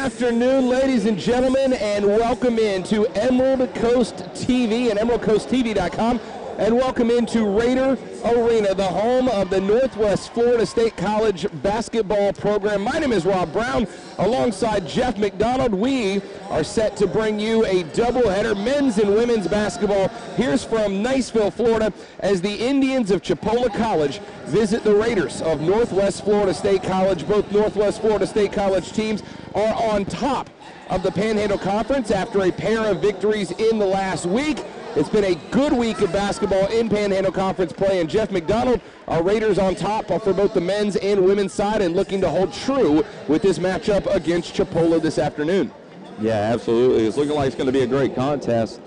afternoon, ladies and gentlemen, and welcome into Emerald Coast TV and emeraldcoasttv.com, and welcome into Raider Arena, the home of the Northwest Florida State College basketball program. My name is Rob Brown, alongside Jeff McDonald. We are set to bring you a doubleheader, men's and women's basketball. Here's from Niceville, Florida, as the Indians of Chipola College visit the Raiders of Northwest Florida State College. Both Northwest Florida State College teams are on top of the Panhandle Conference after a pair of victories in the last week. It's been a good week of basketball in Panhandle Conference play, and Jeff McDonald, our Raiders on top for both the men's and women's side, and looking to hold true with this matchup against Chipola this afternoon. Yeah, absolutely. It's looking like it's going to be a great contest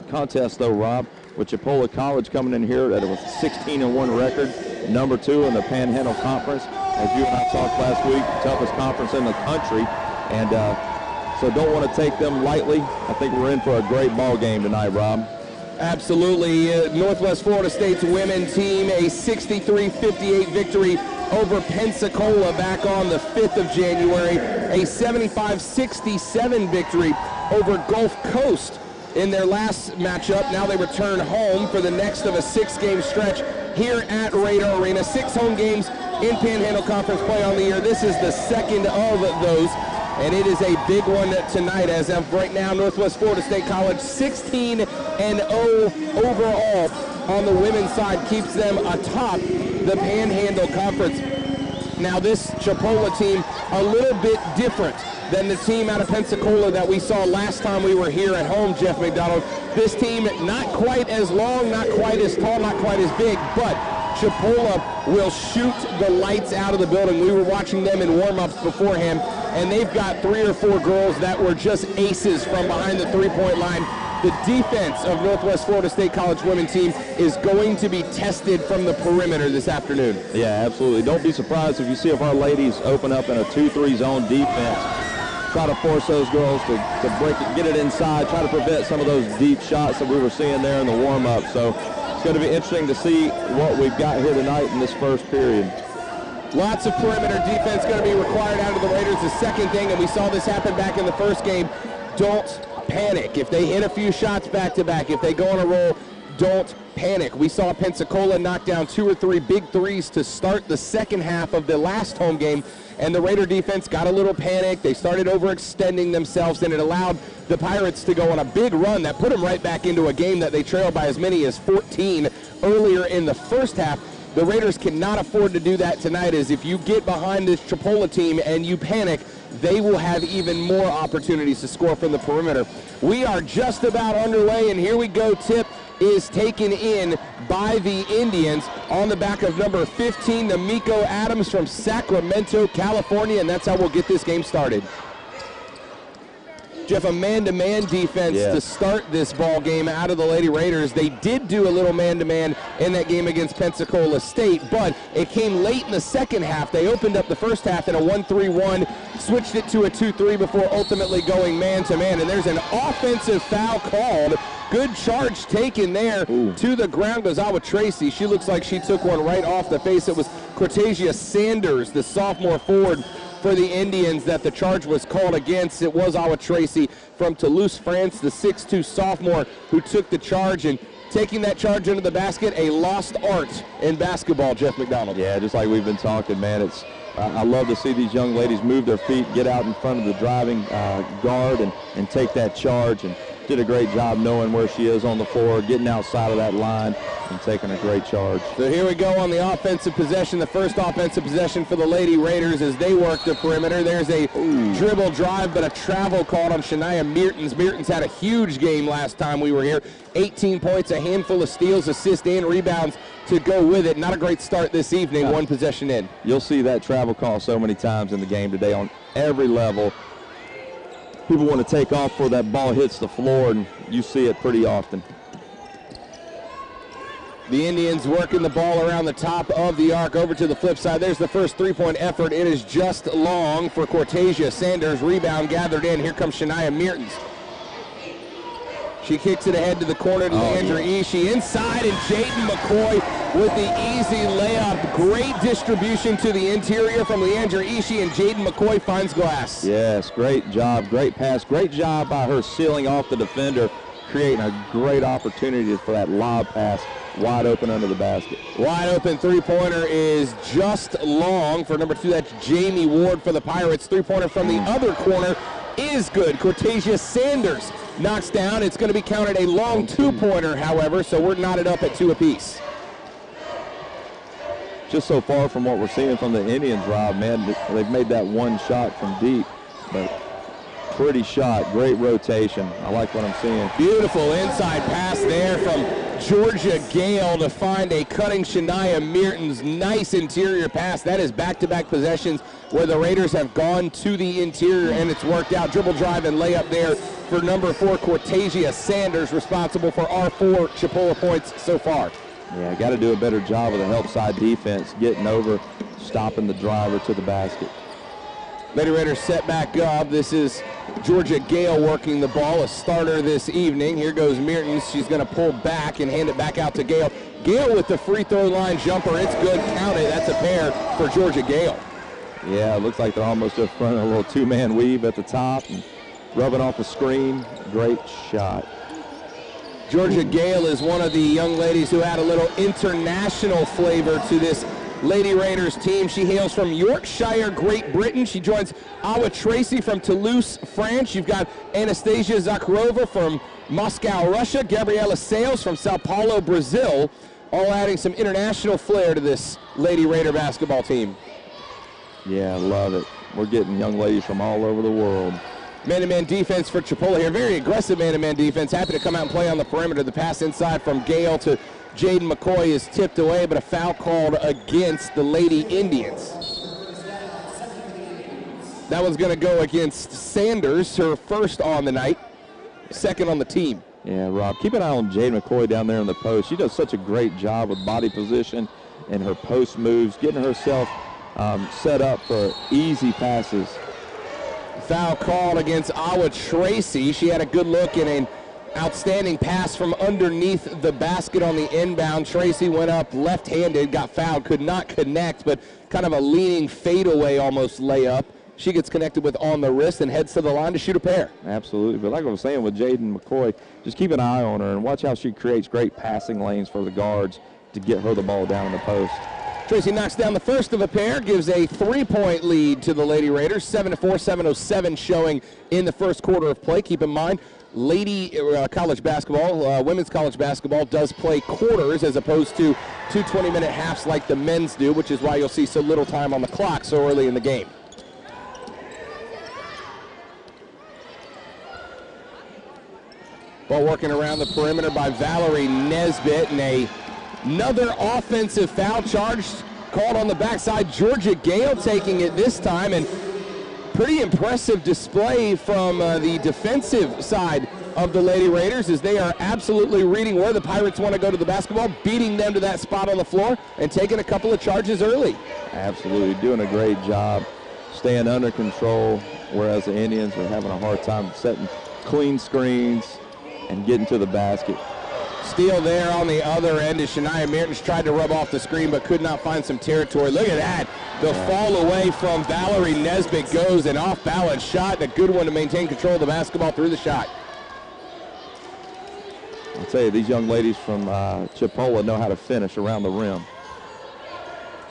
though, Rob, with Chipola College coming in here at a 16-1 record, number 2 in the Panhandle Conference. As you and I talked last week, toughest conference in the country, and so don't want to take them lightly. I think we're in for a great ball game tonight, Rob. Absolutely. Northwest Florida State's women team, a 63-58 victory over Pensacola back on the 5th of January. A 75-67 victory over Gulf Coast in their last matchup. Now they return home for the next of a 6-game stretch here at Raider Arena. 6 home games in Panhandle Conference play on the year. This is the second of those, and it is a big one tonight. As of right now, Northwest Florida State College 16-0 overall on the women's side, keeps them atop the Panhandle Conference. Now this Chipola team, a little bit different than the team out of Pensacola that we saw last time we were here at home, Jeff McDonald. This team not quite as long, not quite as tall, not quite as big, but Chipola will shoot the lights out of the building. We were watching them in warm-ups beforehand, and they've got 3 or 4 girls that were just aces from behind the three-point line. The defense of Northwest Florida State College women's team is going to be tested from the perimeter this afternoon. Yeah, absolutely. Don't be surprised if our ladies open up in a 2-3 zone defense. Try to force those girls to break it, get it inside, try to prevent some of those deep shots that we were seeing there in the warm-up. So it's going to be interesting to see what we've got here tonight in this first period. Lots of perimeter defense going to be required out of the Raiders. The second thing, and we saw this happen back in the first game, don't panic. If they hit a few shots back-to-back, if they go on a roll, don't panic. We saw Pensacola knock down 2 or 3 big threes to start the second half of the last home game, and the Raider defense got a little panicked. They started overextending themselves, and it allowed the Pirates to go on a big run that put them right back into a game that they trailed by as many as 14 earlier in the first half. The Raiders cannot afford to do that tonight, as if you get behind this Chipola team and you panic, they will have even more opportunities to score from the perimeter. We are just about underway, and here we go. Tip is taken in by the Indians on the back of number 15, Namiko Adams from Sacramento, California, and that's how we'll get this game started. Jeff, a man-to-man defense to start this ball game out of the Lady Raiders. They did do a little man-to-man in that game against Pensacola State, but it came late in the second half. They opened up the first half in a 1-3-1, switched it to a 2-3 before ultimately going man-to-man, and there's an offensive foul called. Good charge taken there to the ground goes out with Tracy. She looks like she took one right off the face. It was Cortasia Sanders, the sophomore forward for the Indians, that the charge was called against. It was Awa Tracy from Toulouse, France, the 6'2 sophomore who took the charge, and taking that charge into the basket, a lost art in basketball, Jeff McDonald. Yeah, just like we've been talking, man. I love to see these young ladies move their feet, get out in front of the driving guard and take that charge, and did a great job knowing where she is on the floor, getting outside of that line and taking a great charge. So here we go on the offensive possession, the first offensive possession for the Lady Raiders as they work the perimeter. There's a dribble drive, but a travel called on Shania Meertens. Meertens had a huge game last time we were here. 18 points, a handful of steals, assists, and rebounds to go with it. Not a great start this evening, one possession in. You'll see that travel call so many times in the game today on every level. People want to take off before that ball hits the floor, and you see it pretty often. The Indians working the ball around the top of the arc over to the flip side. There's the first three-point effort. It is just long for Cortasia Sanders. Rebound gathered in. Here comes Shania Meertens. She kicks it ahead to the corner to Leandra Ishii. Inside, and Jayden McCoy with the easy layup. Great distribution to the interior from Leandra Ishii, and Jaden McCoy finds glass. Yes, great job, great pass. Great job by her sealing off the defender, creating a great opportunity for that lob pass wide open under the basket. Wide open three-pointer is just long for number 2. That's Jamie Ward for the Pirates. Three-pointer from the other corner is good. Cortasia Sanders knocks down. It's going to be counted a long two-pointer, however, so we're knotted up at 2 apiece. Just so far from what we're seeing from the Indians, Rob, man, they've made that one shot from deep, but pretty shot, great rotation. I like what I'm seeing. Beautiful inside pass there from Georgia Gale to find a cutting Shania Mertens. Nice interior pass. That is back-to-back possessions where the Raiders have gone to the interior, and it's worked out. Dribble drive and layup there for number 4, Cortasia Sanders, responsible for our 4 Chipola points so far. Yeah, got to do a better job of the help side defense, getting over, stopping the driver to the basket. Lady Raiders set back up. This is Georgia Gale working the ball, a starter this evening. Here goes Mertens. She's going to pull back and hand it back out to Gale. Gale with the free throw line jumper. It's good. Count it. That's a pair for Georgia Gale. Yeah, it looks like they're almost up front. A little two-man weave at the top and rubbing off the screen. Great shot. Georgia Gale is one of the young ladies who had a little international flavor to this Lady Raiders team. She hails from Yorkshire, Great Britain. She joins Awa Tracy from Toulouse, France. You've got Anastasia Zakharova from Moscow, Russia. Gabriela Sales from Sao Paulo, Brazil. All adding some international flair to this Lady Raider basketball team. Yeah, I love it. We're getting young ladies from all over the world. Man-to-man defense for Chipola here. Very aggressive man-to-man defense. Happy to come out and play on the perimeter. The pass inside from Gale to Jaden McCoy is tipped away, but a foul called against the Lady Indians. That one's going to go against Sanders, her first on the night, second on the team. Yeah, Rob, keep an eye on Jaden McCoy down there in the post. She does such a great job with body position and her post moves, getting herself set up for easy passes. Foul called against Awa Tracy. She had a good look and an outstanding pass from underneath the basket on the inbound. Tracy went up left-handed, got fouled, could not connect, but kind of a leaning fadeaway almost layup. She gets connected with on the wrist and heads to the line to shoot a pair. Absolutely, but like I was saying with Jaden McCoy, just keep an eye on her and watch how she creates great passing lanes for the guards to get her the ball down in the post. Tracy knocks down the first of a pair, gives a 3-point lead to the Lady Raiders. 7-4, 7:07 showing in the first quarter of play. Keep in mind, Lady college basketball, women's college basketball does play quarters as opposed to 2 20-minute halves like the men's do, which is why you'll see so little time on the clock so early in the game. Ball working around the perimeter by Valerie Nesbitt, and another offensive foul charge called on the backside. Georgia Gale taking it this time, and pretty impressive display from the defensive side of the Lady Raiders as they are absolutely reading where the Pirates want to go to the basketball, beating them to that spot on the floor and taking a couple of charges early. Absolutely, doing a great job staying under control, whereas the Indians are having a hard time setting clean screens and getting to the basket. Steal there on the other end as Shania Mertens tried to rub off the screen but could not find some territory. Look at that. The fall away from Valerie Nesbitt goes, an off-balance shot, a good one to maintain control of the basketball through the shot. I'll tell you, these young ladies from Chipola know how to finish around the rim.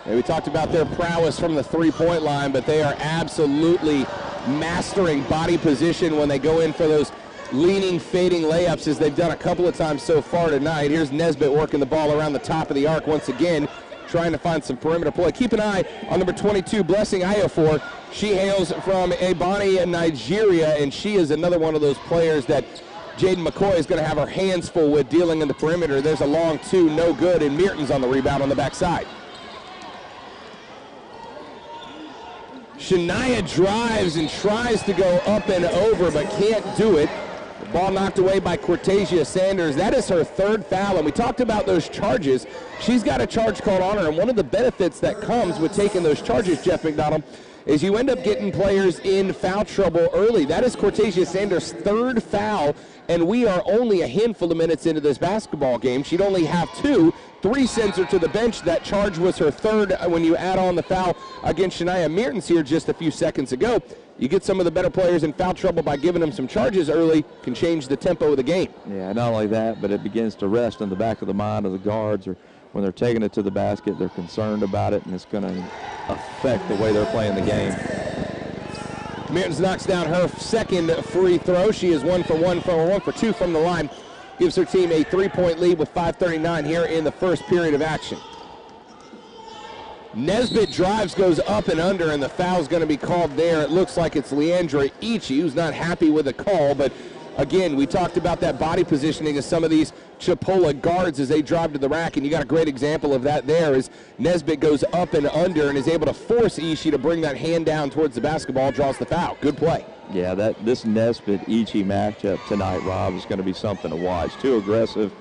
And we talked about their prowess from the three-point line, but they are absolutely mastering body position when they go in for those leaning, fading layups as they've done a couple of times so far tonight. Here's Nesbitt working the ball around the top of the arc once again, trying to find some perimeter play. Keep an eye on number 22, Blessing Ayofor. She hails from Ebonyi, Nigeria, and she is another one of those players that Jaden McCoy is going to have her hands full with dealing in the perimeter. There's a long two, no good, and Mertens on the rebound on the backside. Shania drives and tries to go up and over, but can't do it. Ball knocked away by Cortasia Sanders. That is her third foul, and we talked about those charges. She's got a charge called on her, and one of the benefits that comes with taking those charges, Jeff McDonald, is you end up getting players in foul trouble early. That is Cortasia Sanders' third foul, and we are only a handful of minutes into this basketball game. She'd only have 2. 3 sends her to the bench. That charge was her third when you add on the foul against Shania Mertens here just a few seconds ago. You get some of the better players in foul trouble by giving them some charges early, can change the tempo of the game. Yeah, not only that, but it begins to rest in the back of the mind of the guards, or when they're taking it to the basket, they're concerned about it, and it's going to affect the way they're playing the game. Mertens knocks down her second free throw. She is 1 for 1 for 2 from the line. Gives her team a 3-point lead with 5:39 here in the first period of action. Nesbitt drives, goes up and under, and the foul's going to be called there. It looks like it's Leandra Ichi, who's not happy with the call, but again, we talked about that body positioning of some of these Chipola guards as they drive to the rack, and you got a great example of that there as Nesbitt goes up and under and is able to force Ichi to bring that hand down towards the basketball, draws the foul. Good play. Yeah, this Nesbitt-Ichi matchup tonight, Rob, is going to be something to watch. 2 aggressive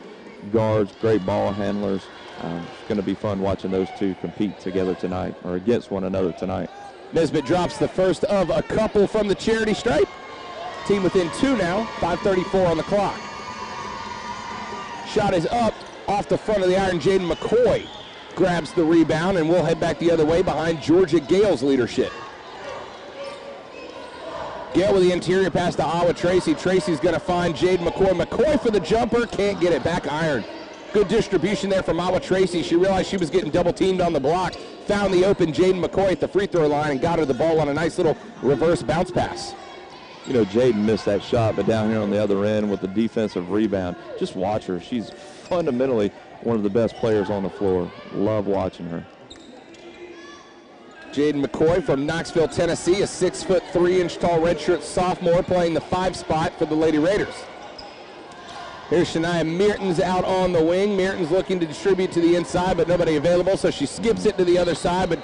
guards, great ball handlers. It's going to be fun watching those 2 compete together tonight, or against one another tonight. Nesbitt drops the first of a couple from the charity stripe. Team within 2 now, 5:34 on the clock. Shot is up off the front of the iron. Jaden McCoy grabs the rebound, and we'll head back the other way behind Georgia Gale's leadership. Gale with the interior pass to Awa Tracy. Tracy's going to find Jaden McCoy. McCoy for the jumper, can't get it back iron. Good distribution there from Awa Tracy. She realized she was getting double teamed on the block, found the open Jaden McCoy at the free throw line and got her the ball on a nice little reverse bounce pass. You know, Jaden missed that shot, but down here on the other end with the defensive rebound, just watch her. She's fundamentally one of the best players on the floor. Love watching her. Jaden McCoy from Knoxville, Tennessee, a 6'3" tall redshirt sophomore playing the 5 spot for the Lady Raiders. Here's Shania Mertens out on the wing. Mertens looking to distribute to the inside, but nobody available, so she skips it to the other side, but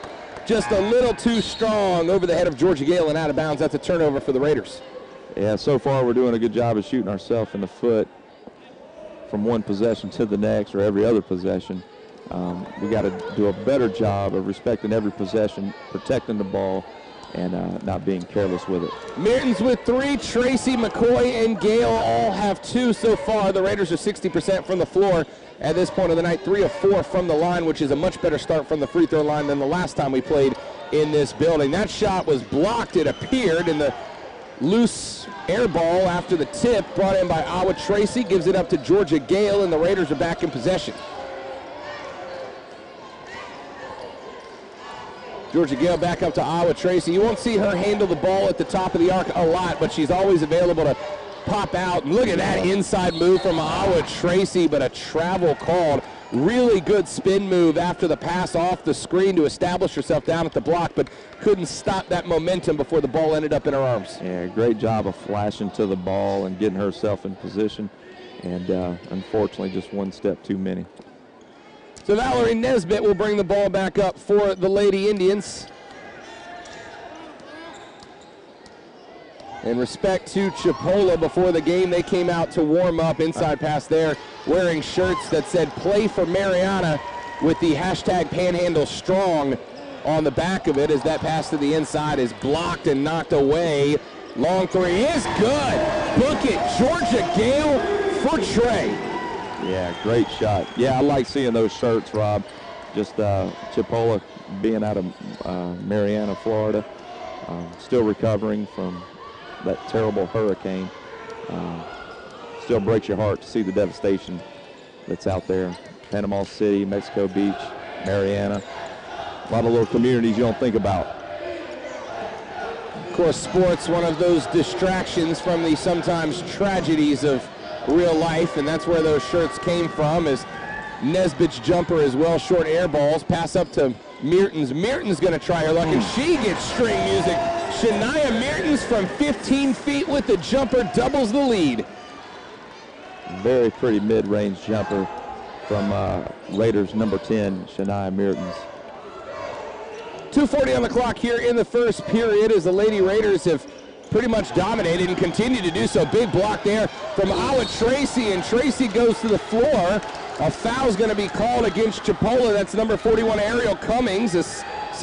just a little too strong over the head of Georgia Gale and out of bounds. That's a turnover for the Raiders. Yeah, so far we're doing a good job of shooting ourselves in the foot from one possession to the next or every other possession. We got to do a better job of respecting every possession, protecting the ball, and not being careless with it. Mertens with 3. Tracy, McCoy, and Gale all have 2 so far. The Raiders are 60% from the floor at this point of the night, 3 of 4 from the line, which is a much better start from the free throw line than the last time we played in this building. That shot was blocked, it appeared, and the loose air ball after the tip brought in by Awa Tracy gives it up to Georgia Gale, and the Raiders are back in possession. Georgia Gale back up to Awa Tracy. You won't see her handle the ball at the top of the arc a lot, but she's always available to pop out. Look at that inside move from Awa Tracy, but a travel called. Really good spin move after the pass off the screen to establish herself down at the block, but couldn't stop that momentum before the ball ended up in her arms. Yeah, great job of flashing to the ball and getting herself in position, and unfortunately just one step too many. So Valerie Nesbitt will bring the ball back up for the Lady Indians. In respect to Chipola, before the game, they came out to warm up. Inside pass there, wearing shirts that said "Play for Mariana" with the hashtag Panhandle Strong on the back of it, as that pass to the inside is blocked and knocked away. Long 3 is good. Book it, Georgia Gale for Trey. Yeah, great shot. Yeah, I like seeing those shirts, Rob. Just Chipola being out of Mariana, Florida, still recovering from that terrible hurricane. Still breaks your heart to see the devastation that's out there. Panama City, Mexico Beach, Mariana. A lot of little communities you don't think about. Of course, sports, one of those distractions from the sometimes tragedies of real life, and that's where those shirts came from, is Nesbitt's jumper as well. Short air balls, pass up to Mertens. Mertens going to try her luck, and she gets string music. Shania Mertens from 15 feet with the jumper doubles the lead. Very pretty mid-range jumper from Raiders number 10, Shania Mertens. 2:40 on the clock here in the first period as the Lady Raiders have pretty much dominated and continue to do so. Big block there from Awa Tracy, and Tracy goes to the floor. A foul's going to be called against Chipola. That's number 41, Ariel Cummings. A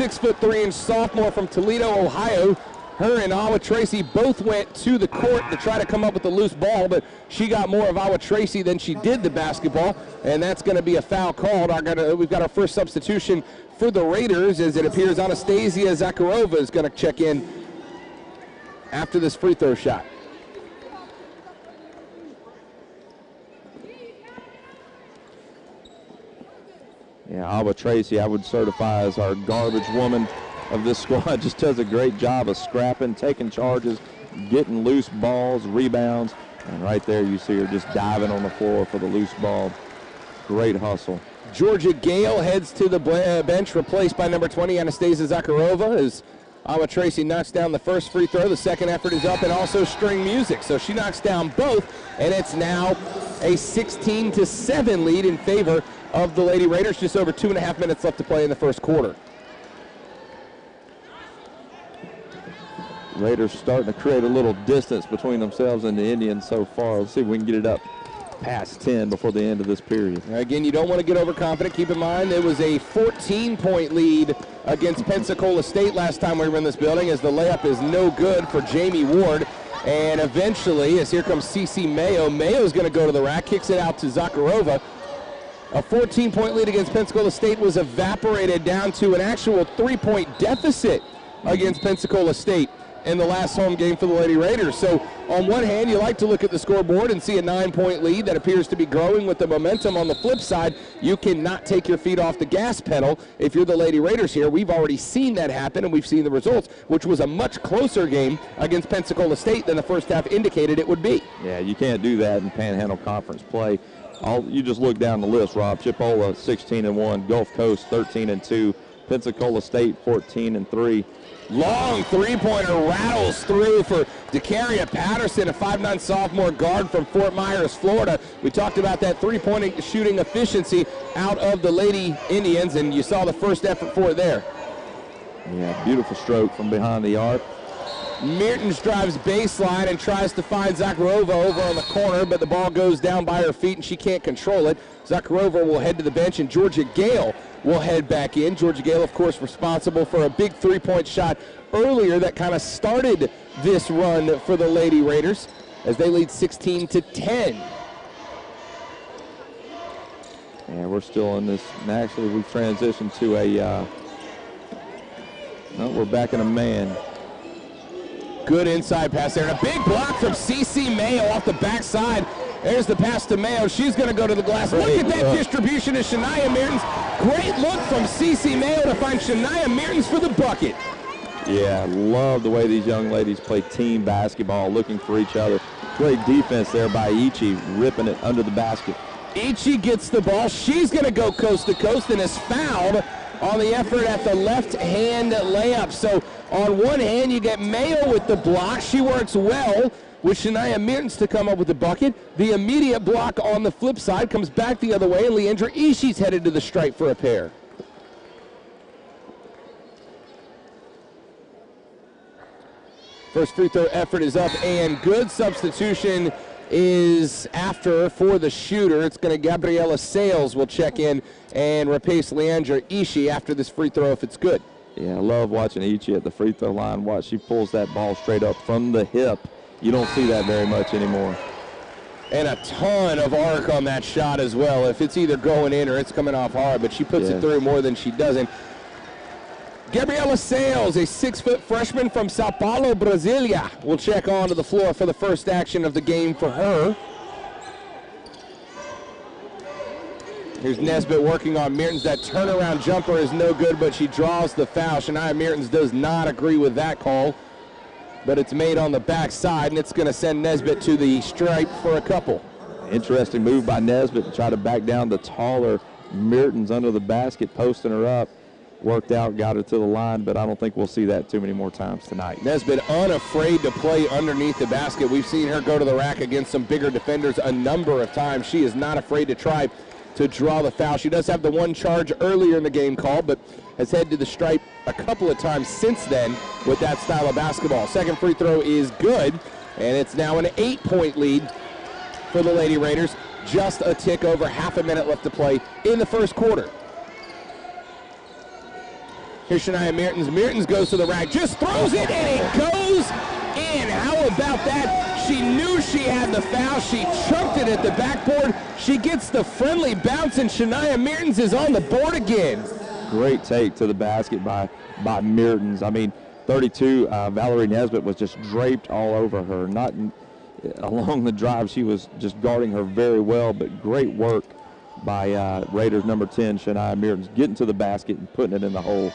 6'3" sophomore from Toledo, Ohio. Her and Awa Tracy both went to the court to try to come up with a loose ball, but she got more of Awa Tracy than she did the basketball, and that's going to be a foul called. We've got our first substitution for the Raiders, as it appears Anastasia Zakharova is going to check in after this free throw shot. Yeah, Awa Tracy, I would certify as our garbage woman of this squad. Just does a great job of scrapping, taking charges, getting loose balls, rebounds, and right there you see her just diving on the floor for the loose ball. Great hustle. Georgia Gale heads to the bench, replaced by number 20, Anastasia Zakharova, as Awa Tracy knocks down the first free throw. The second effort is up, and also string music. So she knocks down both, and it's now a 16-7 lead in favor of the Lady Raiders. Just over 2.5 minutes left to play in the first quarter. Raiders starting to create a little distance between themselves and the Indians so far. Let's see if we can get it up past 10 before the end of this period. Again, you don't want to get overconfident. Keep in mind it was a 14-point lead against Pensacola State last time we were in this building, as the layup is no good for Jamie Ward. And eventually, as here comes Cece Mayo, Mayo's going to go to the rack, kicks it out to Zakharova. A 14-point lead against Pensacola State was evaporated down to an actual 3-point deficit against Pensacola State in the last home game for the Lady Raiders. So on one hand, you like to look at the scoreboard and see a 9-point lead that appears to be growing with the momentum. On the flip side, you cannot take your feet off the gas pedal if you're the Lady Raiders here. We've already seen that happen, and we've seen the results, which was a much closer game against Pensacola State than the first half indicated it would be. Yeah, you can't do that in Panhandle Conference play. You just look down the list, Rob. Chipola 16-1, Gulf Coast 13-2, Pensacola State 14-3. Long three-pointer rattles through for DeCaria Patterson, a 5'9" sophomore guard from Fort Myers, Florida. We talked about that three-point shooting efficiency out of the Lady Indians, and you saw the first effort for it there. Yeah, beautiful stroke from behind the arc. Mertens drives baseline and tries to find Zakharova over on the corner, but the ball goes down by her feet and she can't control it. Zakharova will head to the bench, and Georgia Gale will head back in. Georgia Gale, of course, responsible for a big three-point shot earlier that kind of started this run for the Lady Raiders as they lead 16-10. And we're still in this, and actually we've transitioned to a, no, we're back in a man. Good inside pass there, and a big block from Cece Mayo off the backside. There's the pass to Mayo. She's going to go to the glass. Look at that distribution to Shania Mertens. Great look from Cece Mayo to find Shania Mertens for the bucket. Yeah, love the way these young ladies play team basketball, looking for each other. Great defense there by Ichi, ripping it under the basket. Ichi gets the ball. She's going to go coast to coast and is fouled on the effort at the left-hand layup. So on one hand, you get Mayo with the block. She works well with Shania Mertens to come up with the bucket. The immediate block on the flip side comes back the other way, and Leandra Ishii's headed to the stripe for a pair. First free throw effort is up and good. Substitution is after for the shooter. It's going to Gabriela Sales will check in and replace Leandra Ishii after this free throw if it's good. Yeah, I love watching Ichi at the free throw line. Watch, she pulls that ball straight up from the hip. You don't see that very much anymore. And a ton of arc on that shot as well. If it's either going in or it's coming off hard, but she puts it through more than she doesn't. Gabriela Sales, a 6-foot freshman from Sao Paulo, Brasilia, will check onto the floor for the first action of the game for her. Here's Nesbitt working on Mertens. That turnaround jumper is no good, but she draws the foul. Shania Mertens does not agree with that call, but it's made on the backside, and it's going to send Nesbitt to the stripe for a couple. Interesting move by Nesbitt to try to back down the taller Mertens under the basket, posting her up. Worked out, got her to the line, but I don't think we'll see that too many more times tonight. Nesbitt unafraid to play underneath the basket. We've seen her go to the rack against some bigger defenders a number of times. She is not afraid to try to draw the foul. She does have the one charge earlier in the game called, but has headed to the stripe a couple of times since then with that style of basketball. Second free throw is good, and it's now an 8-point lead for the Lady Raiders. Just a tick over half a minute left to play in the first quarter. Here's Shania Mertens. Mertens goes to the rack, just throws it, and it goes in. How about that? She knew she had the foul. She chunked it at the backboard. She gets the friendly bounce, and Shania Mertens is on the board again. Great take to the basket by Mertens. I mean, 32, Valerie Nesbitt was just draped all over her. Not along the drive, she was just guarding her very well, but great work by Raiders number 10, Shania Mertens, getting to the basket and putting it in the hole.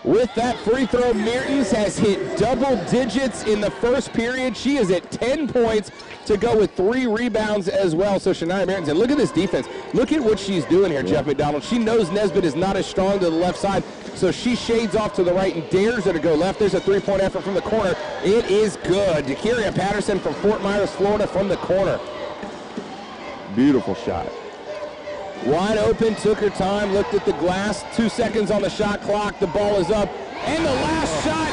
With that free throw, Mertens has hit double digits in the first period. She is at 10 points to go with 3 rebounds as well. So Shania Mertens, and look at this defense. Look at what she's doing here, Jeff McDonald. She knows Nesbitt is not as strong to the left side, so she shades off to the right and dares her to go left. There's a three-point effort from the corner. It is good. Dakeria Patterson from Fort Myers, Florida from the corner. Beautiful shot. Wide open, took her time, looked at the glass. 2 seconds on the shot clock. The ball is up. And the last shot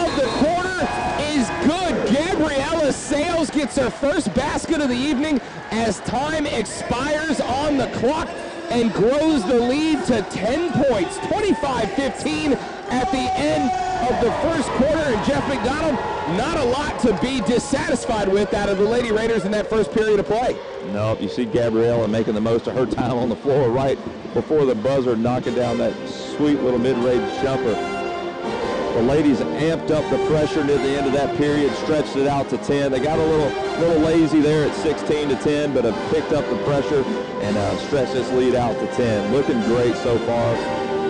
of the quarter is good. Gabriella Sales gets her first basket of the evening as time expires on the clock and grows the lead to 10 points, 25-15 at the end of the first quarter. And Jeff McDonald, not a lot to be dissatisfied with out of the Lady Raiders in that first period of play. No, you see Gabriella making the most of her time on the floor right before the buzzer, knocking down that sweet little mid-range jumper. The ladies amped up the pressure near the end of that period, stretched it out to 10. They got a little lazy there at 16-10, but have picked up the pressure and stretched this lead out to 10. Looking great so far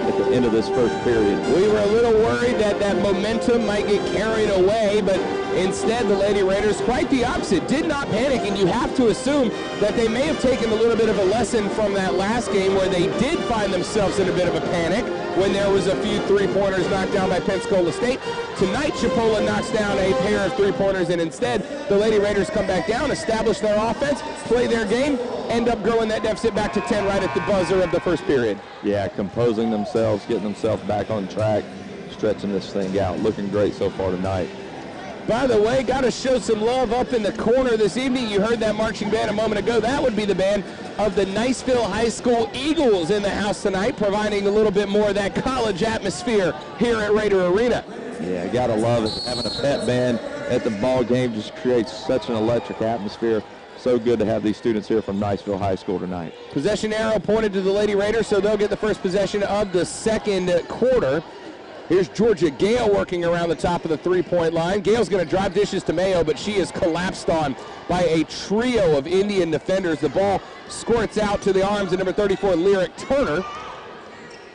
at the end of this first period. We were a little worried that that momentum might get carried away, but instead the Lady Raiders, quite the opposite, did not panic, and you have to assume that they may have taken a little bit of a lesson from that last game where they did find themselves in a bit of a panic when there was a few three-pointers knocked down by Pensacola State. Tonight, Chipola knocks down a pair of three-pointers, and instead the Lady Raiders come back down, establish their offense, play their game, end up growing that deficit back to 10 right at the buzzer of the first period. Yeah, composing themselves, getting themselves back on track, stretching this thing out. Looking great so far tonight. By the way, got to show some love up in the corner this evening. You heard that marching band a moment ago. That would be the band of the Niceville High School Eagles in the house tonight, providing a little bit more of that college atmosphere here at Raider Arena. Yeah, gotta love it. Having a pep band at the ball game just creates such an electric atmosphere. So good to have these students here from Niceville High School tonight. Possession arrow pointed to the Lady Raiders, so they'll get the first possession of the second quarter. Here's Georgia Gale working around the top of the three-point line. Gale's going to drive dishes to Mayo, but she is collapsed on by a trio of Indian defenders. The ball squirts out to the arms of number 34, Lyric Turner.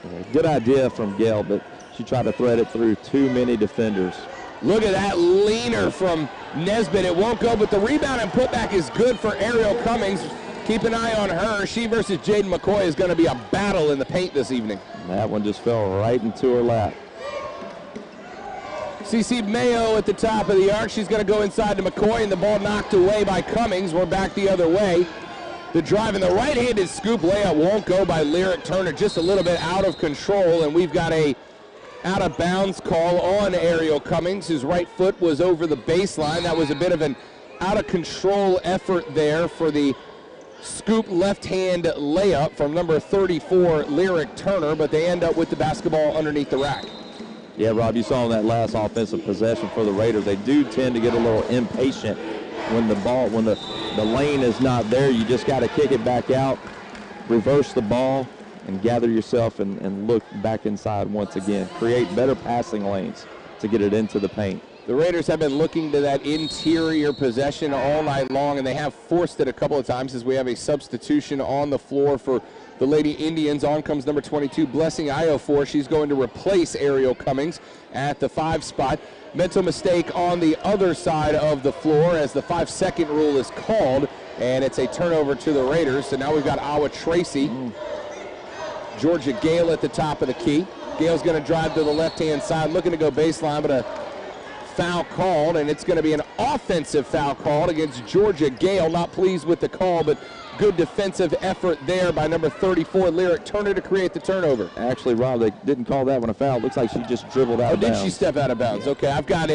Yeah, good idea from Gale, but she tried to thread it through too many defenders. Look at that leaner from Nesbitt. It won't go, but the rebound and putback is good for Ariel Cummings. Keep an eye on her. She versus Jaden McCoy is going to be a battle in the paint this evening. And that one just fell right into her lap. CeCe Mayo at the top of the arc. She's going to go inside to McCoy, and the ball knocked away by Cummings. We're back the other way. The drive and the right-handed scoop layup won't go by Lyric Turner. Just a little bit out of control, and we've got a out-of-bounds call on Ariel Cummings. His right foot was over the baseline. That was a bit of an out-of-control effort there for the scoop left-hand layup from number 34, Lyric Turner, but they end up with the basketball underneath the rack. Yeah, Rob, you saw in that last offensive possession for the Raiders, they do tend to get a little impatient when the lane is not there. You just got to kick it back out, reverse the ball, and gather yourself and look back inside once again. Create better passing lanes to get it into the paint. The Raiders have been looking to that interior possession all night long, and they have forced it a couple of times as we have a substitution on the floor for the Lady Indians. On comes number 22, Blessing Iofor. She's going to replace Ariel Cummings at the 5 spot. Mental mistake on the other side of the floor as the 5-second rule is called, and it's a turnover to the Raiders. So now we've got Awa Tracy. Georgia Gale at the top of the key. Gale's going to drive to the left-hand side, looking to go baseline, but a foul called, and it's going to be an offensive foul called against Georgia Gale. Not pleased with the call, but good defensive effort there by number 34, Lyric Turner, to create the turnover. Actually, Rob, they didn't call that one a foul. It looks like she just dribbled out of bounds. Oh, did she step out of bounds? Okay, I've got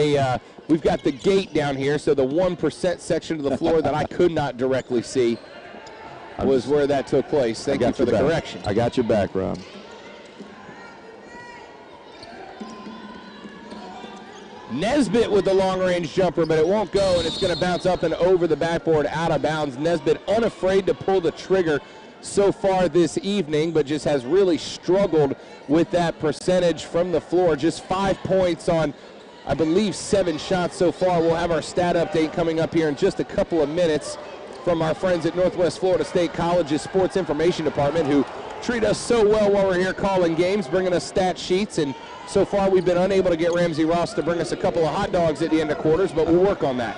we've got the gate down here, so the 1% section of the floor that I could not directly see was where that took place. Thank you for the correction. I got your back, Rob. Nesbitt with the long-range jumper, but it won't go, and it's going to bounce up and over the backboard, out of bounds. Nesbitt unafraid to pull the trigger so far this evening, but just has really struggled with that percentage from the floor. Just 5 points on, I believe, 7 shots so far. We'll have our stat update coming up here in just a couple of minutes from our friends at Northwest Florida State College's Sports Information Department, who treat us so well while we're here calling games, bringing us stat sheets. And so far we've been unable to get Ramsey Ross to bring us a couple of hot dogs at the end of quarters, but we'll work on that.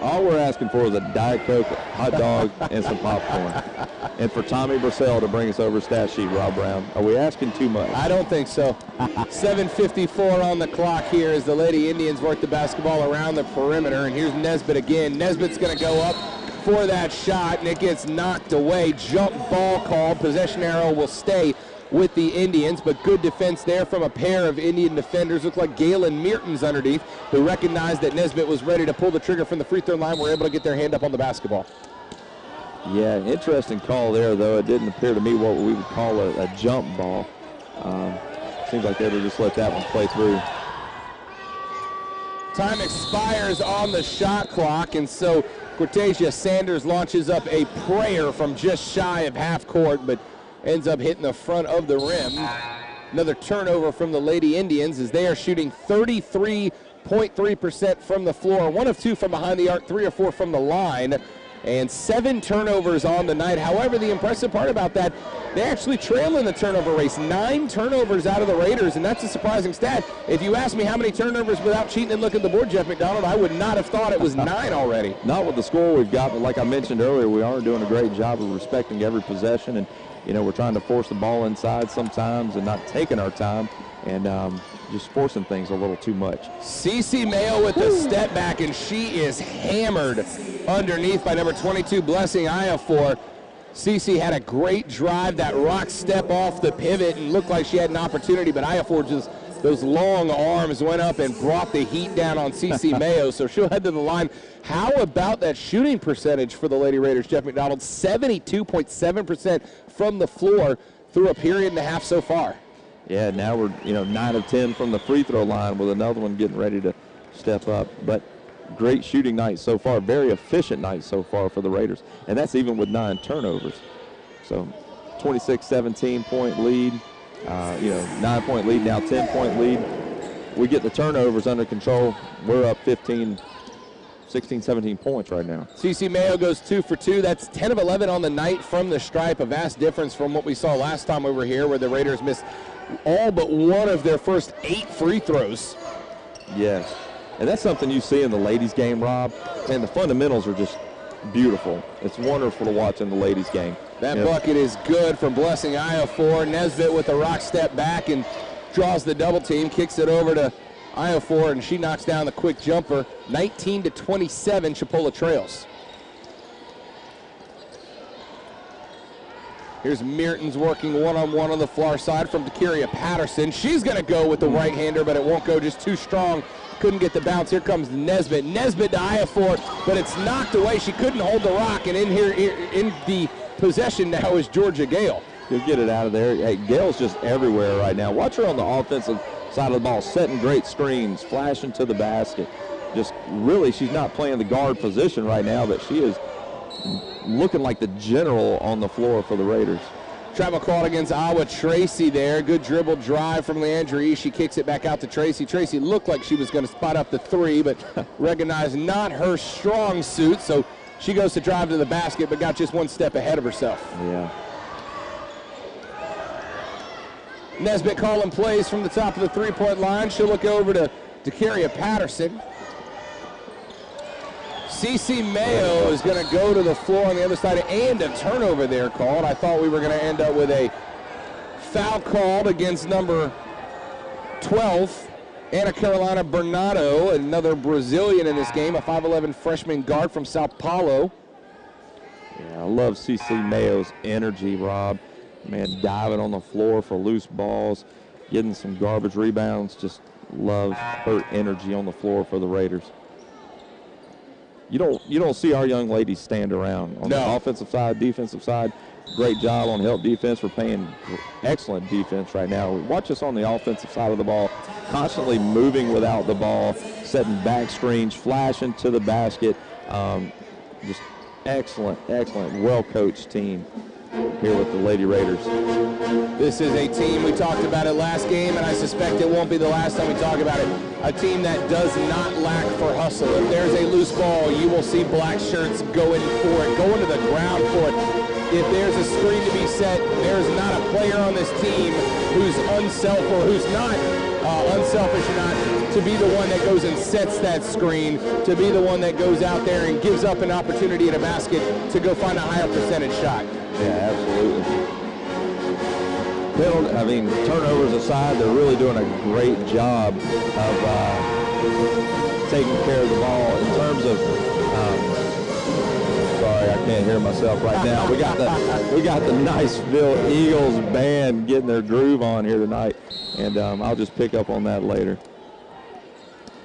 All we're asking for is a Diet Coke, hot dog, and some popcorn. And for Tommy Brissell to bring us over a stat sheet, Rob Brown. Are we asking too much? I don't think so. 7:54 on the clock here as the Lady Indians work the basketball around the perimeter. And here's Nesbitt again. Nesbitt's going to go up for that shot, and it gets knocked away. Jump ball called. Possession arrow will stay with the Indians, but good defense there from a pair of Indian defenders. Looked like Galen Mertens underneath, who recognized that Nesbitt was ready to pull the trigger from the free throw line, were able to get their hand up on the basketball. Yeah, interesting call there, though. It didn't appear to me what we would call a jump ball. Seems like they would just let that one play through. Time expires on the shot clock, and so Cortasia Sanders launches up a prayer from just shy of half court, but ends up hitting the front of the rim. Another turnover from the Lady Indians as they are shooting 33.3% from the floor, 1 of 2 from behind the arc, 3 or 4 from the line, and 7 turnovers on the night. However, the impressive part about that, they actually trail in the turnover race. 9 turnovers out of the Raiders, and that's a surprising stat. If you ask me how many turnovers without cheating and looking at the board, Jeff McDonald, I would not have thought it was 9 already. Not with the score we've got, but like I mentioned earlier, we are doing a great job of respecting every possession, and you know, we're trying to force the ball inside sometimes and not taking our time and just forcing things a little too much. Cece Mayo with the step back, and she is hammered underneath by number 22, Blessing Iafor. Cece had a great drive, that rock step off the pivot, and looked like she had an opportunity, but Iafor just, those long arms went up and brought the heat down on Cece Mayo, so she'll head to the line. How about that shooting percentage for the Lady Raiders, Jeff McDonald? 72.7% from the floor through a period and a half so far. Yeah, now we're 9 of 10 from the free throw line with another one getting ready to step up. But great shooting night so far, very efficient night so far for the Raiders, and that's even with 9 turnovers. So 26-17 point lead, 9-point lead, now 10-point lead. We get the turnovers under control. We're up 16, 17 points right now. Cece Mayo goes 2 for 2. That's 10 of 11 on the night from the stripe. A vast difference from what we saw last time we were here, where the Raiders missed all but one of their first 8 free throws. Yes, and that's something you see in the ladies' game, Rob. And the fundamentals are just beautiful. It's wonderful to watch in the ladies' game. That bucket is good for Blessing Iafor. Nesbitt with a rock step back and draws the double team, kicks it over to Iafor, and she knocks down the quick jumper. 19-27, Chipola trails. Here's Mertens working one-on-one on the far side from Dakeria Patterson. She's going to go with the right-hander, but it won't go, just too strong. Couldn't get the bounce. Here comes Nesbitt. Nesbitt to Iafor, but it's knocked away. She couldn't hold the rock, and in the possession now is Georgia Gale. He'll get it out of there. Hey, Gale's just everywhere right now. Watch her on the offensive side of the ball, setting great screens, flashing to the basket. Just really, she's not playing the guard position right now, but she is looking like the general on the floor for the Raiders. Travel called against Awa Tracy there. Good dribble drive from Leandra East. She kicks it back out to Tracy. Tracy looked like she was going to spot up the 3, but recognized not her strong suit, so she goes to drive to the basket, but got just one step ahead of herself. Yeah. Nesbitt calling plays from the top of the three-point line. She'll look over to Dakeria Patterson. Cece Mayo is going to go to the floor on the other side, and a turnover there called. I thought we were going to end up with a foul called against number 12, Ana Carolina Bernardo, another Brazilian in this game, a 5'11 freshman guard from Sao Paulo. Yeah, I love Cece Mayo's energy, Rob. Man, diving on the floor for loose balls, getting some garbage rebounds. Just love her energy on the floor for the Raiders. You don't see our young ladies stand around on the offensive side, defensive side. Great job on help defense. We're playing excellent defense right now. Watch us on the offensive side of the ball, constantly moving without the ball, setting back screens, flashing to the basket. Just excellent, well-coached team here with the Lady Raiders. This is a team, we talked about it last game, and I suspect it won't be the last time we talk about it, a team that does not lack for hustle. If there's a loose ball, you will see black shirts going for it, going to the ground for it. If there's a screen to be set, there's not a player on this team who's not unselfish enough to be the one that goes and sets that screen, to be the one that goes out there and gives up an opportunity at a basket to go find a higher percentage shot. Yeah, absolutely. Turnovers aside, they're really doing a great job of taking care of the ball. In terms of, sorry, I can't hear myself right now. We got the Niceville Eagles band getting their groove on here tonight, and I'll just pick up on that later.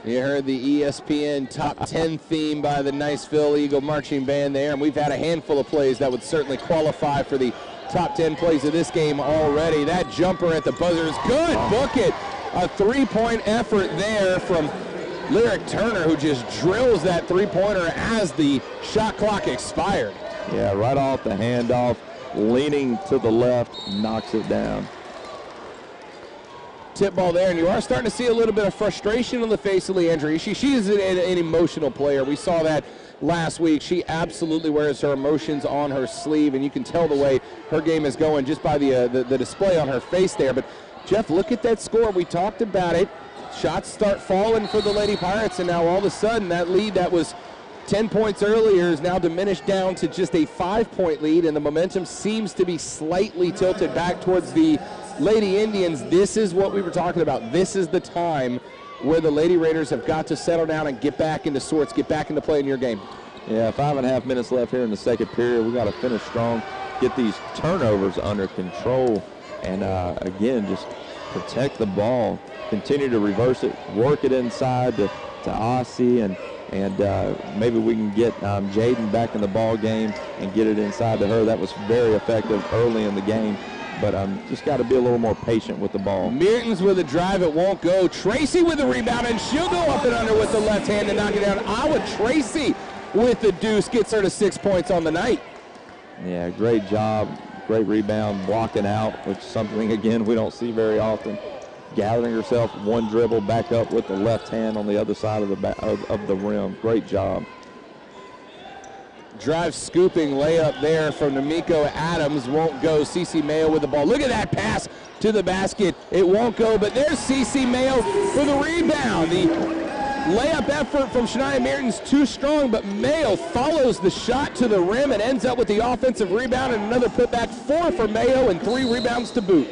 You heard the ESPN Top 10 theme by the Niceville Eagle Marching Band there, and we've had a handful of plays that would certainly qualify for the top 10 plays of this game already. That jumper at the buzzer is good. Book it. A three-point effort there from Lyric Turner, who just drills that three-pointer as the shot clock expired. Yeah, right off the handoff, leaning to the left, knocks it down. Tip ball there, and you are starting to see a little bit of frustration on the face of Leandra. She is an emotional player. We saw that last week. She absolutely wears her emotions on her sleeve, and you can tell the way her game is going just by the display on her face there. But, Jeff, look at that score. We talked about it. Shots start falling for the Lady Pirates, and now all of a sudden that lead that was 10 points earlier is now diminished down to just a 5-point lead, and the momentum seems to be slightly tilted back towards the Lady Indians. This is what we were talking about. This is the time where the Lady Raiders have got to settle down and get back into sorts, get back into play in your game. Yeah, 5.5 minutes left here in the second period. We got to finish strong, get these turnovers under control, and again, just protect the ball, continue to reverse it, work it inside to Aussie, and maybe we can get Jaden back in the ball game and get it inside to her. That was very effective early in the game, but just got to be a little more patient with the ball. Mertens with a drive, it won't go. Tracy with a rebound, and she'll go up and under with the left hand and knock it down. Tracy with the deuce gets her to 6 points on the night. Yeah, great job. Great rebound, blocking out, which is something, again, we don't see very often. Gathering herself, one dribble, back up with the left hand on the other side of the rim. Great job. Drive scooping layup there from Namiko Adams, won't go. Cece Mayo with the ball. Look at that pass to the basket. It won't go, but there's Cece Mayo for the rebound. The layup effort from Shania Mertens too strong, but Mayo follows the shot to the rim and ends up with the offensive rebound and another putback. 4 for Mayo and 3 rebounds to boot.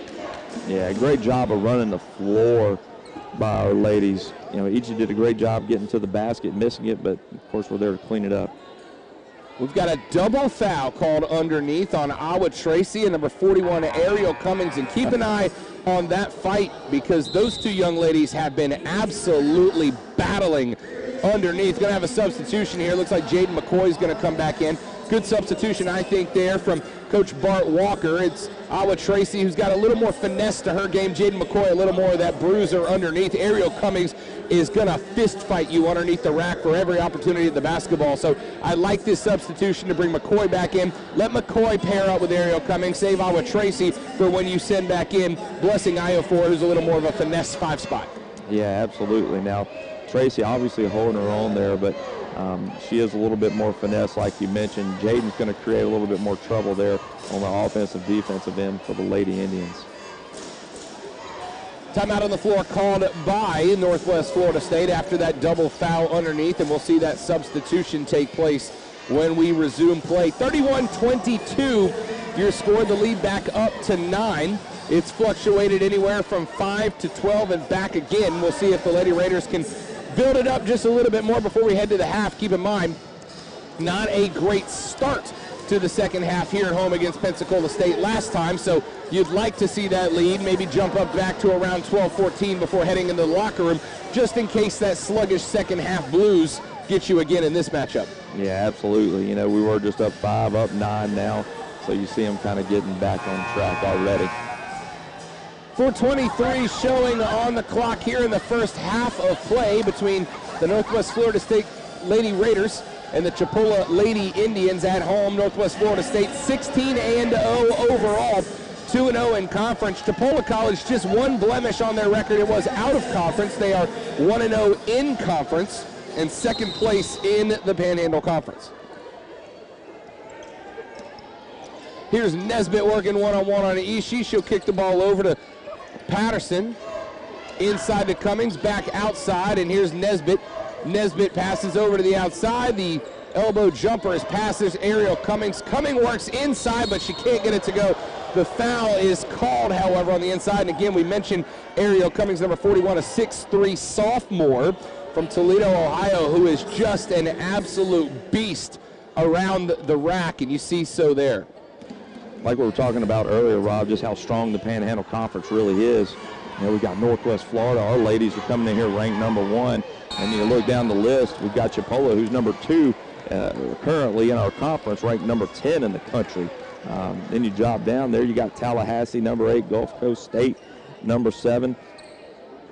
Yeah, great job of running the floor by our ladies. Each did a great job getting to the basket, missing it, but of course we're there to clean it up. We've got a double foul called underneath on Tracy and number 41, Ariel Cummings, and keep an eye on that fight because those two young ladies have been absolutely battling underneath. Going to have a substitution here. Looks like Jaden McCoy is going to come back in. Good substitution, I think, there from Coach Bart Walker. It's Tracy who's got a little more finesse to her game. Jaden McCoy a little more of that bruiser underneath. Ariel Cummings is going to fist fight you underneath the rack for every opportunity at the basketball. So I like this substitution to bring McCoy back in. Let McCoy pair up with Ariel Cummings. Save Tracy for when you send back in Blessing Iofor, who's a little more of a finesse 5 spot. Yeah, absolutely. Now, Tracy obviously holding her own there, but she is a little bit more finesse, like you mentioned. Jaden's going to create a little bit more trouble there on the offensive, defensive end for the Lady Indians. Timeout on the floor called by Northwest Florida State after that double foul underneath, and we'll see that substitution take place when we resume play. 31-22, your score, the lead back up to 9. It's fluctuated anywhere from 5 to 12 and back again. We'll see if the Lady Raiders can build it up just a little bit more before we head to the half. Keep in mind, not a great start to the second half here at home against Pensacola State last time, so you'd like to see that lead maybe jump up back to around 12-14 before heading into the locker room, just in case that sluggish second half blues get you again in this matchup. Yeah, absolutely. We were just up 5, up 9 now. So you see them kind of getting back on track already. 4:23 showing on the clock here in the first half of play between the Northwest Florida State Lady Raiders and the Chipola Lady Indians at home. Northwest Florida State 16-0 overall, 2-0 in conference. Chipola College just one blemish on their record. It was out of conference. They are 1-0 in conference and second place in the Panhandle Conference. Here's Nesbitt working one-on-one on Ishii. She'll kick the ball over to Patterson. Inside to Cummings, back outside, and here's Nesbitt. Nesbitt passes over to the outside. The elbow jumper is past this aerial Cummings. Cummings works inside, but she can't get it to go. The foul is called, however, on the inside. And again, we mentioned Ariel Cummings, number 41, a 6'3" sophomore from Toledo, Ohio, who is just an absolute beast around the rack, and you see so there. Like we were talking about earlier, Rob, just how strong the Panhandle Conference really is. You know, we got Northwest Florida. Our ladies are coming in here ranked number 1. And you look down the list, we've got Chipola, who's number 2 currently in our conference, ranked number 10 in the country. Then you drop down there, you got Tallahassee, number 8, Gulf Coast State, number 7.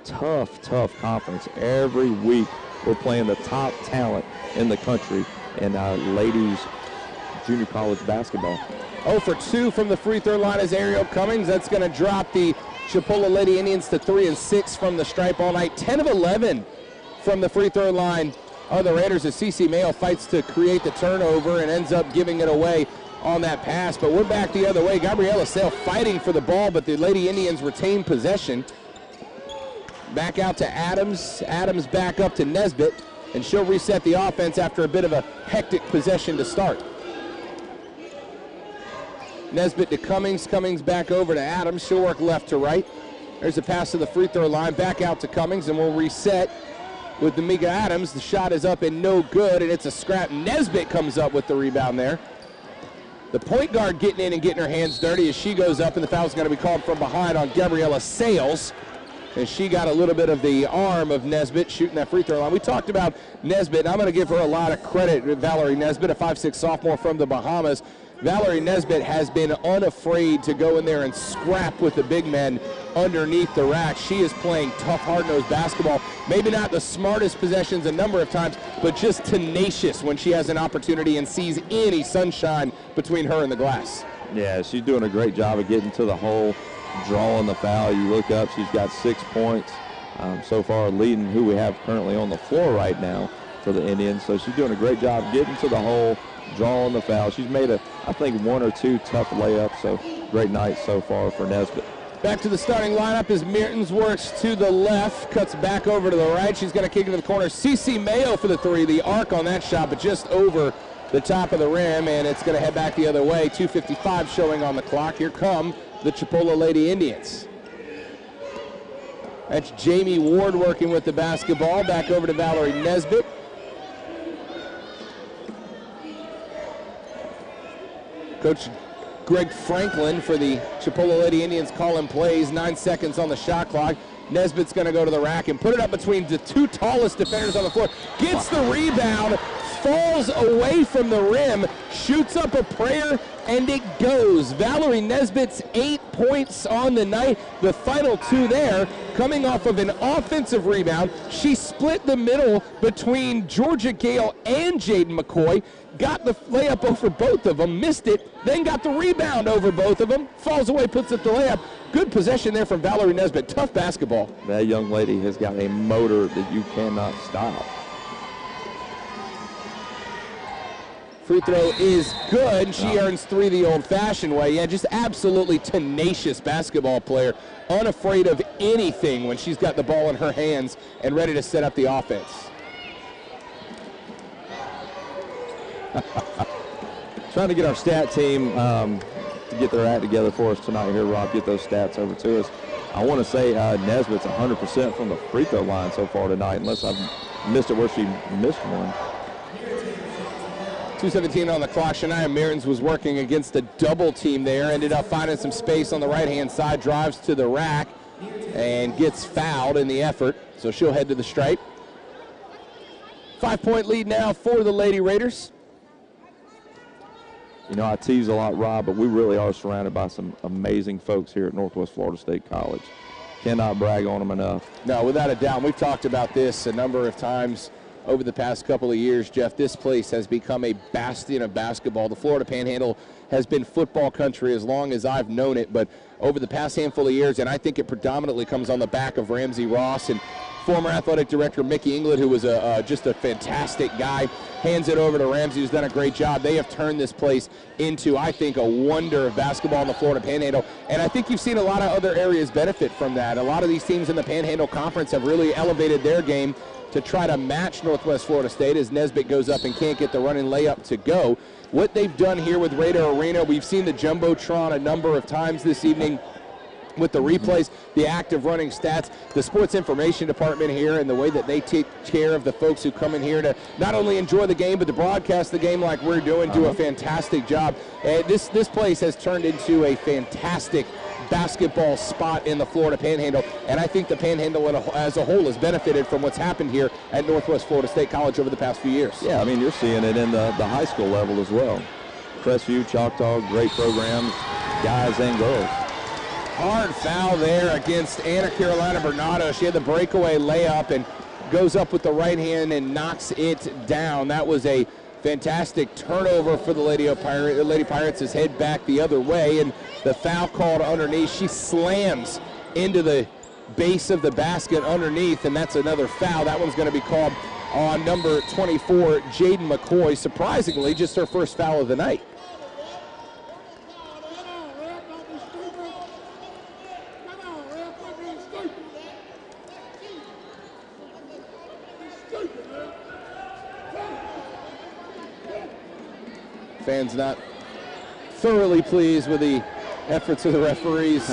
Tough conference. Every week we're playing the top talent in the country in ladies junior college basketball. 0 for 2 from the free throw line is Ariel Cummings. That's going to drop the Chipola Lady Indians to 3 and 6 from the stripe all night. 10 of 11 from the free throw line are the Raiders as CC Mayo fights to create the turnover and ends up giving it away on that pass. But we're back the other way. Gabriella Sale fighting for the ball, but the Lady Indians retain possession. Back out to Adams. Adams back up to Nesbitt, and she'll reset the offense after a bit of a hectic possession to start. Nesbitt to Cummings. Cummings back over to Adams. She'll work left to right. There's a pass to the free throw line. Back out to Cummings, and we'll reset with D'Amica Adams. The shot is up and no good, and it's a scrap. Nesbitt comes up with the rebound there. The point guard getting in and getting her hands dirty as she goes up, and the foul's going to be called from behind on Gabriella Sales. And she got a little bit of the arm of Nesbitt shooting that free throw line. We talked about Nesbitt, and I'm going to give her a lot of credit, Valerie Nesbitt, a 5'6" sophomore from the Bahamas. Valerie Nesbitt has been unafraid to go in there and scrap with the big men underneath the rack. She is playing tough, hard-nosed basketball. Maybe not the smartest possessions a number of times, but just tenacious when she has an opportunity and sees any sunshine between her and the glass. Yeah, she's doing a great job of getting to the hole, drawing the foul. You look up, she's got 6 points so far, leading who we have currently on the floor right now for the Indians. So she's doing a great job getting to the hole, drawing the foul. She's made, I think, 1 or 2 tough layups, so great night so far for Nesbitt. Back to the starting lineup as Mertens works to the left, cuts back over to the right. She's going to kick into the corner. CC Mayo for the 3. The arc on that shot, but just over the top of the rim, and it's going to head back the other way. 2:55 showing on the clock. Here come the Chipola Lady Indians. That's Jamie Ward working with the basketball. Back over to Valerie Nesbitt. Coach Greg Franklin for the Chipola Lady Indians calling plays. 9 seconds on the shot clock. Nesbitt's going to go to the rack and put it up between the 2 tallest defenders on the floor. Gets the rebound, falls away from the rim, shoots up a prayer, and it goes. Valerie Nesbitt's 8 points on the night. The final 2 there coming off of an offensive rebound. She split the middle between Georgia Gale and Jaden McCoy. Got the layup over both of them, missed it, then got the rebound over both of them, falls away, puts up the layup. Good possession there from Valerie Nesbitt. Tough basketball. That young lady has got a motor that you cannot stop. Free throw is good. She earns 3 the old-fashioned way. Yeah, just absolutely tenacious basketball player. Unafraid of anything when she's got the ball in her hands and ready to set up the offense. Trying to get our stat team to get their act together for us tonight here, Rob. Get those stats over to us. I want to say Nesbitt's 100% from the free throw line so far tonight, unless I've missed it where she missed one. 2:17 on the clock. Shania Mertens was working against a double team there. Ended up finding some space on the right-hand side. Drives to the rack and gets fouled in the effort. So she'll head to the stripe. 5-point lead now for the Lady Raiders. You know, I tease a lot, Rob, but we really are surrounded by some amazing folks here at Northwest Florida State College. Cannot brag on them enough. No, without a doubt. We've talked about this a number of times over the past couple of years, Jeff. This place has become a bastion of basketball. The Florida Panhandle has been football country as long as I've known it, but over the past handful of years, and I think it predominantly comes on the back of Ramsey Ross and former athletic director Mickey England, who was just a fantastic guy, hands it over to Ramsey, who's done a great job. They have turned this place into, I think, a wonder of basketball in the Florida Panhandle, and I think you've seen a lot of other areas benefit from that. A lot of these teams in the Panhandle Conference have really elevated their game to try to match Northwest Florida State as Nesbitt goes up and can't get the running layup to go. What they've done here with Raider Arena, we've seen the Jumbotron a number of times this evening with the replays, the active running stats, the sports information department here, and the way that they take care of the folks who come in here to not only enjoy the game, but to broadcast the game like we're doing, do a fantastic job. And this place has turned into a fantastic basketball spot in the Florida Panhandle, and I think the Panhandle as a whole has benefited from what's happened here at Northwest Florida State College over the past few years. Yeah, I mean, you're seeing it in the high school level as well. Crestview, Choctaw, great programs, guys and girls. Hard foul there against Anna Carolina Bernardo. She had the breakaway layup and goes up with the right hand and knocks it down. That was a fantastic turnover for the Lady Pirates as head back the other way, and the foul called underneath. She slams into the base of the basket underneath, and that's another foul. That one's going to be called on number 24, Jaden McCoy. Surprisingly, just her first foul of the night. Fans not thoroughly pleased with the efforts of the referees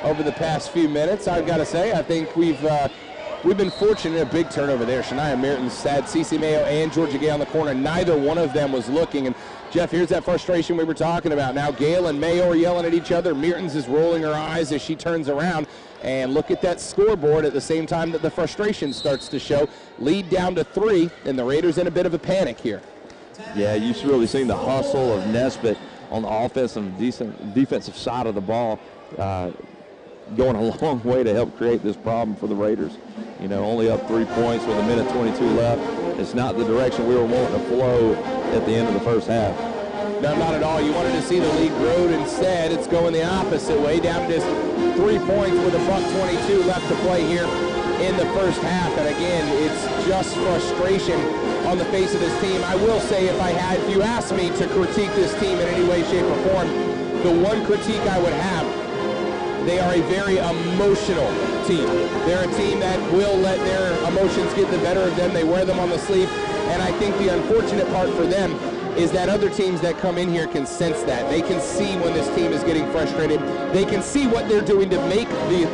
over the past few minutes. I've got to say, I think we've been fortunate. A big turnover there. Shania Mertens had Cece Mayo and Georgia Gale on the corner. Neither one of them was looking. And Jeff, here's that frustration we were talking about. Now Gale and Mayo are yelling at each other. Mertens is rolling her eyes as she turns around. And look at that scoreboard at the same time that the frustration starts to show. Lead down to 3, and the Raiders in a bit of a panic here. Yeah, you've really seen the hustle of Nesbitt on the offensive and defensive side of the ball going a long way to help create this problem for the Raiders. You know, only up 3 points with 1:22 left. It's not the direction we were wanting to flow at the end of the first half. No, not at all. You wanted to see the lead grow. Instead, it's going the opposite way, down to just 3 points with $1:22 left to play here in the first half. And again, it's just frustration on the face of this team. I will say, if you asked me to critique this team in any way, shape, or form, the one critique I would have, they are a very emotional team. They're a team that will let their emotions get the better of them. They wear them on the sleeve. And I think the unfortunate part for them is that other teams that come in here can sense that. They can see when this team is getting frustrated. They can see what they're doing to make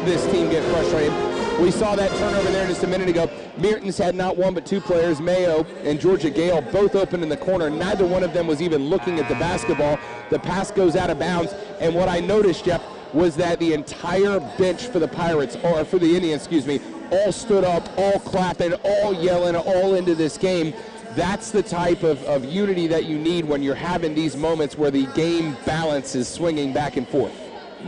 this team get frustrated. We saw that turnover there just a minute ago. Mertens had not one but 2 players, Mayo and Georgia Gale, both open in the corner. Neither one of them was even looking at the basketball. The pass goes out of bounds. And what I noticed, Jeff, was that the entire bench for the Pirates, or for the Indians, excuse me, all stood up, all clapping, all yelling, all into this game. That's the type of unity that you need when you're having these moments where the game balance is swinging back and forth.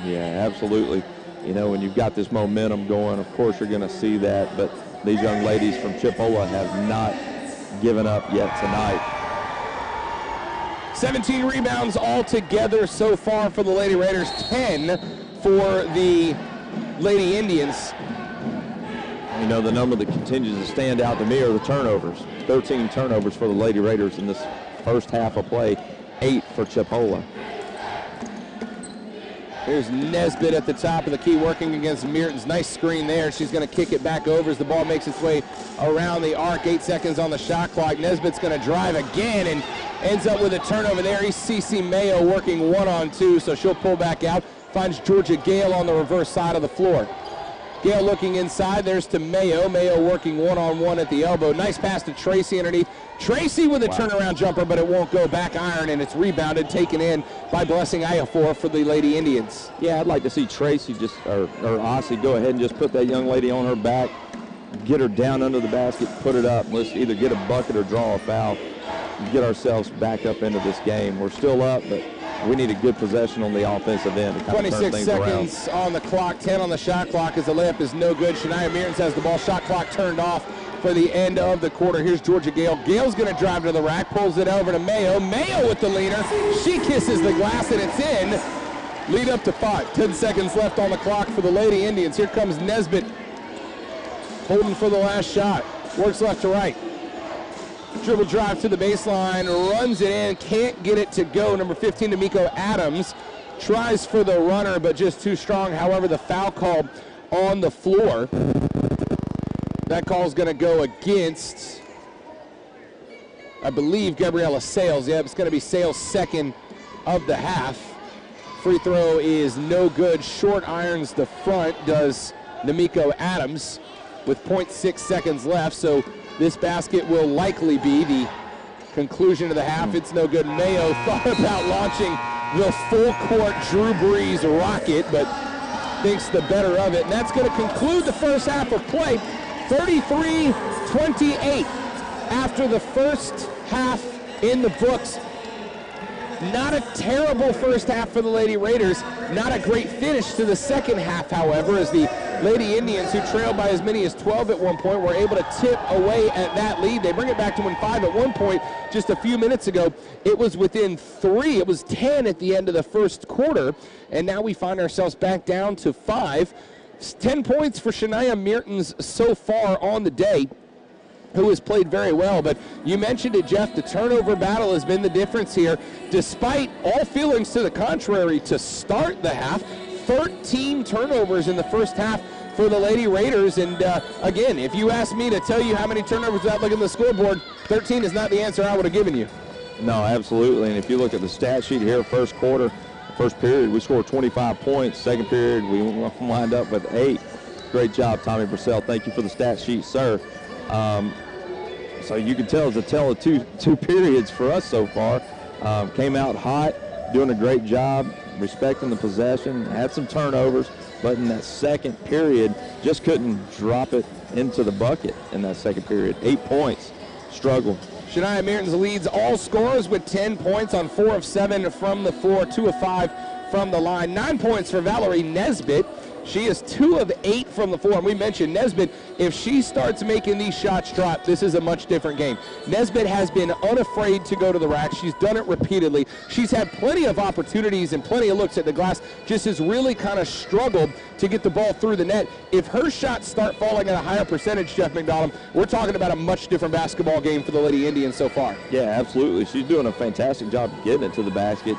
Yeah, absolutely. You know, when you've got this momentum going, of course you're going to see that, but these young ladies from Chipola have not given up yet tonight. 17 rebounds altogether so far for the Lady Raiders, 10 for the Lady Indians. You know, the number that continues to stand out to me are the turnovers. 13 turnovers for the Lady Raiders in this first half of play, 8 for Chipola. Here's Nesbitt at the top of the key working against Mertens. Nice screen there. She's going to kick it back over as the ball makes its way around the arc. 8 seconds on the shot clock. Nesbitt's going to drive again and ends up with a turnover there. He's Cece Mayo working 1-on-2, so she'll pull back out. Finds Georgia Gale on the reverse side of the floor. Gale looking inside. There's to Mayo. Mayo working 1-on-1 at the elbow. Nice pass to Tracy underneath. Tracy with a turnaround jumper, but it won't go. Back iron, and it's rebounded, taken in by Blessing Ayafor for the Lady Indians. Yeah, I'd like to see Tracy or Ossie go ahead and just put that young lady on her back, get her down under the basket, put it up. Let's either get a bucket or draw a foul and get ourselves back up into this game. We're still up, but we need a good possession on the offensive end to kind of turn 26 things around. seconds on the clock, 10 on the shot clock as the layup is no good. Shania Mearns has the ball, shot clock turned off for the end of the quarter. Here's Georgia Gale. Gale's going to drive to the rack, pulls it over to Mayo. Mayo with the leaner. She kisses the glass and it's in. Lead up to 5. 10 seconds left on the clock for the Lady Indians. Here comes Nesbitt holding for the last shot. Works left to right. Dribble drive to the baseline, runs it in, can't get it to go. Number 15, D'Amico Adams, tries for the runner, but just too strong. However, the foul call on the floor. That call is going to go against, I believe, Gabriella Sales. Yeah, it's going to be Sales' second of the half. Free throw is no good. Short irons the front, does D'Amico Adams with 0.6 seconds left. So this basket will likely be the conclusion of the half. It's no good. Mayo thought about launching the full-court Drew Brees rocket, but thinks the better of it. And that's going to conclude the first half of play. 33-28 after the first half in the books. Not a terrible first half for the Lady Raiders. Not a great finish to the second half, however, as the Lady Indians, who trailed by as many as 12 at one point, were able to tip away at that lead. They bring it back to win 5 at one point just a few minutes ago. It was within 3. It was 10 at the end of the first quarter, and now we find ourselves back down to 5. 10 points for Shania Mearns so far on the day, who has played very well. But you mentioned it, Jeff, the turnover battle has been the difference here. Despite all feelings to the contrary to start the half, 13 turnovers in the first half for the Lady Raiders. And again, if you asked me to tell you how many turnovers without looking at the scoreboard, 13 is not the answer I would have given you. No, absolutely. And if you look at the stat sheet here, first quarter, first period, we scored 25 points. Second period, we wind up with 8. Great job, Tommy Purcell. Thank you for the stat sheet, sir. So you can tell it's a tale of two periods for us so far. Came out hot, doing a great job, respecting the possession, had some turnovers, but in that second period, just couldn't drop it into the bucket in that second period. 8 points, struggled. Shania Mearns leads all scorers with 10 points on 4 of 7 from the floor, 2 of 5 from the line. 9 points for Valerie Nesbitt. She is 2 of 8 from the floor. And we mentioned Nesbitt, if she starts making these shots drop, this is a much different game. Nesbitt has been unafraid to go to the rack. She's done it repeatedly. She's had plenty of opportunities and plenty of looks at the glass, just has really kind of struggled to get the ball through the net. If her shots start falling at a higher percentage, Jeff McDonald, we're talking about a much different basketball game for the Lady Indians so far. Yeah, absolutely. She's doing a fantastic job of getting it to the basket.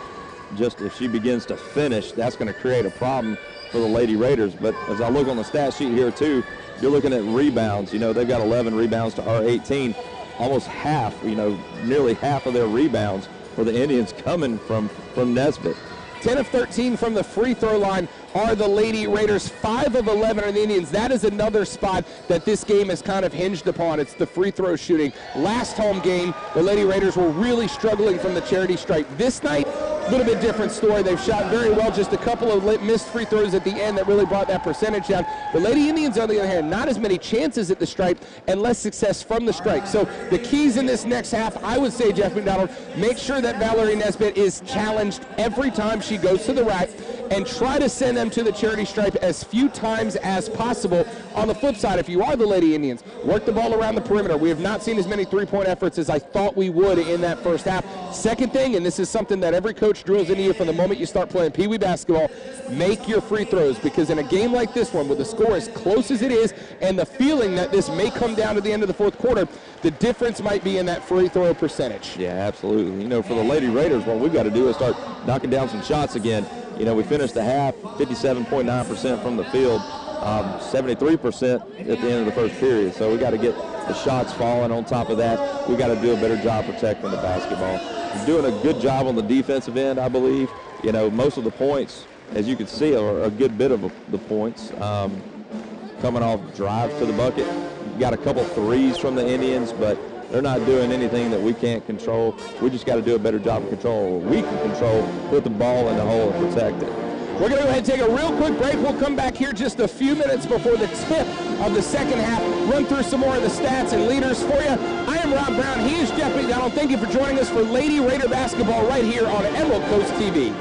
Just if she begins to finish, that's going to create a problem for the Lady Raiders. But as I look on the stat sheet here too, you're looking at rebounds. You know, they've got 11 rebounds to our 18. Almost half, nearly half of their rebounds for the Indians coming from Nesbitt. 10 of 13 from the free throw line are the Lady Raiders. 5 of 11 are the Indians. That is another spot that this game is kind of hinged upon. It's the free throw shooting. Last home game, the Lady Raiders were really struggling from the charity stripe. This night, a little bit different story. They've shot very well, just a couple of missed free throws at the end that really brought that percentage down. The Lady Indians, on the other hand, not as many chances at the stripe and less success from the stripe. So the keys in this next half, I would say, Jeff McDonald, make sure that Valerie Nesbitt is challenged every time she goes to the rack and try to send them to the charity stripe as few times as possible. On the flip side, if you are the Lady Indians, work the ball around the perimeter. We have not seen as many three-point efforts as I thought we would in that first half. Second thing, and this is something that every coach drills into you from the moment you start playing Pee Wee basketball, make your free throws, because in a game like this one, with the score as close as it is and the feeling that this may come down to the end of the fourth quarter, the difference might be in that free throw percentage. Yeah, absolutely. For the Lady Raiders, what we've got to do is start knocking down some shots again. We finished the half 57.9% from the field, 73% at the end of the first period. So we got to get the shots falling. On top of that, we got to do a better job protecting the basketball. We're doing a good job on the defensive end, I believe. Most of the points, as you can see, are a good bit of the points coming off drives to the bucket. We got a couple threes from the Indians, but they're not doing anything that we can't control. We just got to do a better job of control. We can control, put the ball in the hole and protect it. We're going to go ahead and take a real quick break. We'll come back here just a few minutes before the tip of the second half. Run through some more of the stats and leaders for you. I am Rob Brown. He is Jeff McDonald. Thank you for joining us for Lady Raider basketball right here on Emerald Coast TV.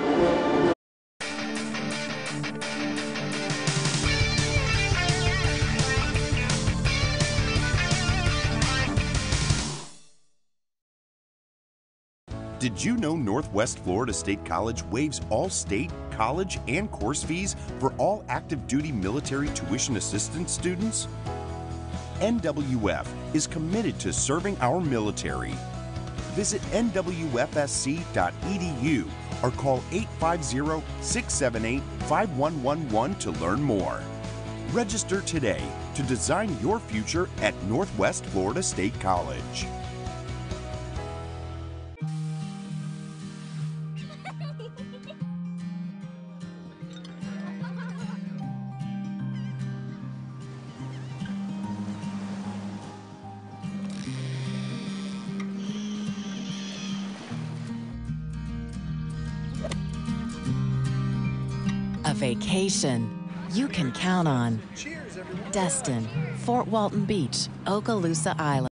Did you know Northwest Florida State College waives all state, college, and course fees for all active duty military tuition assistance students? NWF is committed to serving our military. Visit nwfsc.edu or call 850-678-5111 to learn more. Register today to design your future at Northwest Florida State College. A vacation you can count on. Destin, Fort Walton Beach, Okaloosa Island.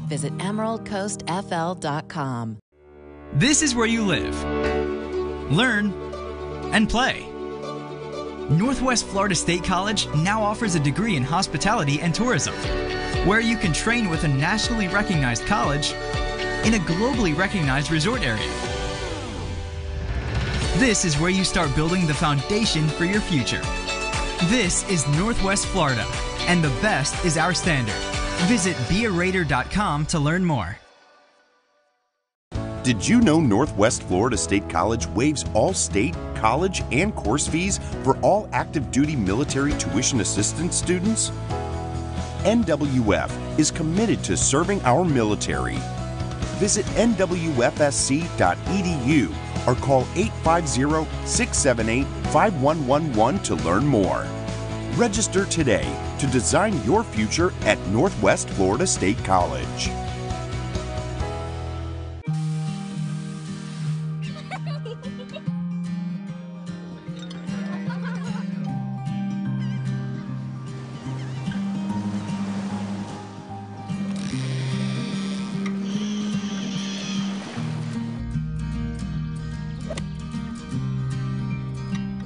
Visit emeraldcoastfl.com. This is where you live, learn, and play. Northwest Florida State College now offers a degree in hospitality and tourism, where you can train with a nationally recognized college in a globally recognized resort area. This is where you start building the foundation for your future. This is Northwest Florida, and the best is our standard. Visit bearaider.com to learn more. Did you know Northwest Florida State College waives all state, college, and course fees for all active duty military tuition assistance students? NWF is committed to serving our military. Visit NWFSC.edu or call 850-678-5111 to learn more. Register today to design your future at Northwest Florida State College.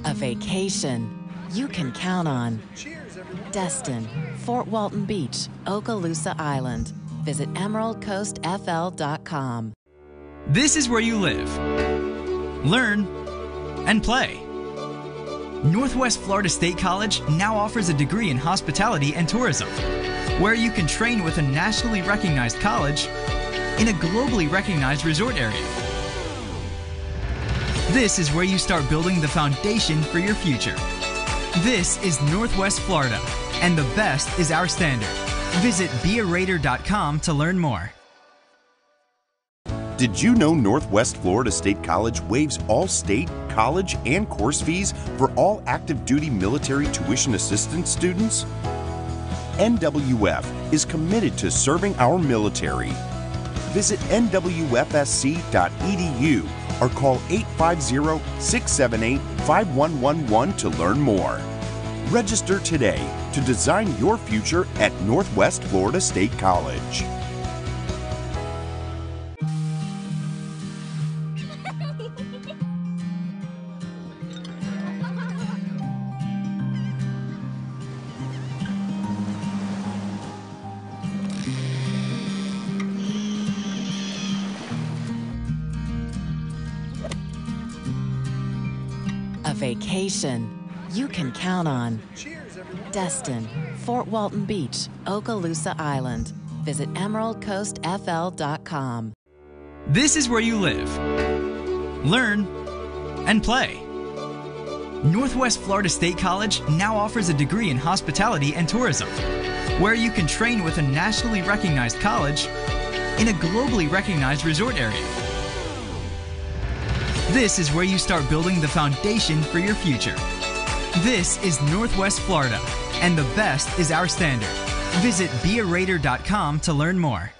A vacation you can count on. Destin, Fort Walton Beach, Okaloosa Island. Visit emeraldcoastfl.com. This is where you live, learn, and play. Northwest Florida State College now offers a degree in hospitality and tourism, where you can train with a nationally recognized college in a globally recognized resort area. This is where you start building the foundation for your future. This is Northwest Florida, and the best is our standard. Visit bearaider.com to learn more. Did you know Northwest Florida State College waives all state, college, and course fees for all active duty military tuition assistance students? NWF is committed to serving our military. Visit NWFSC.edu or call 850-678-5111 to learn more. Register today to design your future at Northwest Florida State College. A vacation you can count on. Destin, Fort Walton Beach, Okaloosa Island. Visit emeraldcoastfl.com. This is where you live, learn, and play. Northwest Florida State College now offers a degree in hospitality and tourism, where you can train with a nationally recognized college in a globally recognized resort area. This is where you start building the foundation for your future. This is Northwest Florida, and the best is our standard. Visit bearaider.com to learn more.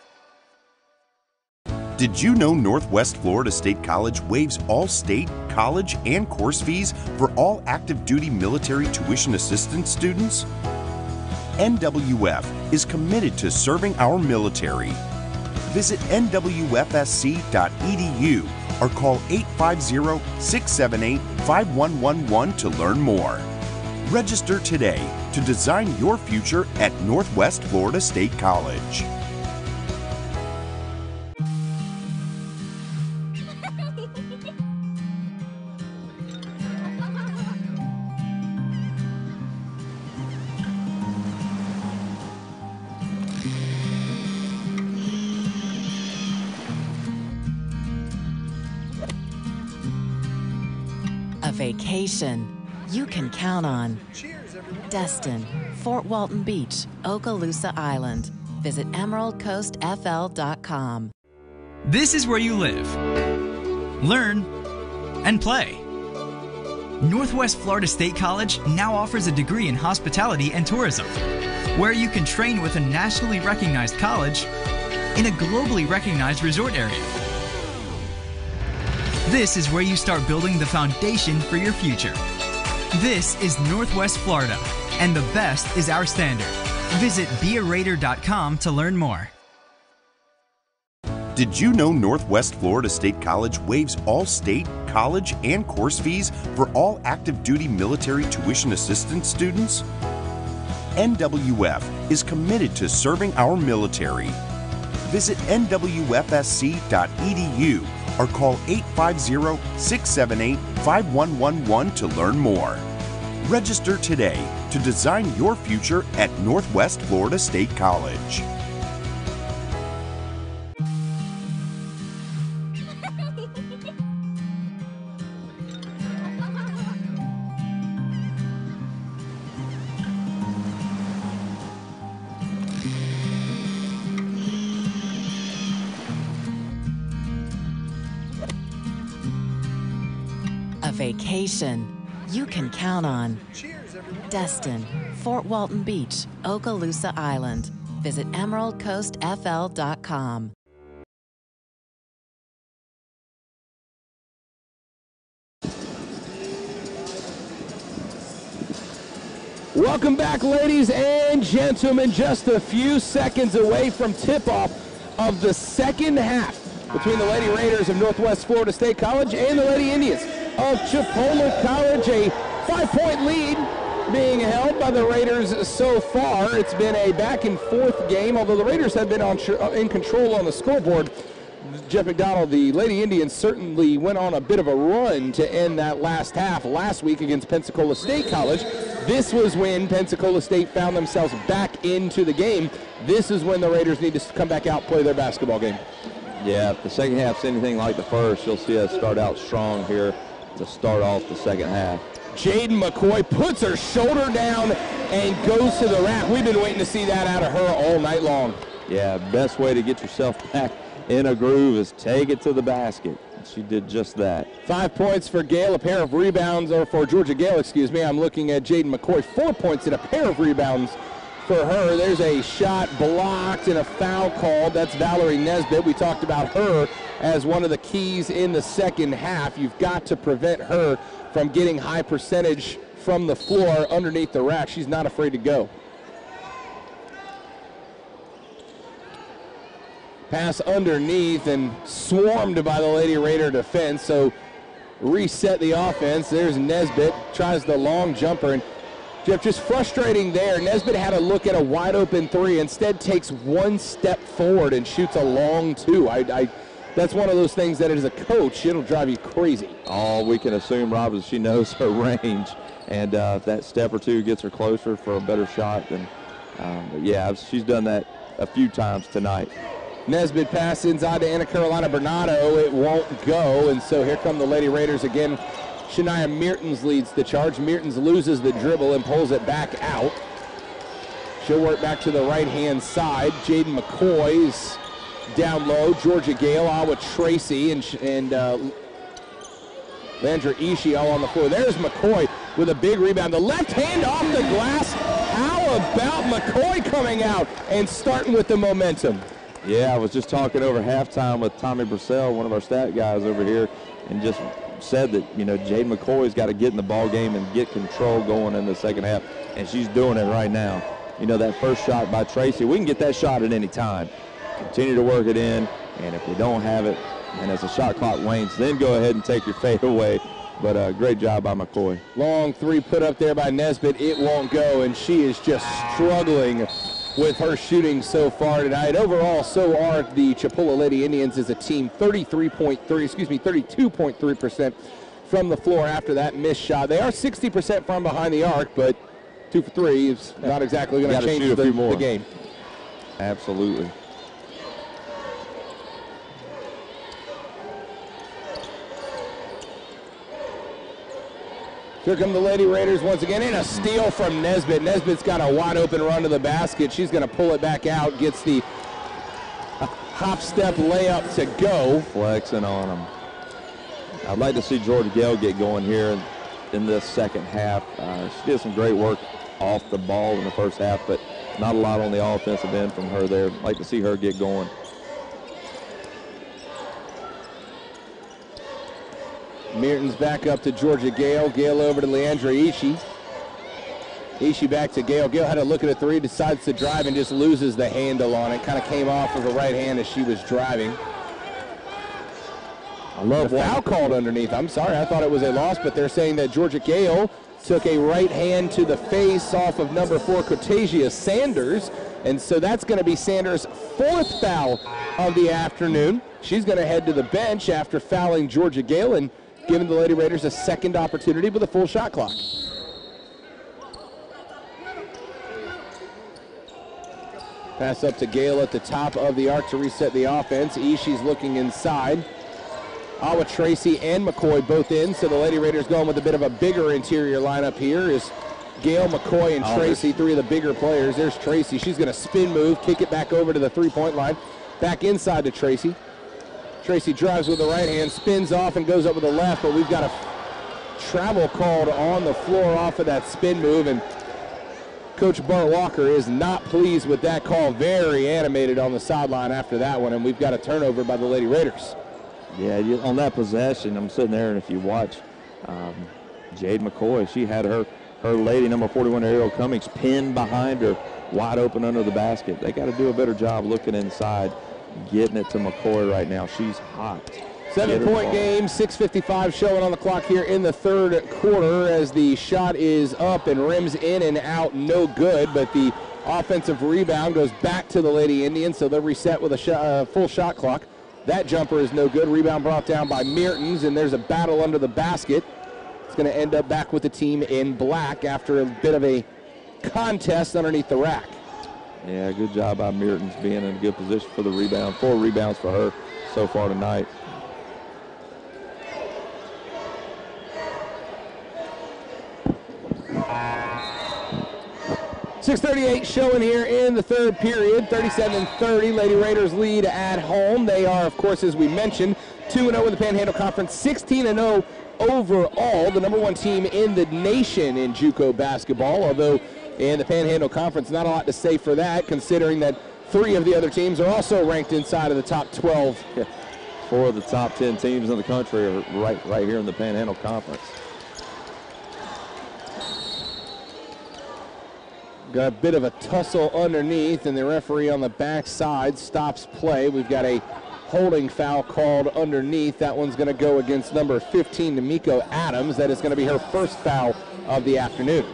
Did you know Northwest Florida State College waives all state, college, and course fees for all active duty military tuition assistance students? NWF is committed to serving our military. Visit NWFSC.edu or call 850-678-5111 to learn more. Register today to design your future at Northwest Florida State College. A vacation you can count on. Destin, Fort Walton Beach, Okaloosa Island. Visit emeraldcoastfl.com. This is where you live, learn, and play. Northwest Florida State College now offers a degree in hospitality and tourism, where you can train with a nationally recognized college in a globally recognized resort area. This is where you start building the foundation for your future. This is Northwest Florida, and the best is our standard. Visit bearaider.com to learn more. Did you know Northwest Florida State College waives all state, college, and course fees for all active duty military tuition assistance students? NWF is committed to serving our military. Visit nwfsc.edu or call 850-678-5111 to learn more. Register today to design your future at Northwest Florida State College. A vacation you can count on. Destin, Fort Walton Beach, Okaloosa Island. Visit emeraldcoastfl.com. Welcome back, ladies and gentlemen. Just a few seconds away from tip-off of the second half between the Lady Raiders of Northwest Florida State College and the Lady Indians of Chipola College. A 5-point lead being held by the Raiders so far. It's been a back-and-forth game, although the Raiders have been in control on the scoreboard. Jeff McDonald, the Lady Indians certainly went on a bit of a run to end that last half last week against Pensacola State College. This was when Pensacola State found themselves back into the game. This is when the Raiders need to come back out and play their basketball game. Yeah, if the second half's anything like the first, you'll see us start out strong here to start off the second half. Jaden McCoy puts her shoulder down and goes to the rack. We've been waiting to see that out of her all night long. Yeah, best way to get yourself back in a groove is take it to the basket. She did just that. 5 points for Gale, a pair of rebounds, or for Georgia Gale, excuse me. I'm looking at Jaden McCoy. 4 points and a pair of rebounds for her. There's a shot blocked and a foul called. That's Valerie Nesbitt. We talked about her as one of the keys in the second half. You've got to prevent her from getting high percentage from the floor underneath the rack. She's not afraid to go. Pass underneath and swarmed by the Lady Raider defense, so reset the offense. There's Nesbitt, tries the long jumper, and Jeff, just frustrating there. Nesbitt had a look at a wide open three, instead takes one step forward and shoots a long two. That's one of those things that as a coach, it'll drive you crazy. All we can assume, Rob, is she knows her range, and if that step or two gets her closer for a better shot, then but yeah, she's done that a few times tonight. Nesbitt pass inside to Anna Carolina Bernardo. It won't go, and so here come the Lady Raiders again. Shania Meertens leads the charge. Meertens loses the dribble and pulls it back out. She'll work back to the right-hand side. Jaden McCoy's down low. Georgia Gale out with Tracy and Landra Ishii all on the floor. There's McCoy with a big rebound. The left hand off the glass. How about McCoy coming out and starting with the momentum? Yeah, I was just talking over halftime with Tommy Brissell, one of our stat guys over here, and just said that, you know, Jaden McCoy's got to get in the ball game and get control going in the second half, and she's doing it right now. You know, that first shot by Tracy, we can get that shot at any time. Continue to work it in, and if we don't have it, and as the shot clock wanes, then go ahead and take your fade away. But great job by McCoy. Long three put up there by Nesbitt. It won't go, and she is just struggling with her shooting so far tonight. Overall, so are the Chipola Lady Indians as a team, 32.3% from the floor after that missed shot. They are 60% from behind the arc, but 2 for 3 is not exactly going to change the game. Absolutely. Here come the Lady Raiders once again, and a steal from Nesbitt. Nesbitt's got a wide open run to the basket. She's going to pull it back out, gets the hop step layup to go. Flexing on them. I'd like to see Georgia Gale get going here in this second half. She did some great work off the ball in the first half, but not a lot on the offensive end from her there. I'd like to see her get going. Meertens back up to Georgia Gale. Gale over to Leandra Ishii. Ishii back to Gale. Gale had a look at a three, decides to drive and just loses the handle on it. Kind of came off of the right hand as she was driving. I love the foul called underneath. I'm sorry, I thought it was a loss, but they're saying that Georgia Gale took a right hand to the face off of number 4, Cotasia Sanders. And so that's going to be Sanders' 4th foul of the afternoon. She's going to head to the bench after fouling Georgia Gale and giving the Lady Raiders a second opportunity with a full shot clock. Pass up to Gale at the top of the arc to reset the offense. Ishii's looking inside. Awa Tracy and McCoy both in, so the Lady Raiders going with a bit of a bigger interior lineup here is Gale, McCoy, and Tracy, 3 of the bigger players. There's Tracy. She's going to spin move, kick it back over to the three-point line. Back inside to Tracy. Tracy drives with the right hand, spins off and goes up with the left, but we've got a travel called on the floor off of that spin move, and Coach Bart Walker is not pleased with that call. Very animated on the sideline after that one, and we've got a turnover by the Lady Raiders. Yeah, on that possession, I'm sitting there, and if you watch Jade McCoy, she had her lady, number 41, Ariel Cummings, pinned behind her, wide open under the basket. They got to do a better job looking inside, getting it to McCoy right now. She's hot. 7-point game, 6:55 showing on the clock here in the third quarter as the shot is up and rims in and out, no good, but the offensive rebound goes back to the Lady Indians, so they'll reset with a full shot clock. That jumper is no good. Rebound brought down by Mertens, and there's a battle under the basket. It's going to end up back with the team in black after a bit of a contest underneath the rack. Yeah, good job by Mertens being in a good position for the rebound. 4 rebounds for her so far tonight. .638 showing here in the third period, 37-30. Lady Raiders lead at home. They are, of course, as we mentioned, 2-0 in the Panhandle Conference, 16-0 overall, the number 1 team in the nation in JUCO basketball, although in the Panhandle Conference, not a lot to say for that, considering that 3 of the other teams are also ranked inside of the top 12. 4 of the top 10 teams in the country are right here in the Panhandle Conference. Got a bit of a tussle underneath, and the referee on the backside stops play. We've got a holding foul called underneath. That one's going to go against number 15, Namiko Adams. That is going to be her first foul of the afternoon.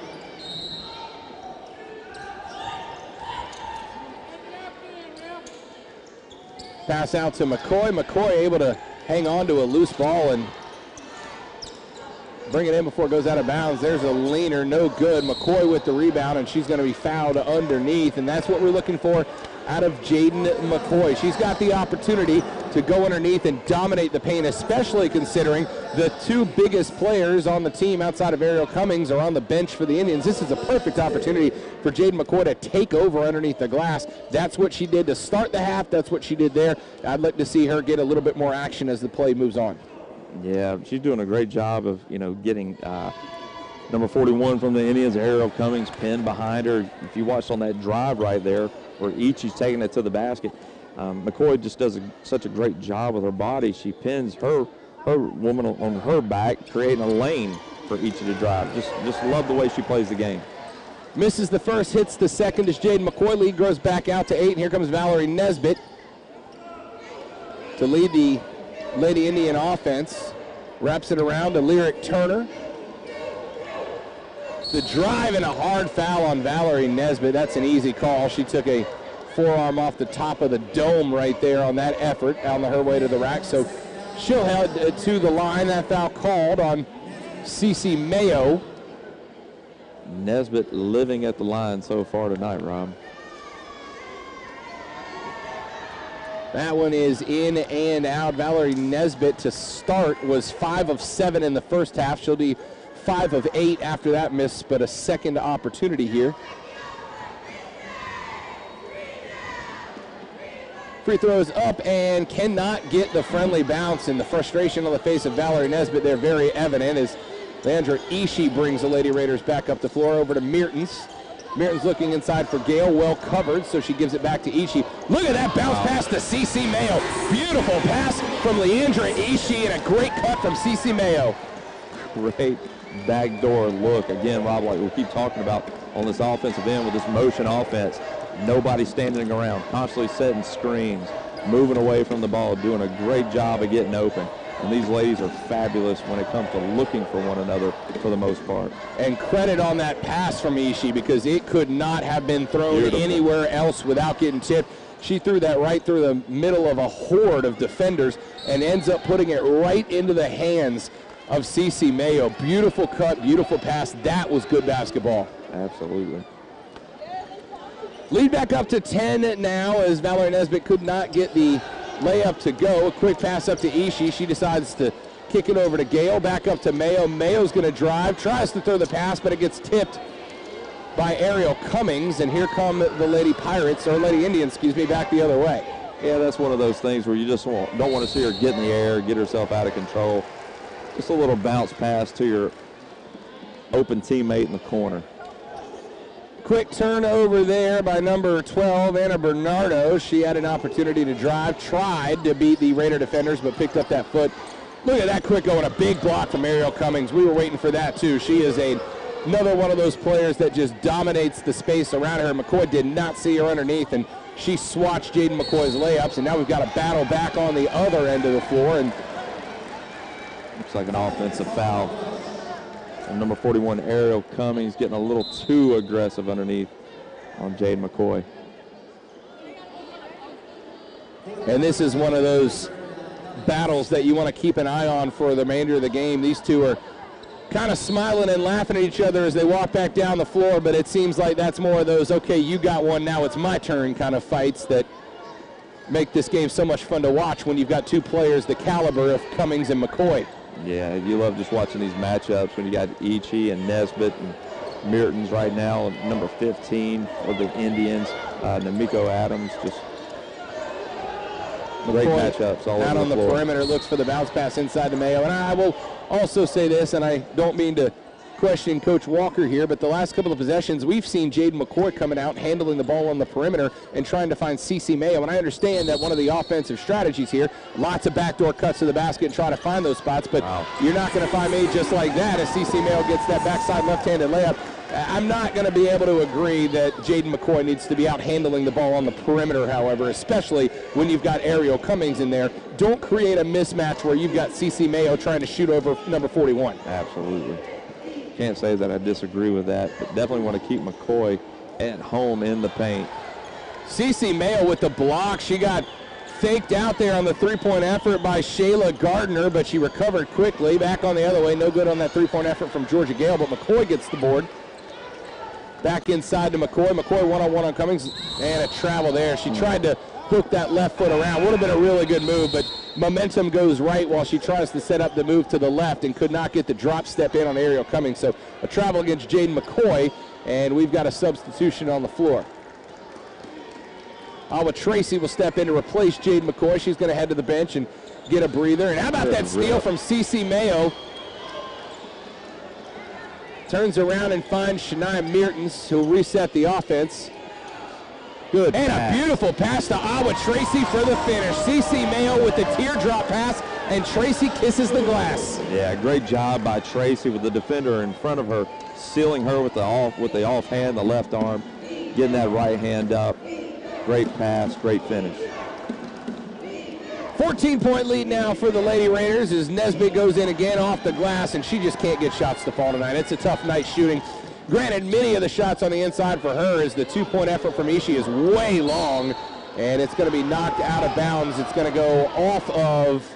Pass out to McCoy. McCoy able to hang on to a loose ball and bring it in before it goes out of bounds. There's a leaner, no good. McCoy with the rebound, and she's going to be fouled underneath, and that's what we're looking for out of Jaden McCoy. She's got the opportunity to go underneath and dominate the paint, especially considering the 2 biggest players on the team outside of Ariel Cummings are on the bench for the Indians. This is a perfect opportunity for Jaden McCoy to take over underneath the glass. That's what she did to start the half. That's what she did there. I'd like to see her get a little bit more action as the play moves on. Yeah, she's doing a great job of, getting number 41 from the Indians, Ariel Cummings, pinned behind her. If you watched on that drive right there where Ichi's taking it to the basket, McCoy just does such a great job with her body. She pins her woman on her back, creating a lane for Ichi to drive. Just love the way she plays the game. Misses the first, hits the second as Jaden McCoy. Lead grows back out to 8, and here comes Valerie Nesbitt to lead the Lady Indian offense. Wraps it around to Lyric Turner. The drive and a hard foul on Valerie Nesbitt. That's an easy call. She took a forearm off the top of the dome right there on that effort on her way to the rack. So she'll head to the line. That foul called on Cece Mayo. Nesbitt living at the line so far tonight, Rob. That one is in and out. Valerie Nesbitt to start was 5 of 7 in the first half. She'll be 5 of 8 after that miss, but a second opportunity here. Free throws up and cannot get the friendly bounce, and the frustration on the face of Valerie Nesbitt there very evident as Leandra Ishii brings the Lady Raiders back up the floor over to Mertens. Mertens looking inside for Gale, well covered, so she gives it back to Ishii. Look at that bounce pass to Cece Mayo. Beautiful pass from Leandra Ishii and a great cut from Cece Mayo. Great backdoor look. Again, Rob, like we keep talking about on this offensive end with this motion offense, nobody standing around, constantly setting screens, moving away from the ball, doing a great job of getting open. And these ladies are fabulous when it comes to looking for one another for the most part. And credit on that pass from Ishii, because it could not have been thrown anywhere else without getting tipped. She threw that right through the middle of a horde of defenders and ends up putting it right into the hands of Cece Mayo. Beautiful cut, beautiful pass. That was good basketball. Absolutely. Lead back up to 10 now as Valerie Nesbitt could not get the layup to go. A quick pass up to Ishii. She decides to kick it over to Gale. Back up to Mayo. Mayo's going to drive. Tries to throw the pass, but it gets tipped by Ariel Cummings. And here come the Lady Pirates, or Lady Indians, excuse me, back the other way. Yeah, that's one of those things where you just don't want to see her get in the air, get herself out of control. Just a little bounce pass to your open teammate in the corner. Quick turnover there by number 12, Anna Bernardo. She had an opportunity to drive, tried to beat the Raider defenders, but picked up that foot. Look at that quick going, a big block from Ariel Cummings. We were waiting for that too. She is another one of those players that just dominates the space around her. McCoy did not see her underneath, and she swatched Jaden McCoy's layups, and now we've got a battle back on the other end of the floor. And looks like an offensive foul. And number 41, Ariel Cummings, getting a little too aggressive underneath on Jade McCoy. And this is one of those battles that you want to keep an eye on for the remainder of the game. These two are kind of smiling and laughing at each other as they walk back down the floor, but it seems like that's more of those, okay, you got one, now it's my turn kind of fights that make this game so much fun to watch when you've got two players the caliber of Cummings and McCoy. Yeah, you love just watching these matchups when you got Ichi and Nesbitt and Mertens right now. Number 15 for the Indians, Namiko Adams, just great matchups all over the floor. Out on the perimeter, looks for the bounce pass inside to Mayo. And I will also say this, and I don't mean to question Coach Walker here, but the last couple of possessions, we've seen Jaden McCoy coming out, handling the ball on the perimeter and trying to find Cece Mayo. And I understand that one of the offensive strategies here, lots of backdoor cuts to the basket and try to find those spots, but you're not going to find me just like that as Cece Mayo gets that backside left-handed layup. I'm not going to be able to agree that Jaden McCoy needs to be out handling the ball on the perimeter, however, especially when you've got Ariel Cummings in there. Don't create a mismatch where you've got Cece Mayo trying to shoot over number 41. Absolutely. Can't say that I disagree with that, but definitely want to keep McCoy at home in the paint. Cece Mayo with the block. She got faked out there on the three-point effort by Shayla Gardner, but she recovered quickly. Back on the other way, no good on that three-point effort from Georgia Gale, but McCoy gets the board. Back inside to McCoy. McCoy one-on-one on Cummings, and a travel there. She tried to hook that left foot around. Would have been a really good move, but momentum goes right while she tries to set up the move to the left and could not get the drop step in on Ariel Cummings. So a travel against Jaden McCoy, and we've got a substitution on the floor. Alwa Tracy will step in to replace Jaden McCoy. She's going to head to the bench and get a breather. And how about that steal from Cece Mayo? Turns around and finds Shania Mertens, who'll reset the offense. Good and pass. A beautiful pass to Alwa Tracy for the finish. Cece Mayo with the teardrop pass, and Tracy kisses the glass. Yeah, great job by Tracy with the defender in front of her, sealing her with the offhand, the left arm, getting that right hand up. Great pass, great finish. 14-point lead now for the Lady Raiders as Nesbitt goes in again off the glass, and she just can't get shots to fall tonight. It's a tough night shooting. Granted, many of the shots on the inside for her as the two-point effort from Ishii is way long, and it's going to be knocked out of bounds. It's going to go off of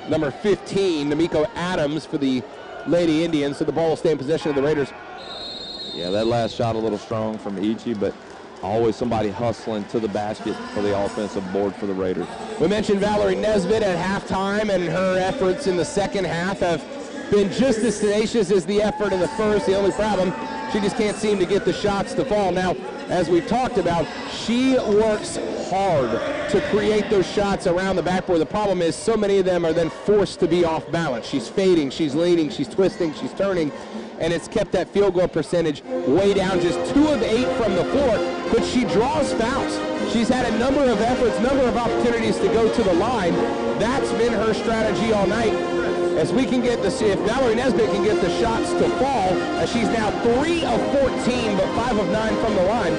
number 15, Namiko Adams, for the Lady Indians, so the ball will stay in possession of the Raiders. Yeah, that last shot a little strong from Ichi, but always somebody hustling to the basket for the offensive board for the Raiders. We mentioned Valerie Nesbitt at halftime, and her efforts in the second half have been just as tenacious as the effort in the first. The only problem, she just can't seem to get the shots to fall. Now, as we've talked about, she works hard to create those shots around the backboard. The problem is so many of them are then forced to be off balance. She's fading, she's leaning, she's twisting, she's turning, and it's kept that field goal percentage way down, just 2 of 8 from the floor, but she draws fouls. She's had a number of efforts, number of opportunities to go to the line. That's been her strategy all night. As we can get if Valerie Nesbitt can get the shots to fall, as she's now 3 of 14, but 5 of 9 from the line,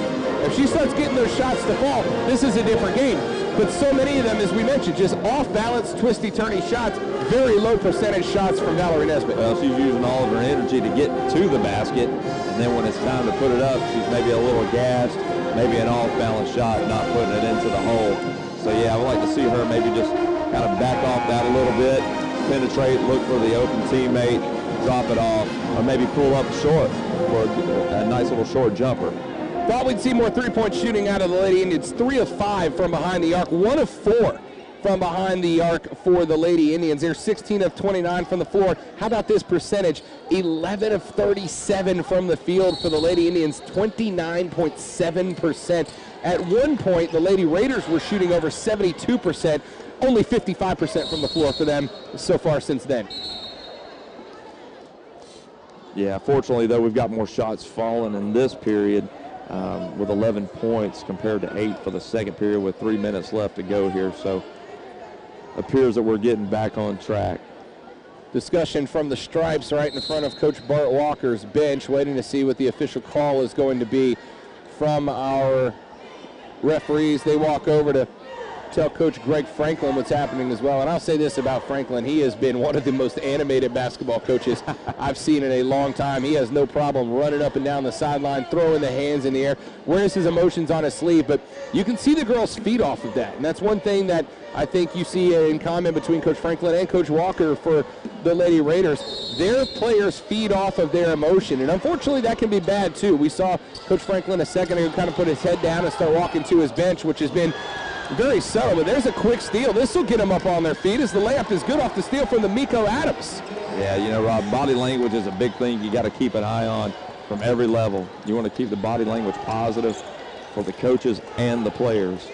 If she starts getting those shots to fall, this is a different game. But so many of them, as we mentioned, just off-balance, twisty-turny shots, very low percentage shots from Valerie Nesbitt. Well, she's using all of her energy to get to the basket, and then when it's time to put it up, she's maybe a little gassed, maybe an off-balance shot, not putting it into the hole. So, yeah, I would like to see her maybe just kind of back off that a little bit, penetrate, look for the open teammate, drop it off, or maybe pull up short for a nice little short jumper. Thought we'd see more three-point shooting out of the Lady Indians. 3 of 5 from behind the arc, 1 of 4 from behind the arc for the Lady Indians. They're 16 of 29 from the floor. How about this percentage? 11 of 37 from the field for the Lady Indians, 29.7%. At one point, the Lady Raiders were shooting over 72%, only 55% from the floor for them so far since then. Yeah, fortunately, though, we've got more shots falling in this period with 11 points compared to 8 for the second period with 3 minutes left to go here. So appears that we're getting back on track. Discussion from the stripes right in front of Coach Bart Walker's bench, waiting to see what the official call is going to be from our referees. They walk over to tell Coach Greg Franklin what's happening as well. And I'll say this about Franklin. He has been one of the most animated basketball coaches I've seen in a long time. He has no problem running up and down the sideline, throwing the hands in the air, wears his emotions on his sleeve. But you can see the girls feed off of that. And that's one thing that I think you see in common between Coach Franklin and Coach Walker for the Lady Raiders. Their players feed off of their emotion. And unfortunately, that can be bad, too. We saw Coach Franklin a second ago kind of put his head down and start walking to his bench, which has been very subtle, but there's a quick steal. This will get them up on their feet as the layup is good off the steal from the Miko Adams. Yeah, you know, Rob, body language is a big thing you got to keep an eye on from every level. You want to keep the body language positive for the coaches and the players.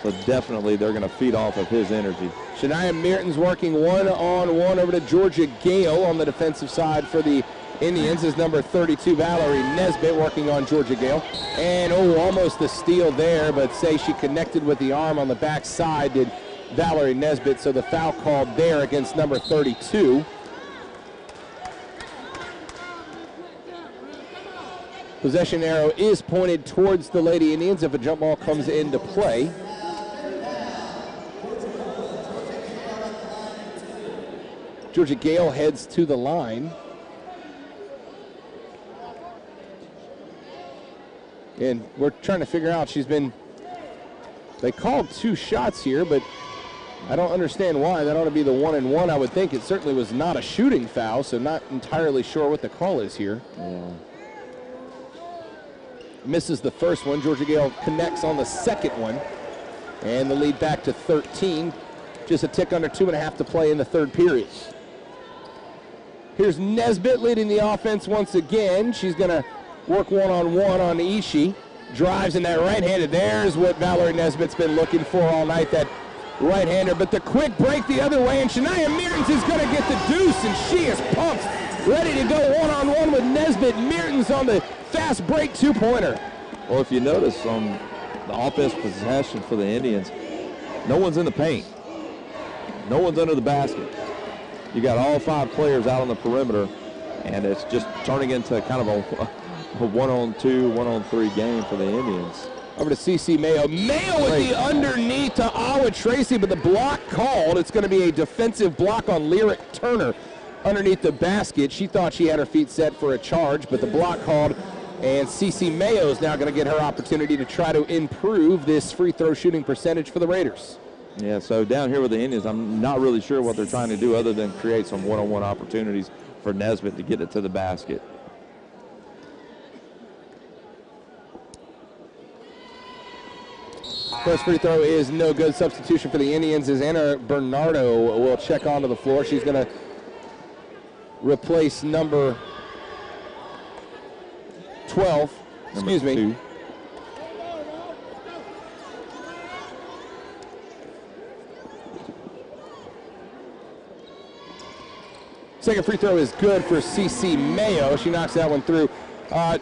So definitely they're going to feed off of his energy. Shania Mertens working one-on-one over to Georgia Gale on the defensive side for the Indians is number 32, Valerie Nesbitt, working on Georgia Gale. And, almost a steal there, but say she connected with the arm on the backside, did Valerie Nesbitt, so the foul called there against number 32. Possession arrow is pointed towards the Lady Indians if a jump ball comes into play. Georgia Gale heads to the line. And we're trying to figure out, they called 2 shots here, but I don't understand why. That ought to be the 1-and-1, I would think. It certainly was not a shooting foul, so not entirely sure what the call is here. Yeah. Misses the first one. Georgia Gale connects on the second one. And the lead back to 13. Just a tick under 2.5 to play in the third period. Here's Nesbitt leading the offense once again. She's going to work one-on-one on Ishii. Drives in that right-handed. There's what Valerie Nesbitt's been looking for all night, that right-hander. But the quick break the other way, and Shania Mertens is going to get the deuce, and she is pumped. Ready to go one-on-one with Nesbitt. Mertens on the fast break two-pointer. Well, if you notice on the offensive possession for the Indians, no one's in the paint. No one's under the basket. You got all 5 players out on the perimeter, and it's just turning into kind of a one-on-2, one-on-3 game for the Indians. Over to CeCe Mayo. Mayo with the underneath to Awa Tracy, but the block called. It's going to be a defensive block on Lyric Turner underneath the basket. She thought she had her feet set for a charge, but the block called, and CeCe Mayo is now going to get her opportunity to try to improve this free throw shooting percentage for the Raiders. Yeah, so down here with the Indians, I'm not really sure what they're trying to do other than create some one-on-one opportunities for Nesbitt to get it to the basket. First free throw is no good. Substitution for the Indians is Anna Bernardo will check onto the floor. She's going to replace number 12. Excuse me. 2. Second free throw is good for CeCe Mayo. She knocks that one through.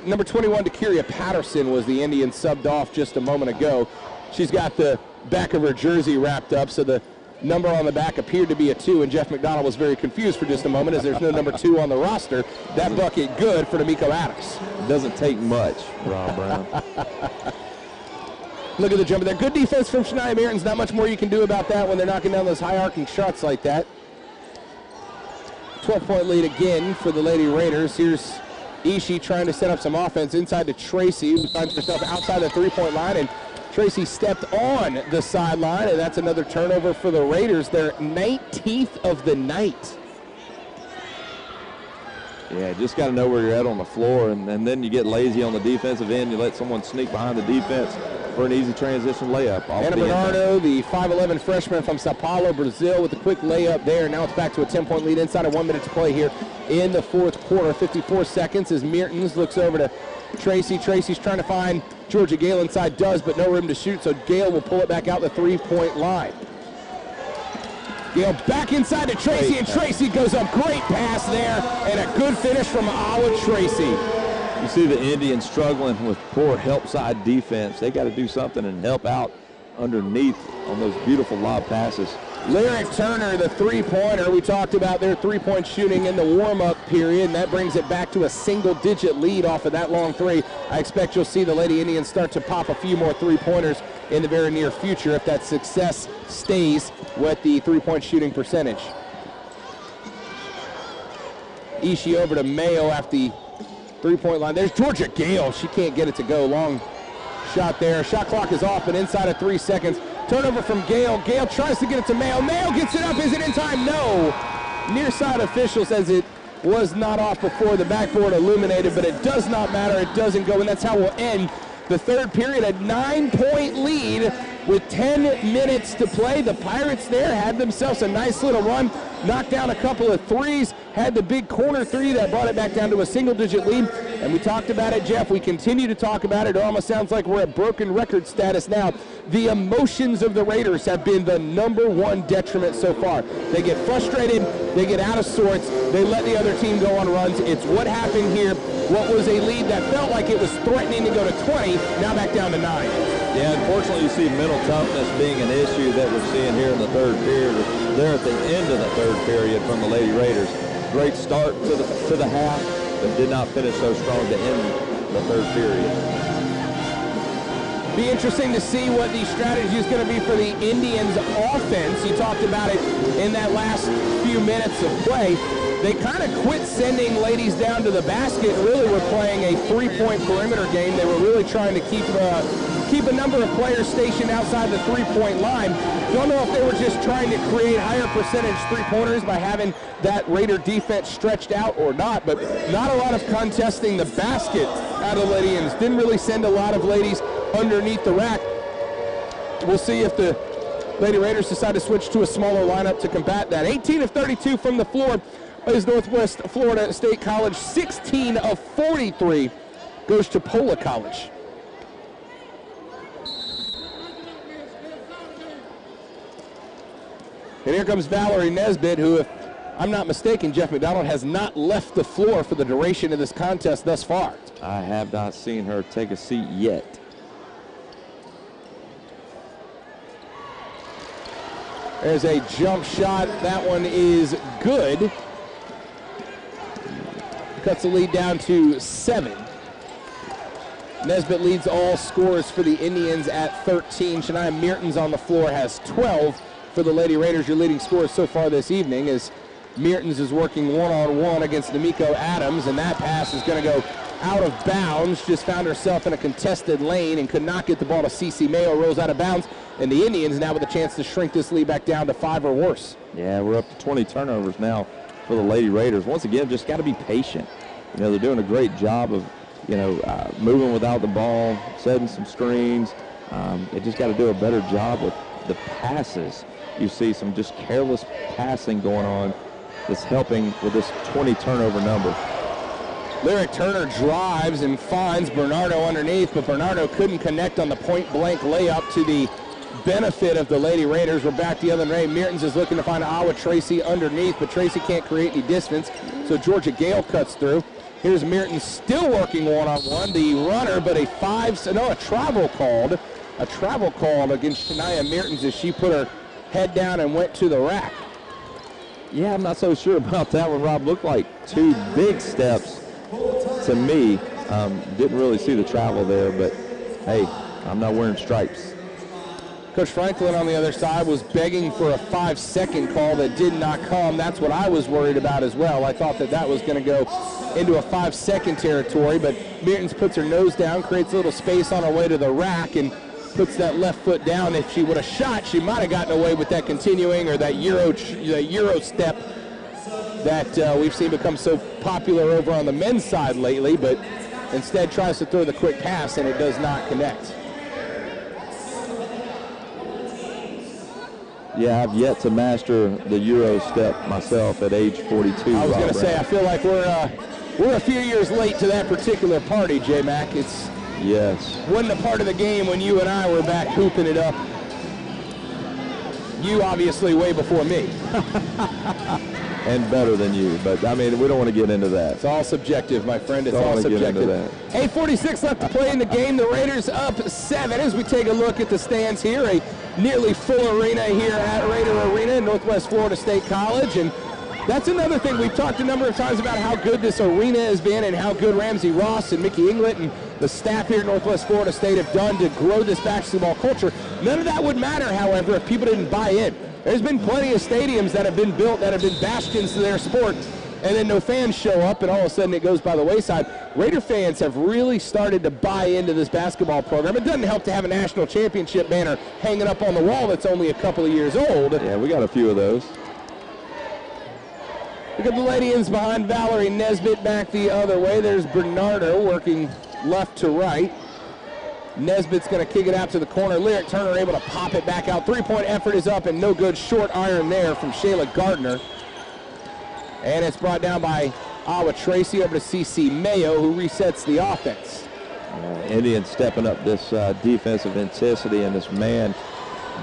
Number 21, Dakiria Patterson, was the Indian subbed off just a moment ago. She's got the back of her jersey wrapped up, so the number on the back appeared to be a 2, and Jeff McDonald was very confused for just a moment as there's no number 2 on the roster. That bucket good for D'Amico Adams. It doesn't take much, Rob Brown. Look at the jumper there. Good defense from Shania Mertens. Not much more you can do about that when they're knocking down those high arcing shots like that. 12-point lead again for the Lady Raiders. Here's Ishii trying to set up some offense inside to Tracy, who finds herself outside the three-point line, and Tracy stepped on the sideline, and that's another turnover for the Raiders. They're 19th of the night. Yeah, just got to know where you're at on the floor, and then you get lazy on the defensive end. You let someone sneak behind the defense for an easy transition layup. Ana Bernardo, the 5'11 freshman from Sao Paulo, Brazil, with a quick layup there. Now it's back to a 10-point lead inside of 1 minute to play here in the fourth quarter. 54 seconds as Mertens looks over to Tracy. Tracy's trying to find Georgia Gale inside, does, but no room to shoot, so Gale will pull it back out the three-point line. Gale back inside to Tracy, and Tracy goes up. Great pass there, and a good finish from Awa Tracy. You see the Indians struggling with poor help side defense. They got to do something and help out underneath on those beautiful lob passes. Lyric Turner, the three-pointer. We talked about their three-point shooting in the warm-up period, and that brings it back to a single-digit lead off of that long three. I expect you'll see the Lady Indians start to pop a few more three-pointers in the very near future if that success stays with the three-point shooting percentage. Ishii over to Mayo at the three-point line. There's Georgia Gale. She can't get it to go. Long shot there. Shot clock is off, but inside of 3 seconds. Turnover from Gale. Gale tries to get it to Mayo. Mayo gets it up. Is it in time? No. Near side official says it was not off before the backboard illuminated, but it does not matter. It doesn't go, and that's how we'll end the third period. A 9-point lead with 10 minutes to play. The Pirates there had themselves a nice little run, knocked down a couple of threes, had the big corner three that brought it back down to a single-digit lead. And we talked about it, Jeff. We continue to talk about it. It almost sounds like we're at broken record status now. The emotions of the Raiders have been the #1 detriment so far. They get frustrated, they get out of sorts, they let the other team go on runs. It's what happened here. What was a lead that felt like it was threatening to go to 20, now back down to 9. Yeah, unfortunately, you see mental toughness being an issue that we're seeing here in the third period. They're at the end of the third period from the Lady Raiders. Great start to the half, but did not finish so strong to end the third period. Be interesting to see what the strategy is going to be for the Indians offense. You talked about it in that last few minutes of play. They kind of quit sending ladies down to the basket. Really were playing a three-point perimeter game. They were really trying to keep a number of players stationed outside the three-point line. Don't know if they were just trying to create higher percentage three-pointers by having that Raider defense stretched out or not, but not a lot of contesting the basket out of the Indians. Didn't really send a lot of ladies underneath the rack. We'll see if the Lady Raiders decide to switch to a smaller lineup to combat that. 18 of 32 from the floor is Northwest Florida State College. 16 of 43 goes to Chipola College. And here comes Valerie Nesbitt, who, if I'm not mistaken, Jeff McDonald has not left the floor for the duration of this contest thus far. I have not seen her take a seat yet. There's a jump shot. That one is good. Cuts the lead down to 7. Nesbitt leads all scorers for the Indians at 13. Shania Mertens on the floor has 12 for the Lady Raiders. Your leading scorer so far this evening as Mertens is working one-on-one against D'Amico Adams, and that pass is going to go out of bounds. Just found herself in a contested lane and could not get the ball to Cece Mayo. Rolls out of bounds, and the Indians now with a chance to shrink this lead back down to 5 or worse. Yeah, we're up to 20 turnovers now for the Lady Raiders. Once again, just got to be patient. You know, they're doing a great job of, moving without the ball, setting some screens. They just got to do a better job with the passes. You see some just careless passing going on that's helping with this 20 turnover number. Lyric Turner drives and finds Bernardo underneath, but Bernardo couldn't connect on the point-blank layup to the benefit of the Lady Raiders. We're back the other way. Mertens is looking to find Awa Tracy underneath, but Tracy can't create any distance, so Georgia Gale cuts through. Here's Mertens still working one-on-one. The runner, but a travel called. A travel called against Shania Mertens as she put her head down and went to the rack. Yeah, I'm not so sure about that one, Rob. Looked like 2 big steps to me. Didn't really see the travel there, but hey, I'm not wearing stripes. Coach Franklin on the other side was begging for a 5-second call that did not come. That's what I was worried about as well. I thought that was going to go into a 5-second territory, but Mertens puts her nose down, creates a little space on her way to the rack, and puts that left foot down. If she would have shot, she might have gotten away with that continuing or that Euro step that we've seen become so popular over on the men's side lately, but instead tries to throw the quick pass, and it does not connect. Yeah, I've yet to master the Euro step myself at age 42. I was going to say, I feel like we're a few years late to that particular party, J-Mac. Wasn't a part of the game when you and I were back hooping it up. You obviously way before me. And better than you, but I mean, we don't want to get into that. It's all subjective, my friend. It's all subjective. 8:46 left to play in the game. The Raiders up 7 as we take a look at the stands here. A nearly full arena here at Raider Arena in Northwest Florida State College. And that's another thing. We've talked a number of times about how good this arena has been and how good Ramsey Ross and Mickey Inglett and the staff here at Northwest Florida State have done to grow this basketball culture. None of that would matter, however, if people didn't buy in. There's been plenty of stadiums that have been built that have been bastions to their sport, and then no fans show up, and all of a sudden it goes by the wayside. Raider fans have really started to buy into this basketball program. It doesn't help to have a national championship banner hanging up on the wall that's only a couple of years old. Yeah, we got a few of those. Look at the Ladians behind Valerie Nesbitt back the other way. There's Bernardo working left to right. Nesbitt's going to kick it out to the corner. Lyric Turner able to pop it back out. Three-point effort is up and no good. Short iron there from Shayla Gardner. And it's brought down by Awa Tracy over to CeCe Mayo, who resets the offense. Indians stepping up this defensive intensity, and this man,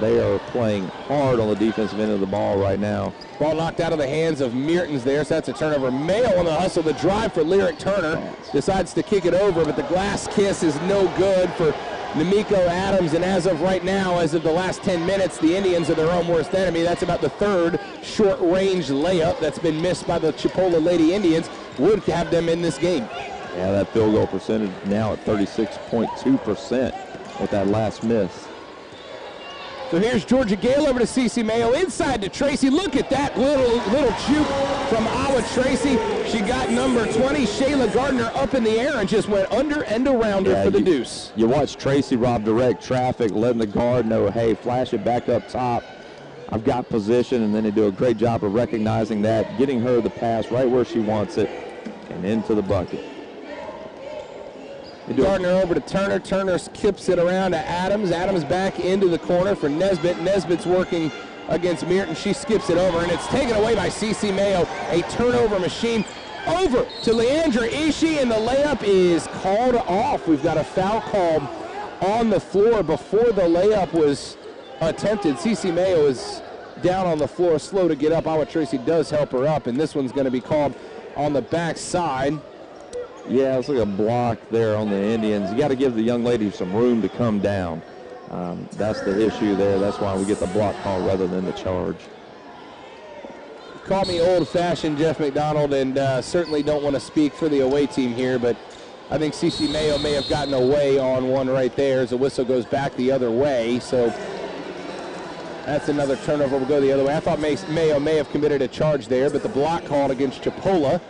they are playing hard on the defensive end of the ball right now. Ball knocked out of the hands of Mertens there, so that's a turnover. Mayo on the hustle, the drive for Lyric Turner. Decides to kick it over, but the glass kiss is no good for Namiko Adams, and as of right now, as of the last 10 minutes, the Indians are their own worst enemy. That's about the third short-range layup that's been missed by the Chipola Lady Indians. Would have them in this game. Yeah, that field goal percentage now at 36.2% with that last miss. So here's Georgia Gale over to CeCe Mayo, inside to Tracy. Look at that little juke from Awa Tracy. She got number 20, Shayla Gardner, up in the air and just went under and around her for the deuce. You watch Tracy rob direct traffic, letting the guard know, hey, flash it back up top. I've got position, and then they do a great job of recognizing that, getting her the pass right where she wants it, and into the bucket. Gardner over to Turner. Turner skips it around to Adams. Adams back into the corner for Nesbitt. Nesbitt's working against Merton. She skips it over, and it's taken away by CeCe Mayo. A turnover machine over to Leandra Ishii, and the layup is called off. We've got a foul called on the floor before the layup was attempted. CeCe Mayo is down on the floor, slow to get up. Awa Tracy does help her up, and this one's going to be called on the backside. Yeah, it's like a block there on the Indians. You got to give the young lady some room to come down. That's the issue there. That's why we get the block call rather than the charge. Call me old-fashioned, Jeff McDonald, and certainly don't want to speak for the away team here, but I think CeCe Mayo may have gotten away on one right there as the whistle goes back the other way. So that's another turnover. Will go the other way. I thought Mayo may have committed a charge there, but the block called against Chipola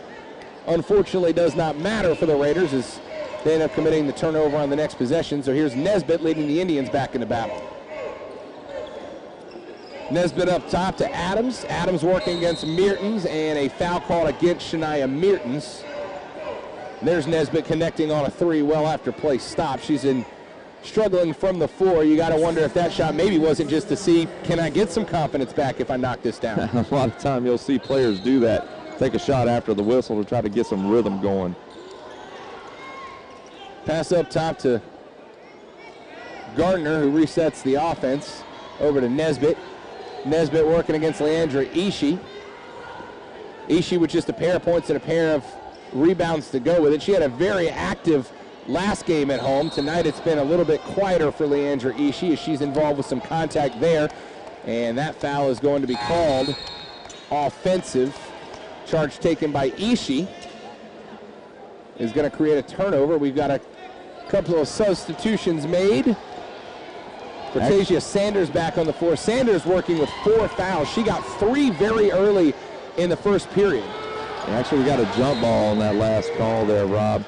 unfortunately does not matter for the Raiders as they end up committing the turnover on the next possession. So here's Nesbitt leading the Indians back into battle. Nesbitt up top to Adams. Adams working against Mertens, and a foul called against Shania Mertens. There's Nesbitt connecting on a three well after play stop. She's struggling from the floor. You got to wonder if that shot maybe wasn't just to see, can I get some confidence back if I knock this down? A lot of time you'll see players do that. Take a shot after the whistle to try to get some rhythm going. Pass up top to Gardner, who resets the offense. Over to Nesbitt. Nesbitt working against Leandra Ishii. Ishii with just a pair of points and a pair of rebounds to go with it. She had a very active last game at home. Tonight it's been a little bit quieter for Leandra Ishii as she's involved with some contact there. And that foul is going to be called offensive. Charge taken by Ishii is going to create a turnover. We've got a couple of substitutions made Cortasia Sanders back on the floor. Sanders working with 4 fouls. She got 3 very early in the first period. Actually, we got a jump ball on that last call there, Rob.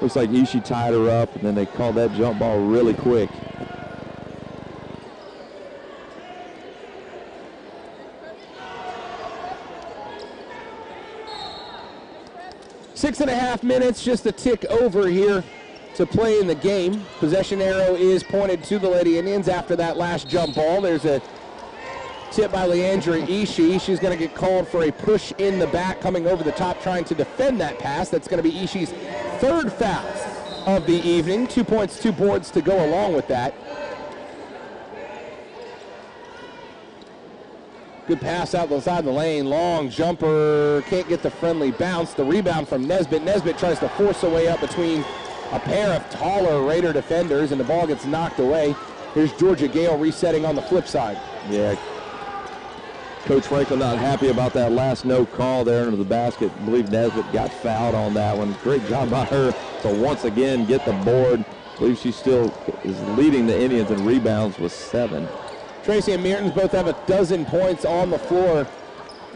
Looks like Ishii tied her up, and then they called that jump ball really quick. Six and a half minutes, just a tick over here to play in the game. Possession arrow is pointed to the Lady Indians after that last jump ball. There's a tip by Leandra Ishii. She's going to get called for a push in the back, coming over the top, trying to defend that pass. That's going to be Ishii's 3rd foul of the evening. 2 points, 2 boards to go along with that. Good pass out the side of the lane. Long jumper. Can't get the friendly bounce. The rebound from Nesbitt. Nesbitt tries to force her way up between a pair of taller Raider defenders, and the ball gets knocked away. Here's Georgia Gale resetting on the flip side. Yeah. Coach Franklin not happy about that last no call there into the basket. I believe Nesbitt got fouled on that one. Great job by her to once again get the board. I believe she still is leading the Indians in rebounds with 7. Tracy and Mertens both have a dozen points on the floor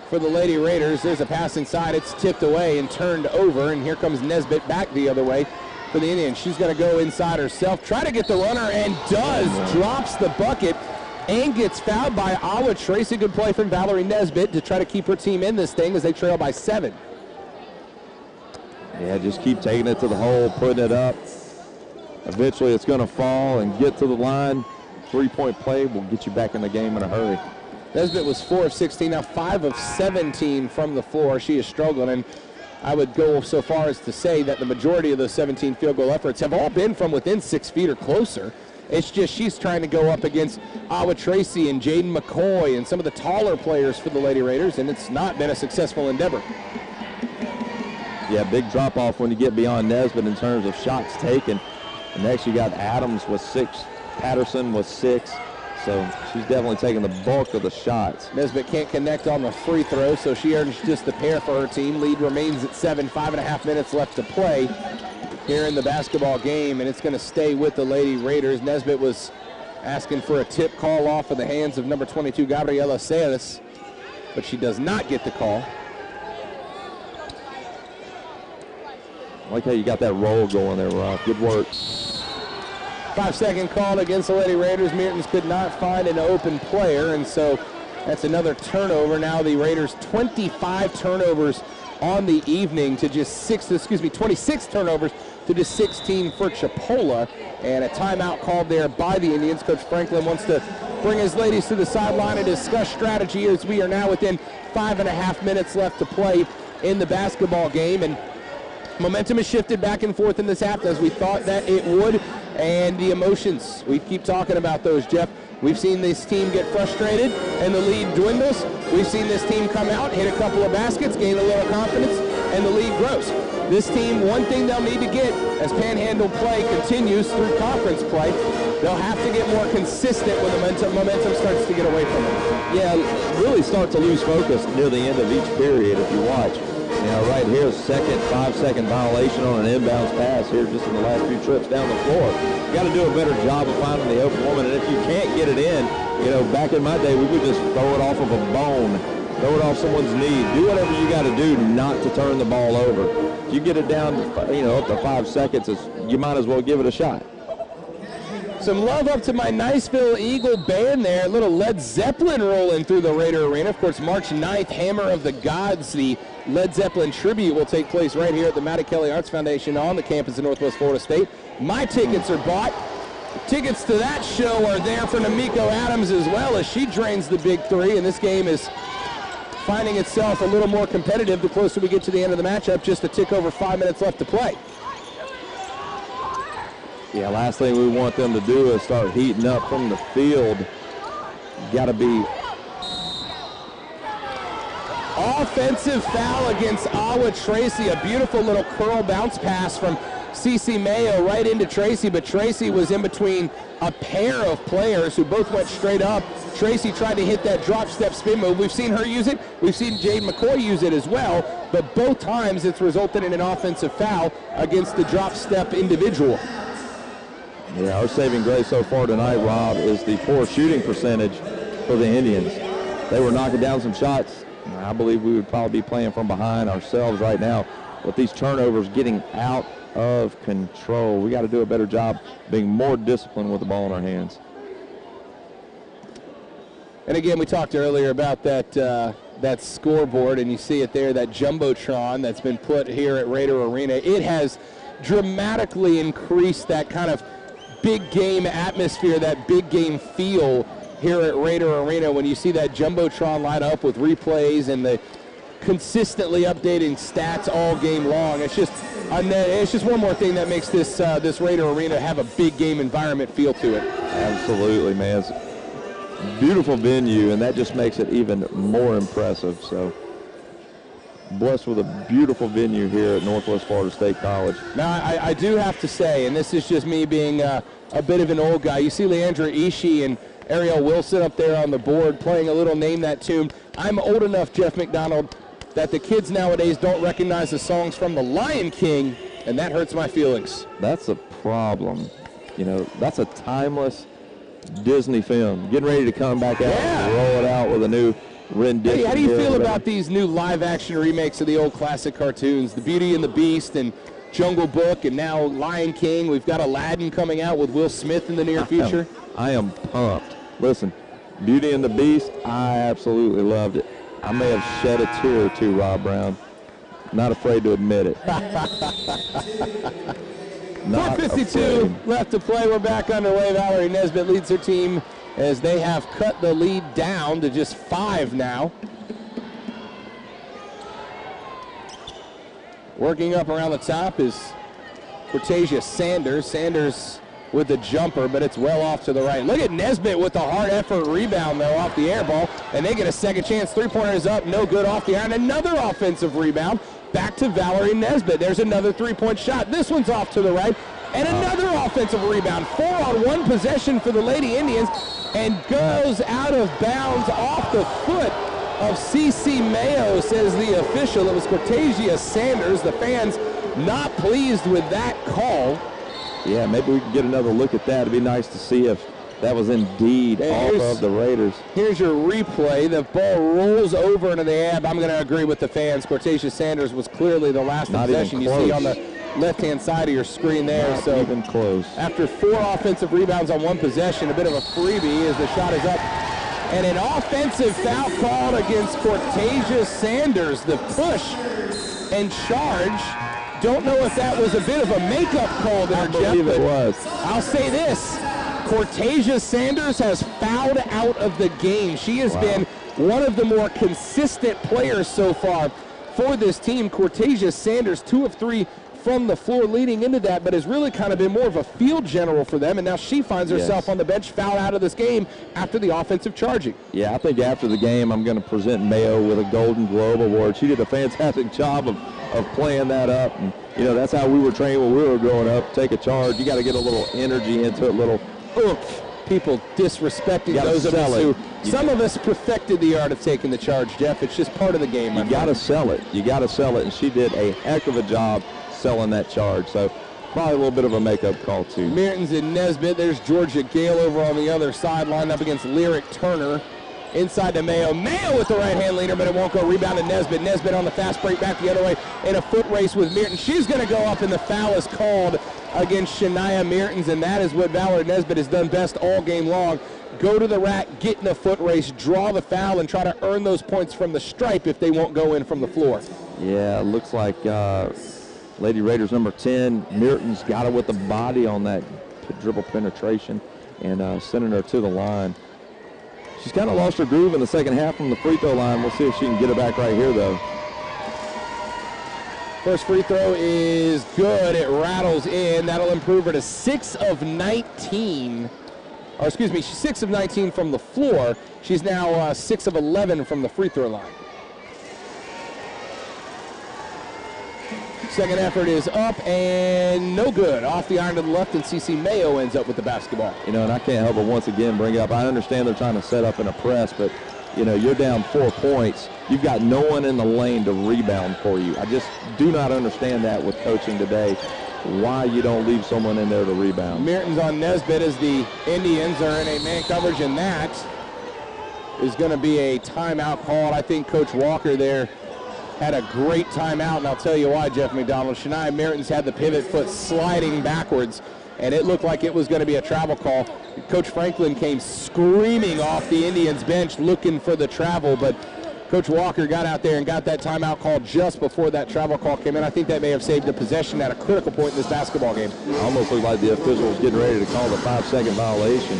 for the Lady Raiders. There's a pass inside. It's tipped away and turned over, and here comes Nesbitt back the other way for the Indians. She's going to go inside herself, try to get the runner, and does. Drops the bucket and gets fouled by Awa Tracy. Good play from Valerie Nesbitt to try to keep her team in this thing as they trail by 7. Yeah, just keep taking it to the hole, putting it up. Eventually it's going to fall and get to the line. 3-point play will get you back in the game in a hurry. Nesbitt was 4 of 16, now 5 of 17 from the floor. She is struggling, and I would go so far as to say that the majority of those 17 field goal efforts have all been from within 6 feet or closer. It's just she's trying to go up against Awa Tracy and Jaden McCoy and some of the taller players for the Lady Raiders, and it's not been a successful endeavor. Yeah, big drop off when you get beyond Nesbitt in terms of shots taken. And next you got Adams with 6, Patterson with 6. So she's definitely taking the bulk of the shots. Nesbitt can't connect on the free throw, so she earns just the pair for her team. Lead remains at 7, 5.5 minutes left to play here in the basketball game, and it's going to stay with the Lady Raiders. Nesbitt was asking for a tip call off of the hands of number 22, Gabriela Sayas, but she does not get the call. I like how you got that roll going there, Rob. Good work. 5-second call against the Lady Raiders. Mertens could not find an open player, and so that's another turnover. Now the Raiders 25 turnovers on the evening to just 26 turnovers to just 16 for Chipola, and a timeout called there by the Indians. Coach Franklin wants to bring his ladies to the sideline and discuss strategy as we are now within 5.5 minutes left to play in the basketball game, and momentum has shifted back and forth in this half as we thought that it would, and the emotions, we keep talking about those, Jeff. We've seen this team get frustrated and the lead dwindles. We've seen this team come out, hit a couple of baskets, gain a little confidence, and the lead grows. This team, one thing they'll need to get as Panhandle play continues through conference play, they'll have to get more consistent when the momentum starts to get away from them. Yeah, really start to lose focus near the end of each period if you watch. You know, right here, 5-second violation on an inbounds pass here just in the last few trips down the floor. You got to do a better job of finding the open woman, and if you can't get it in, you know, back in my day, we would just throw it off of a bone, throw it off someone's knee, do whatever you got to do not to turn the ball over. If you get it down, you know, up to 5 seconds, you might as well give it a shot. Some love up to my Niceville Eagle band there. A little Led Zeppelin rolling through the Raider Arena. Of course, March 9th, Hammer of the Gods, the Led Zeppelin tribute will take place right here at the Mattie Kelly Arts Foundation on the campus of Northwest Florida State. My tickets are bought. Tickets to that show are there for Namiko Adams as well as she drains the big three, and this game is finding itself a little more competitive the closer we get to the end of the matchup. Just a tick over 5 minutes left to play. Yeah, last thing we want them to do is start heating up from the field. Got to be. Offensive foul against Awa Tracy. A beautiful little curl bounce pass from Cece Mayo right into Tracy, but Tracy was in between a pair of players who both went straight up. Tracy tried to hit that drop step spin move. We've seen her use it. We've seen Jade McCoy use it as well, but both times it's resulted in an offensive foul against the drop step individual. Yeah, our saving grace so far tonight, Rob, is the poor shooting percentage for the Indians. They were knocking down some shots. I believe we would probably be playing from behind ourselves right now with these turnovers getting out of control. We got to do a better job being more disciplined with the ball in our hands. And again, we talked earlier about that scoreboard, and you see it there, that Jumbotron that's been put here at Raider Arena. It has dramatically increased that kind of big game atmosphere, that big game feel here at Raider Arena when you see that Jumbotron line up with replays and the consistently updating stats all game long. It's just one more thing that makes this Raider Arena have a big game environment feel to it. Absolutely, man. It's a beautiful venue, and that just makes it even more impressive. So blessed with a beautiful venue here at Northwest Florida State College. Now, I do have to say, and this is just me being a bit of an old guy, you see Leandra Ishii and Ariel Wilson up there on the board playing a little Name That Tune. I'm old enough, Jeff McDonald, that the kids nowadays don't recognize the songs from The Lion King, and that hurts my feelings. That's a problem. You know, that's a timeless Disney film. Getting ready to come back out and roll it out with a new rendition. Hey, how do you feel about these new live-action remakes of the old classic cartoons, The Beauty and the Beast and Jungle Book, and now Lion King? We've got Aladdin coming out with Will Smith in the near future. I am pumped. Listen, Beauty and the Beast, I absolutely loved it. I may have shed a tear or two, Rob Brown. Not afraid to admit it. 4:52 left to play. We're back underway. Valerie Nesbitt leads her team as they have cut the lead down to just 5 now. Working up around the top is Cortasia Sanders. Sanders with the jumper, but it's well off to the right. Look at Nesbitt with the hard effort rebound, though, off the air ball, and they get a second chance. Three-pointer is up, no good off the iron. Another offensive rebound. Back to Valerie Nesbitt. There's another three-point shot. This one's off to the right. And another offensive rebound. 4-on-1 possession for the Lady Indians, and goes out of bounds off the foot of C.C. Mayo, says the official. It was Cortasia Sanders. The fans not pleased with that call. Yeah, maybe we can get another look at that. It'd be nice to see if that was indeed off of the Raiders. Here's your replay. The ball rolls over into the air. I'm going to agree with the fans. Cortasia Sanders was clearly the last possession you see on the left-hand side of your screen there. Not even close. After 4 offensive rebounds on 1 possession, a bit of a freebie as the shot is up. And an offensive foul called against Cortasia Sanders. The push and charge. Don't know if that was a bit of a makeup call there, Jeff. I believe it was. I'll say this. Cortasia Sanders has fouled out of the game. She has been one of the more consistent players so far for this team. Cortasia Sanders, 2 of 3 from the floor leading into that, but has really kind of been more of a field general for them, and now she finds herself on the bench, fouled out of this game after the offensive charging. Yeah, I think after the game I'm going to present Mayo with a Golden Globe Award. She did a fantastic job of playing that up, and you know, that's how we were trained when we were growing up. Take a charge, you got to get a little energy into it, little oomph. People disrespecting those of us who, some of us perfected the art of taking the charge, Jeff. It's just part of the game. You got to sell it. You got to sell it, and she did a heck of a job selling that charge. So probably a little bit of a makeup call too. Mertens and Nesbitt. There's Georgia Gale over on the other side, lined up against Lyric Turner. Inside to Mayo. Mayo with the right-hand leader, but it won't go. Rebound to Nesbitt. Nesbitt on the fast break back the other way in a foot race with Mertens. She's going to go up, and the foul is called against Shania Mertens, and that is what Valerie Nesbitt has done best all game long. Go to the rack, get in a foot race, draw the foul, and try to earn those points from the stripe if they won't go in from the floor. Yeah, it looks like Lady Raiders number 10, Mertens, got her with the body on that dribble penetration and sending her to the line. She's kind of lost her groove in the second half from the free throw line. We'll see if she can get it back right here, though. First free throw is good. It rattles in. That'll improve her to 6 of 19. Or excuse me, she's 6 of 19 from the floor. She's now 6 of 11 from the free throw line. Second effort is up and no good. Off the iron to the left, and C.C. Mayo ends up with the basketball. You know, and I can't help but once again bring up, I understand they're trying to set up in a press, but, you know, you're down 4 points. You've got no one in the lane to rebound for you. I just do not understand that with coaching today. why you don't leave someone in there to rebound. Mertens on Nesbitt as the Indians are in a man coverage, and that is going to be a timeout called. I think Coach Walker there had a great timeout, and I'll tell you why, Jeff McDonald. Shania Mertens had the pivot foot sliding backwards, and it looked like it was going to be a travel call. Coach Franklin came screaming off the Indians bench looking for the travel, but Coach Walker got out there and got that timeout call just before that travel call came in. I think that may have saved the possession at a critical point in this basketball game. Almost looked like the official was getting ready to call the 5-second violation.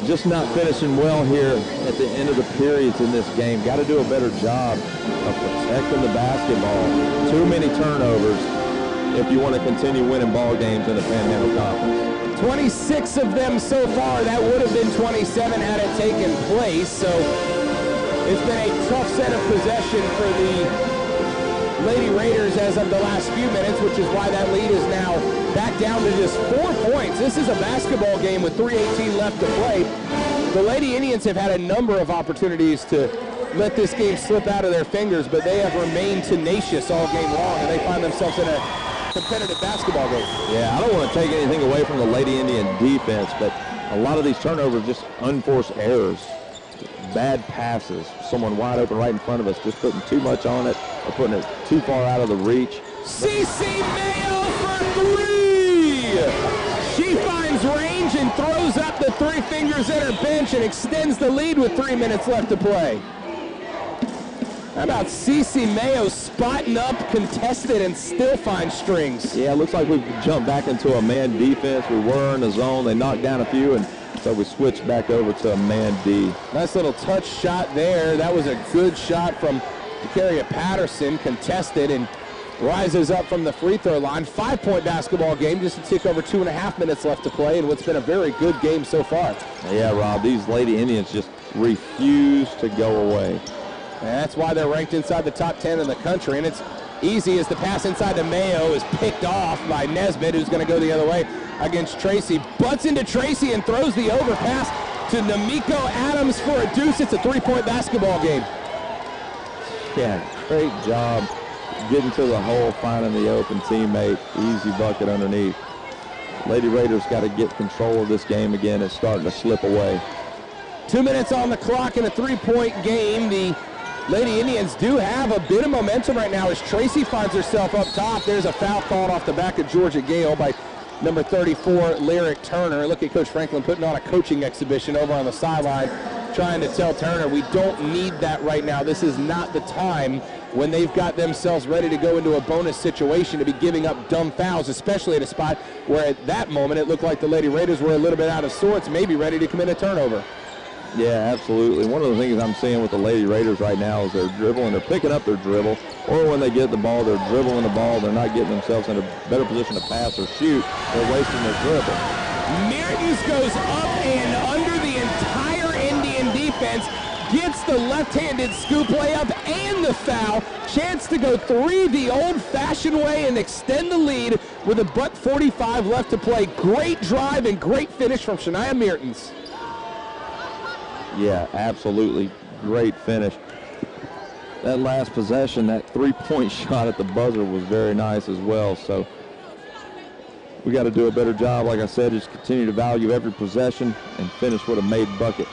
Just not finishing well here at the end of the periods in this game. Got to do a better job of protecting the basketball. Too many turnovers if you want to continue winning ball games in the Panhandle Conference. 26 of them so far. That would have been 27 had it taken place. So it's been a tough set of possession for the Lady Raiders as of the last few minutes, which is why that lead is now back down to just 4 points. This is a basketball game with 3:18 left to play. The Lady Indians have had a number of opportunities to let this game slip out of their fingers, but they have remained tenacious all game long, and they find themselves in a competitive basketball game. Yeah, I don't want to take anything away from the Lady Indian defense, but a lot of these turnovers are just unforced errors. Bad passes, someone wide open right in front of us, just putting too much on it or putting it too far out of the reach. CeCe Mayo for three! She finds range and throws up the three fingers at her bench and extends the lead with 3 minutes left to play. How about CeCe Mayo spotting up, contested, and still finds strings? Yeah, it looks like we've jumped back into a man defense. We were in the zone. They knocked down a few, and so we switched back over to a man D. Nice little touch shot there. That was a good shot from Dekaria Patterson, contested, and rises up from the free throw line. 5-point basketball game, just a tick over 2.5 minutes left to play, and what's been a very good game so far. Yeah, Rob, these Lady Indians just refuse to go away. And that's why they're ranked inside the top 10 in the country, and it's easy as the pass inside to Mayo is picked off by Nesbitt, who's going to go the other way against Tracy. Butts into Tracy and throws the overpass to Namiko Adams for a deuce. It's a 3-point basketball game. Yeah, great job getting to the hole, finding the open teammate. Easy bucket underneath. Lady Raiders got to get control of this game again. It's starting to slip away. 2 minutes on the clock in a 3-point game. The Lady Indians do have a bit of momentum right now as Tracy finds herself up top. There's a foul called off the back of Georgia Gale by number 34, Lyric Turner. Look at Coach Franklin putting on a coaching exhibition over on the sideline, trying to tell Turner, we don't need that right now. This is not the time when they've got themselves ready to go into a bonus situation to be giving up dumb fouls, especially at a spot where at that moment it looked like the Lady Raiders were a little bit out of sorts, maybe ready to commit a turnover. Yeah, absolutely. One of the things I'm seeing with the Lady Raiders right now is they're dribbling, they're picking up their dribble, or when they get the ball, they're dribbling the ball, they're not getting themselves in a better position to pass or shoot, they're wasting their dribble. Mertens goes up and under the entire Indian defense, gets the left-handed scoop layup and the foul. Chance to go three the old-fashioned way and extend the lead with a buck 45 left to play. Great drive and great finish from Shania Mertens. Yeah, absolutely. Great finish. That last possession, that three-point shot at the buzzer was very nice as well. So we got to do a better job, like I said, just continue to value every possession and finish with a made bucket.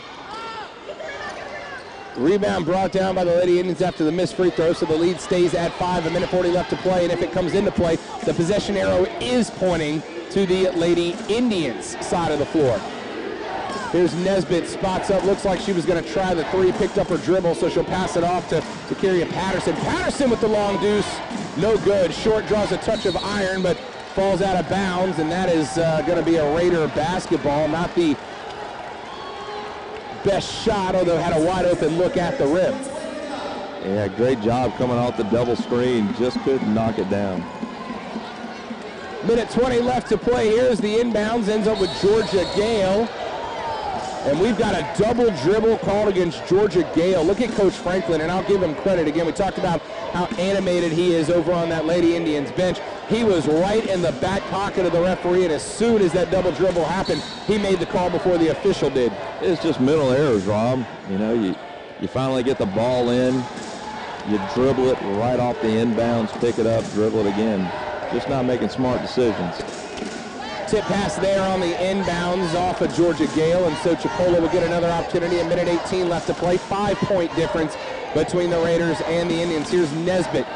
Rebound brought down by the Lady Indians after the missed free throw, so the lead stays at 5, a minute 40 left to play, and if it comes into play, the possession arrow is pointing to the Lady Indians side of the floor. Here's Nesbitt, spots up, looks like she was going to try the three, picked up her dribble, so she'll pass it off to Dekaria Patterson. Patterson with the long deuce, no good. Short draws a touch of iron, but falls out of bounds, and that is going to be a Raider basketball. Not the best shot, although had a wide open look at the rim. Yeah, great job coming off the double screen, just couldn't knock it down. Minute 20 left to play. Here's the inbounds, ends up with Georgia Gale. And we've got a double dribble called against Georgia Gale. Look at Coach Franklin, and I'll give him credit. Again, we talked about how animated he is over on that Lady Indians bench. He was right in the back pocket of the referee, and as soon as that double dribble happened, he made the call before the official did. It's just mental errors, Rob. You know, you finally get the ball in, you dribble it right off the inbounds, pick it up, dribble it again. just not making smart decisions. Tip pass there on the inbounds off of Georgia Gale, and so Chipola will get another opportunity. A minute 18 left to play. 5-point difference between the Raiders and the Indians. Here's Nesbitt.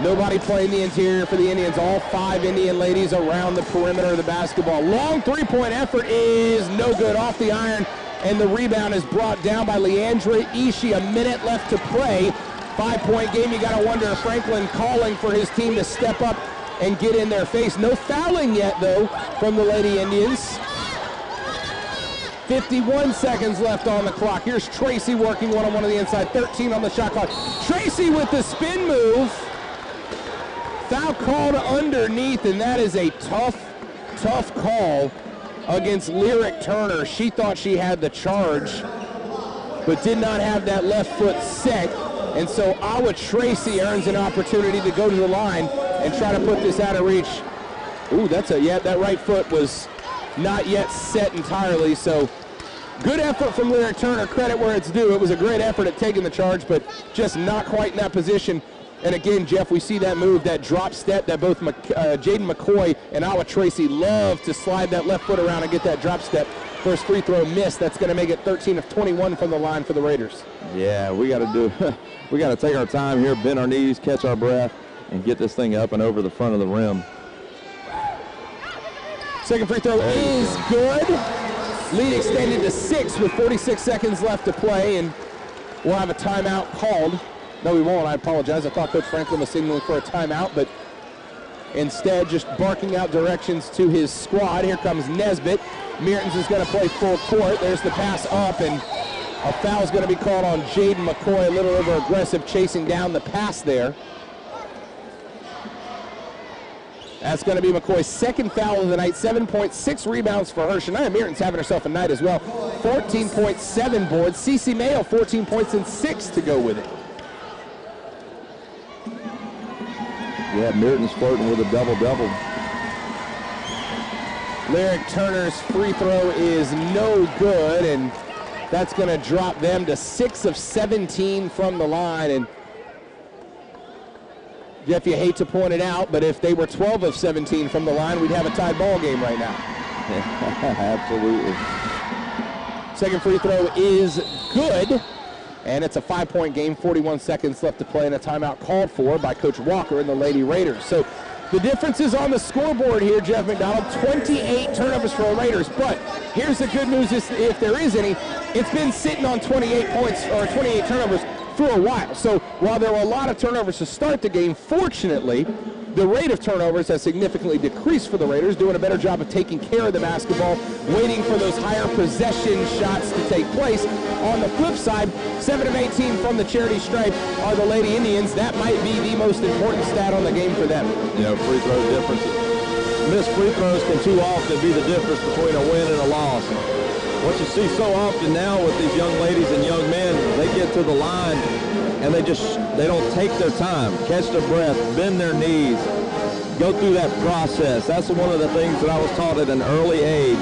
Nobody playing the interior for the Indians. All 5 Indian ladies around the perimeter of the basketball. Long three-point effort is no good, off the iron, and the rebound is brought down by Leandra Ishii. A minute left to play. 5-point game. You got to wonder if Franklin calling for his team to step up and get in their face. No fouling yet, though, from the Lady Indians. 51 seconds left on the clock. Here's Tracy working one-on-one on the inside. 13 on the shot clock. Tracy with the spin move. Foul called underneath, and that is a tough call against Lyric Turner. She thought she had the charge, but did not have that left foot set. And so Awa Tracy earns an opportunity to go to the line and try to put this out of reach. Ooh, that right foot was not yet set entirely. So good effort from Lyric Turner, credit where it's due. It was a great effort at taking the charge, but just not quite in that position. And again, Jeff, we see that move, that drop step that both Jaden McCoy and Awa Tracy love to slide that left foot around and get that drop step. First free throw missed. That's going to make it 13 of 21 from the line for the Raiders. Yeah, we got to take our time here, bend our knees, catch our breath, and get this thing up and over the front of the rim. Second free throw is good. Lead extended to 6 with 46 seconds left to play, and we'll have a timeout called. No, we won't. I apologize. I thought Coach Franklin was signaling for a timeout, but instead just barking out directions to his squad. Here comes Nesbitt. Mertens is going to play full court. There's the pass up, and a foul is going to be called on Jaden McCoy. A little over aggressive chasing down the pass there. That's going to be McCoy's second foul of the night. 7.6 rebounds for her. Shania Mertens having herself a night as well. 14.7 boards. Cece Mayo, 14 points and 6 to go with it. Yeah, Mertens flirting with a double-double. Lyric Turner's free throw is no good, and that's going to drop them to 6 of 17 from the line. And Jeff, you hate to point it out, but if they were 12 of 17 from the line, we'd have a tied ball game right now. Absolutely. Second free throw is good, and it's a 5-point game. 41 seconds left to play, and a timeout called for by Coach Walker and the Lady Raiders. So the difference is on the scoreboard here, Jeff McDonald. 28 turnovers for the Raiders, but here's the good news, if there is any, it's been sitting on 28 points or 28 turnovers for a while. So while there were a lot of turnovers to start the game, fortunately, the rate of turnovers has significantly decreased for the Raiders, doing a better job of taking care of the basketball, waiting for those higher possession shots to take place. On the flip side, 7 of 18 from the charity stripe are the Lady Indians. That might be the most important stat on the game for them. You know, free throw differences. Missed free throws can too often be the difference between a win and a loss. What you see so often now with these young ladies and young men, they get to the line and they don't take their time, catch their breath, bend their knees, go through that process. That's one of the things that I was taught at an early age.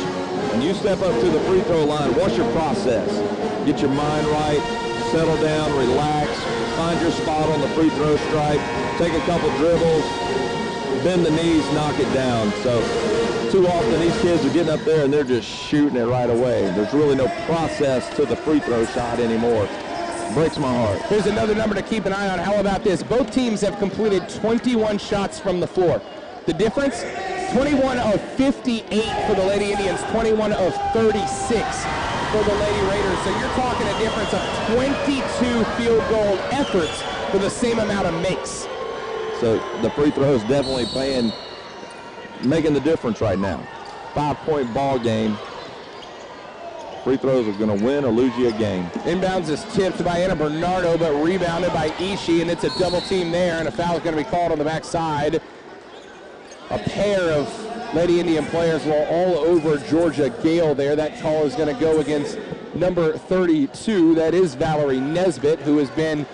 When you step up to the free throw line, what's your process? Get your mind right, settle down, relax, find your spot on the free throw stripe, take a couple dribbles, bend the knees, knock it down. So too often these kids are getting up there and they're just shooting it right away. There's really no process to the free throw shot anymore. Breaks my heart. Here's another number to keep an eye on. How about this? Both teams have completed 21 shots from the floor. The difference? 21 of 58 for the Lady Indians, 21 of 36 for the Lady Raiders. So you're talking a difference of 22 field goal efforts for the same amount of makes. So the free throw is definitely making the difference right now. 5-point ball game. Free throws are going to win or lose you a game. Inbounds is tipped by Anna Bernardo, but rebounded by Ishii, and it's a double team there, and a foul is going to be called on the backside. A pair of Lady Indian players were all over Georgia Gale there. That call is going to go against number 32. That is Valerie Nesbitt, who has been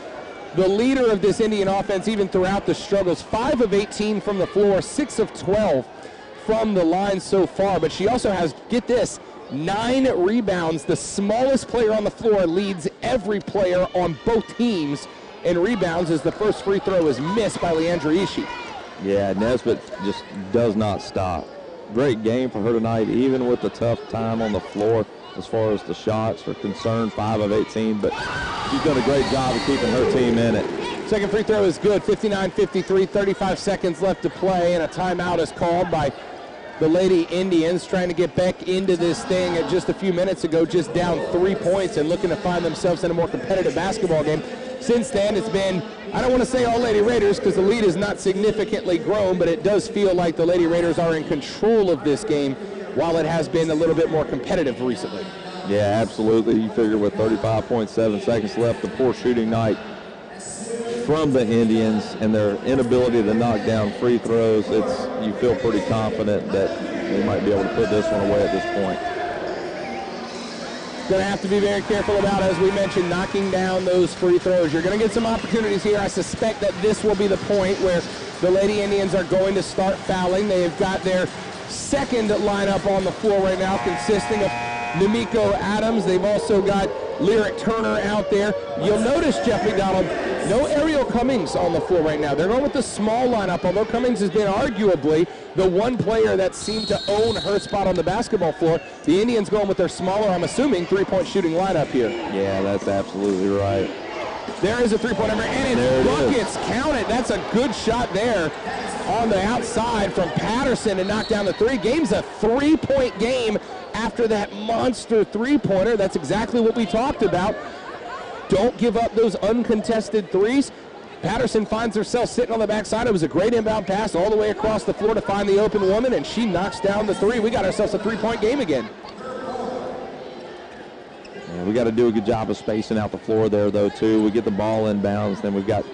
the leader of this Indian offense even throughout the struggles. 5 of 18 from the floor, 6 of 12 from the line so far. But she also has, get this, 9 rebounds. The smallest player on the floor leads every player on both teams in rebounds as the first free throw is missed by Leandra Ishii. Yeah, Nesbitt just does not stop. Great game for her tonight, even with the tough time on the floor as far as the shots are concerned, 5 of 18, but she's done a great job of keeping her team in it. Second free throw is good, 59-53, 35 seconds left to play, and a timeout is called by the Lady Indians, trying to get back into this thing at just a few minutes ago, just down 3 points and looking to find themselves in a more competitive basketball game. Since then, it's been, I don't want to say all Lady Raiders because the lead is not significantly grown, but it does feel like the Lady Raiders are in control of this game while it has been a little bit more competitive recently. Yeah, absolutely. You figure with 35.7 seconds left, the poor shooting night from the Indians and their inability to knock down free throws, you feel pretty confident that they might be able to put this one away at this point. Going to have to be very careful about, as we mentioned, knocking down those free throws. You're going to get some opportunities here. I suspect that this will be the point where the Lady Indians are going to start fouling. They have got their second lineup on the floor right now, consisting of Namiko Adams. They've also got Lyric Turner out there. You'll notice, Jeff McDonald, no Ariel Cummings on the floor right now. They're going with the small lineup, although Cummings has been arguably the one player that seemed to own her spot on the basketball floor. The Indians going with their smaller, I'm assuming, three-point shooting lineup here. Yeah, that's absolutely right. There is a three-pointer, and it's buckets. Count it. That's a good shot there on the outside from Patterson to knock down the three. Game's a three-point game after that monster three-pointer. That's exactly what we talked about. Don't give up those uncontested threes. Patterson finds herself sitting on the backside. It was a great inbound pass all the way across the floor to find the open woman, and she knocks down the three. We got ourselves a three-point game again. Yeah, we got to do a good job of spacing out the floor there, though, too. We get the ball inbounds, then we've got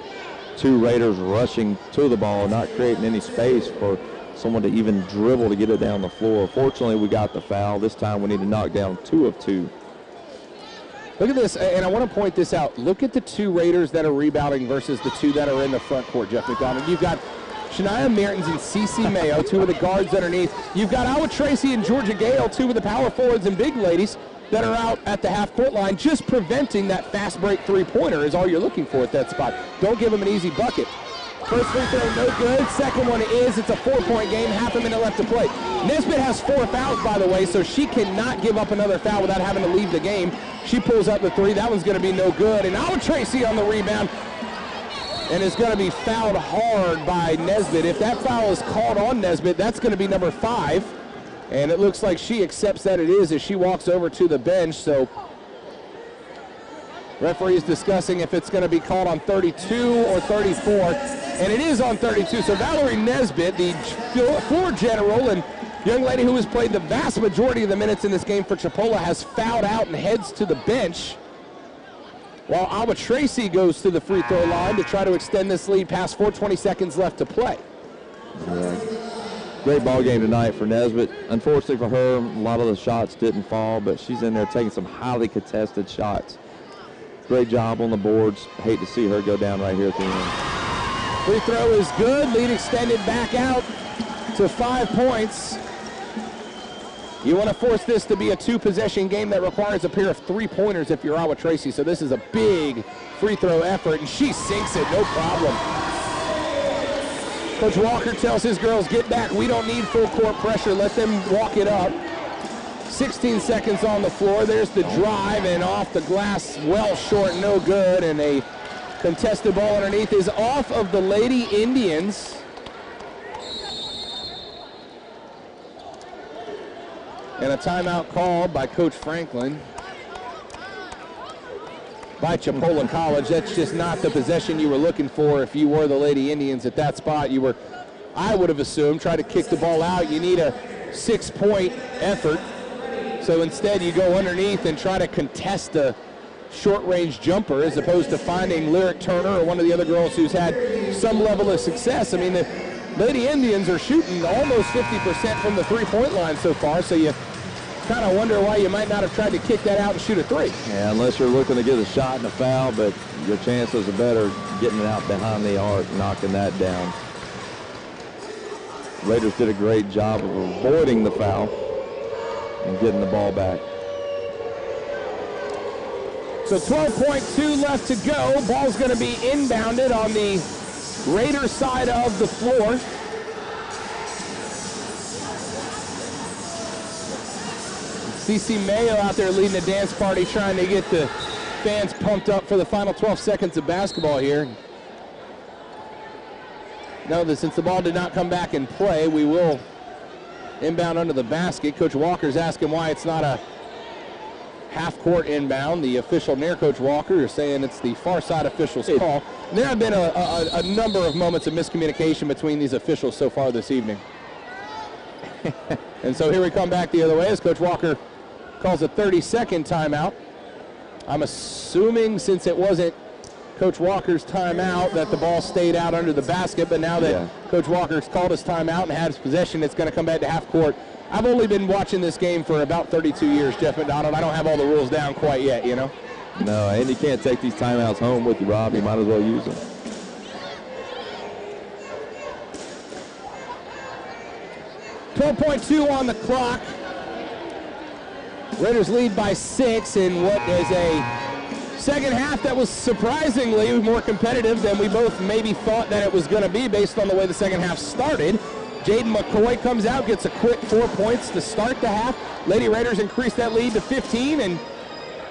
two Raiders rushing to the ball, not creating any space for someone to even dribble to get it down the floor. Fortunately, we got the foul. This time we need to knock down 2 of 2. Look at this, and I want to point this out. Look at the two Raiders that are rebounding versus the two that are in the front court, Jeff McDonald. You've got Shania Mertens and Cece Mayo, two of the guards underneath. You've got Awa Tracy and Georgia Gale, two of the power forwards and big ladies that are out at the half-court line, just preventing that fast break three-pointer is all you're looking for at that spot. Don't give them an easy bucket. First free throw, no good. Second one is. It's a 4-point game, half a minute left to play. Nesbitt has 4 fouls, by the way, so she cannot give up another foul without having to leave the game. She pulls up the three. That one's going to be no good. And Awa Tracy on the rebound, and it's going to be fouled hard by Nesbitt. If that foul is called on Nesbitt, that's going to be number 5. And it looks like she accepts that it is as she walks over to the bench. So referee is discussing if it's going to be called on 32 or 34. And it is on 32. So Valerie Nesbitt, the floor general and young lady who has played the vast majority of the minutes in this game for Chipola, has fouled out and heads to the bench, while Awa Tracy goes to the free throw line to try to extend this lead past 4:20 seconds left to play. Yeah. Great ball game tonight for Nesbitt. Unfortunately for her, a lot of the shots didn't fall, but she's in there taking some highly contested shots. Great job on the boards. Hate to see her go down right here at the end. Free throw is good. Lead extended back out to 5 points. You want to force this to be a 2-possession game that requires a pair of three-pointers if you're Awa Tracy. So this is a big free throw effort, and she sinks it, no problem. Coach Walker tells his girls, get back. We don't need full court pressure. Let them walk it up. 16 seconds on the floor. There's the drive, and off the glass, well short, no good. And a contested ball underneath is off of the Lady Indians. And a timeout called by Coach Franklin. By Chipola College. That's just not the possession you were looking for if you were the Lady Indians at that spot. You were, I would have assumed, try to kick the ball out. You need a 6-point effort. So instead you go underneath and try to contest a short-range jumper as opposed to finding Lyric Turner or one of the other girls who's had some level of success. I mean, the Lady Indians are shooting almost 50% from the three-point line so far, so you kind of wonder why you might not have tried to kick that out and shoot a three. Yeah, unless you're looking to get a shot and a foul, but your chances are better getting it out behind the arc, knocking that down. Raiders did a great job of avoiding the foul and getting the ball back. So 12.2 left to go. Ball's going to be inbounded on the Raiders side of the floor. CC Mayo out there leading the dance party, trying to get the fans pumped up for the final 12 seconds of basketball here. Know that since the ball did not come back in play, we will inbound under the basket. Coach Walker's asking why it's not a half-court inbound. The official near Coach Walker is saying it's the far side official's call. And there have been a number of moments of miscommunication between these officials so far this evening. And so here we come back the other way as Coach Walker calls a 30-second timeout. I'm assuming since it wasn't Coach Walker's timeout that the ball stayed out under the basket, but now that Coach Walker's called his timeout and had his possession, it's going to come back to half court. I've only been watching this game for about 32 years, Jeff McDonald. I don't have all the rules down quite yet, you know? No, and you can't take these timeouts home with you, Rob. You might as well use them. .2 on the clock. Raiders lead by 6 in what is a second half that was surprisingly more competitive than we both maybe thought that it was going to be based on the way the second half started. Jaden McCoy comes out, gets a quick 4 points to start the half. Lady Raiders increase that lead to 15, and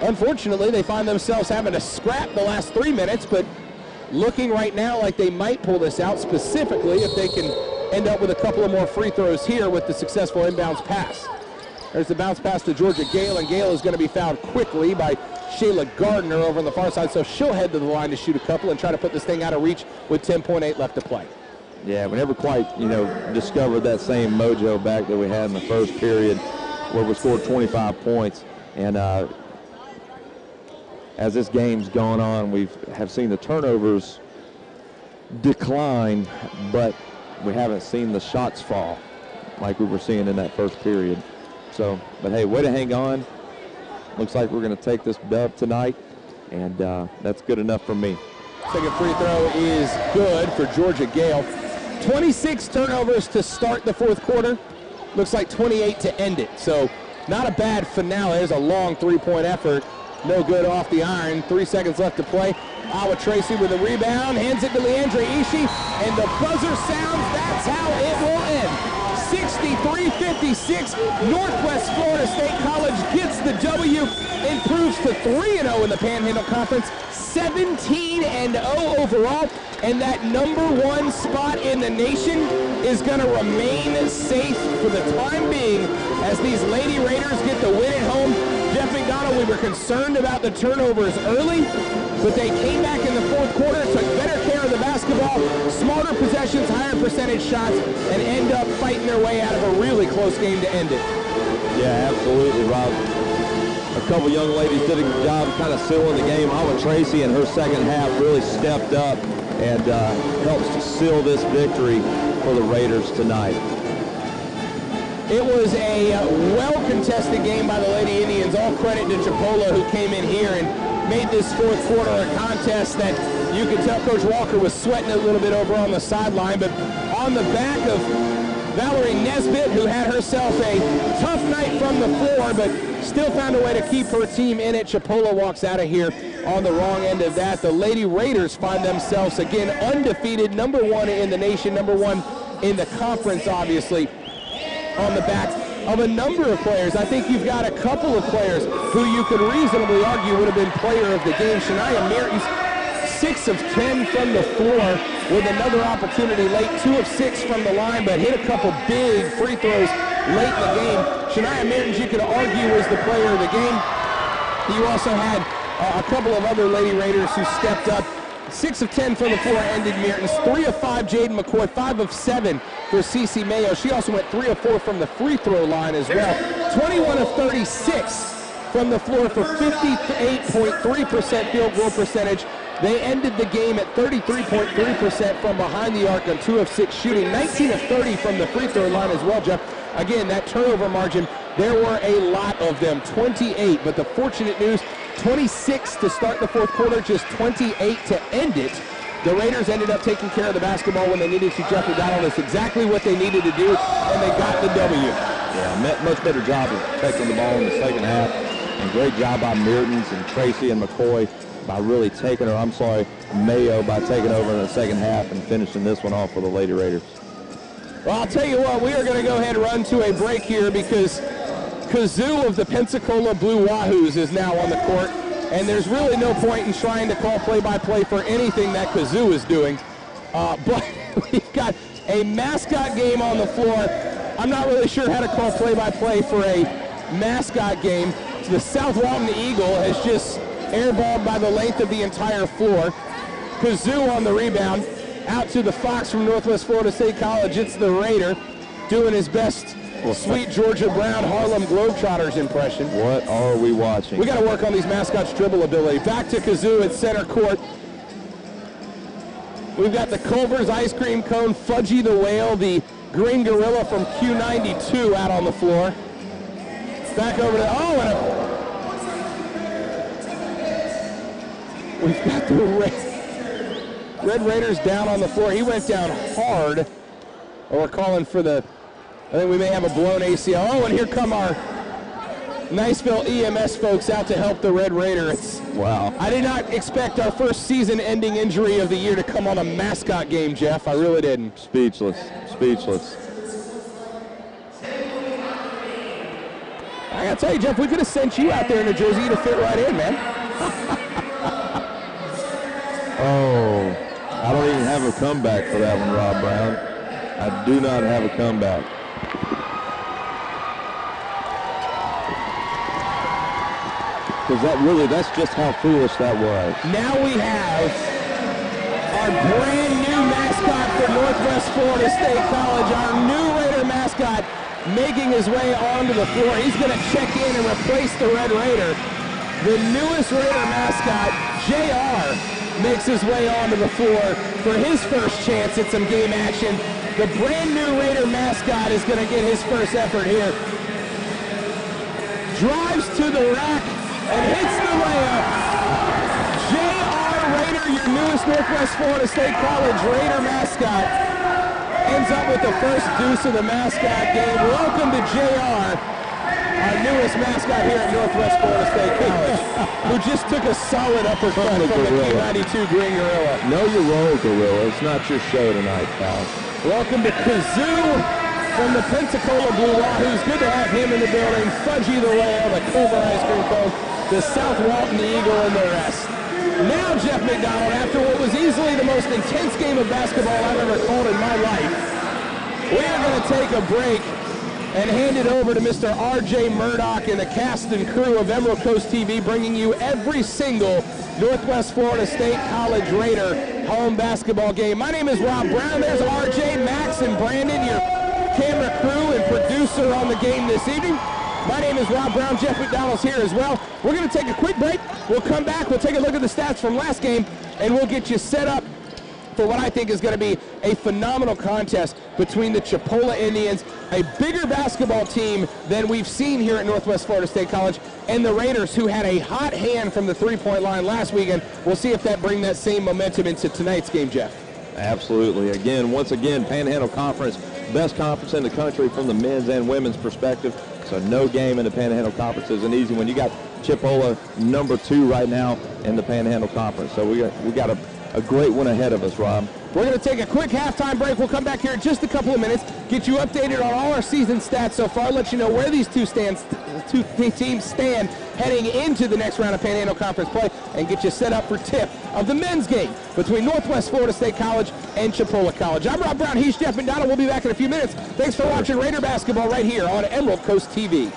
unfortunately they find themselves having to scrap the last 3 minutes, but looking right now like they might pull this out, specifically if they can end up with a couple of more free throws here with the successful inbounds pass. There's the bounce pass to Georgia Gale, and Gale is going to be fouled quickly by Shayla Gardner over on the far side, so she'll head to the line to shoot a couple and try to put this thing out of reach with 10.8 left to play. Yeah, we never quite, discovered that same mojo back that we had in the first period where we scored 25 points. And as this game's gone on, we have seen the turnovers decline, but we haven't seen the shots fall like we were seeing in that first period. So, but hey, way to hang on. Looks like we're going to take this dub tonight, and that's good enough for me. Second free throw is good for Georgia Gale. 26 turnovers to start the fourth quarter. Looks like 28 to end it. So not a bad finale. There's a long three-point effort. No good off the iron. 3 seconds left to play. Awa Tracy with a rebound. Hands it to Leandre Ishii. And the buzzer sounds. That's how it will end. 63-56. Northwest Florida State College gets the W. Improves to 3-0 in the Panhandle Conference. 17-0 overall. And that #1 spot in the nation is going to remain safe for the time being as these Lady Raiders get the win at home. Jeff McDonald, we were concerned about the turnovers early, but they came back in the fourth quarter, took better care of the basketball, smarter possessions, higher percentage shots, and end up fighting their way out of a really close game to end it. Yeah, absolutely, Rob. A couple young ladies did a good job kind of sealing the game. Awa Tracy in her second half really stepped up and helps to seal this victory for the Raiders tonight. It was a well-contested game by the Lady Indians. All credit to Chipola, who came in here and made this fourth quarter a contest that you could tell Coach Walker was sweating a little bit over on the sideline. But on the back of Valerie Nesbitt, who had herself a tough night from the floor, but still found a way to keep her team in it. Chipola walks out of here on the wrong end of that. The Lady Raiders find themselves again undefeated, #1 in the nation, #1 in the conference, obviously, on the back of a number of players. I think you've got a couple of players who you could reasonably argue would have been player of the game. Shania Mertens, 6 of 10 from the floor with another opportunity late, 2 of 6 from the line, but hit a couple big free throws late in the game. Shania Mertens, you could argue, was the player of the game. You also had a couple of other Lady Raiders who stepped up. 6 of 10 from the floor ended Mertens. 3 of 5 Jaden McCoy. 5 of 7 for CC Mayo. She also went 3 of 4 from the free throw line as well. 21 of 36 from the floor for 58.3% field goal percentage. They ended the game at 33.3% from behind the arc on 2 of 6 shooting. 19 of 30 from the free throw line as well, Jeff. Again, that turnover margin, there were a lot of them, 28. But the fortunate news, 26 to start the fourth quarter, just 28 to end it. The Raiders ended up taking care of the basketball when they needed to. Jeff McDonald, that's exactly what they needed to do, and they got the W. Yeah, much better job of protecting the ball in the second half. And great job by Mertens and Tracy and McCoy by really taking Mayo by taking over in the second half and finishing this one off for the Lady Raiders. Well, I'll tell you what, we are going to go ahead and run to a break here because Kazoo of the Pensacola Blue Wahoos is now on the court, and there's really no point in trying to call play-by-play for anything that Kazoo is doing. But we've got a Mascot game on the floor. I'm not really sure how to call play-by-play for a Mascot game. So the South Walton Eagle has just airballed by the length of the entire floor. Kazoo on the rebound. Out to the Fox from Northwest Florida State College. It's the Raider doing his best sweet Georgia Brown Harlem Globetrotters impression. What are we watching? We got to work on these Mascots' dribble ability. Back to Kazoo at center court. We've got the Culver's Ice Cream Cone, Fudgy the Whale, the Green Gorilla from Q92 out on the floor. Back over to, we've got the Red Raiders down on the floor. He went down hard. We're calling for I think we may have a blown ACL. Oh, and here come our Niceville EMS folks out to help the Red Raider. Wow. I did not expect our first season-ending injury of the year to come on a Mascot game, Jeff. I really didn't. Speechless. I gotta tell you, Jeff, we could have sent you out there in a jersey. You'd have fit right in, man. Oh, I don't even have a comeback for that one, Rob Brown. I do not have a comeback. Because that's just how foolish that was. Now we have our brand new mascot for Northwest Florida State College, our new Raider mascot, making his way onto the floor. He's going to check in and replace the Red Raider. The newest Raider mascot, JR, makes his way onto the floor for his first chance at some game action. The brand new Raider mascot is going to get his first effort here. Drives to the rack and hits the layup. JR Raider, your newest Northwest Florida State College Raider mascot, ends up with the first deuce of the mascot game. Welcome to JR, our newest mascot here at Northwest Florida State College, who just took a solid uppercut from the Q92 Green Gorilla. Know your role, Gorilla. It's not your show tonight, pal. Welcome to Kazoo from the Pensacola Blue Wahoos. Good to have him in the building. Fudgy the Whale, the Culver Ice Cream Cone, the South Walton Eagle, and the rest. Now, Jeff McDonald, after what was easily the most intense game of basketball I've ever called in my life, we are going to take a break and hand it over to Mr. R.J. Murdoch and the cast and crew of Emerald Coast TV, bringing you every single Northwest Florida State College Raider home basketball game. My name is Rob Brown. There's R.J., Max, and Brandon, your camera crew and producer on the game this evening. My name is Rob Brown. Jeff McDonald's here as well. We're going to take a quick break. We'll come back. We'll take a look at the stats from last game, and we'll get you set up for what I think is going to be a phenomenal contest between the Chipola Indians, a bigger basketball team than we've seen here at Northwest Florida State College, and the Raiders, who had a hot hand from the three-point line last weekend. We'll see if that brings that same momentum into tonight's game, Jeff. Absolutely. Once again, Panhandle Conference, best conference in the country from the men's and women's perspective. So no game in the Panhandle Conference is an easy one. You got Chipola #2 right now in the Panhandle Conference. So we got a great one ahead of us, Rob. We're going to take a quick halftime break. We'll come back here in just a couple of minutes, get you updated on all our season stats so far, let you know where these two teams stand heading into the next round of Panhandle Conference play, and get you set up for tip of the men's game between Northwest Florida State College and Chipola College. I'm Rob Brown. He's Jeff McDonald. We'll be back in a few minutes. Thanks for watching Raider basketball right here on Emerald Coast TV.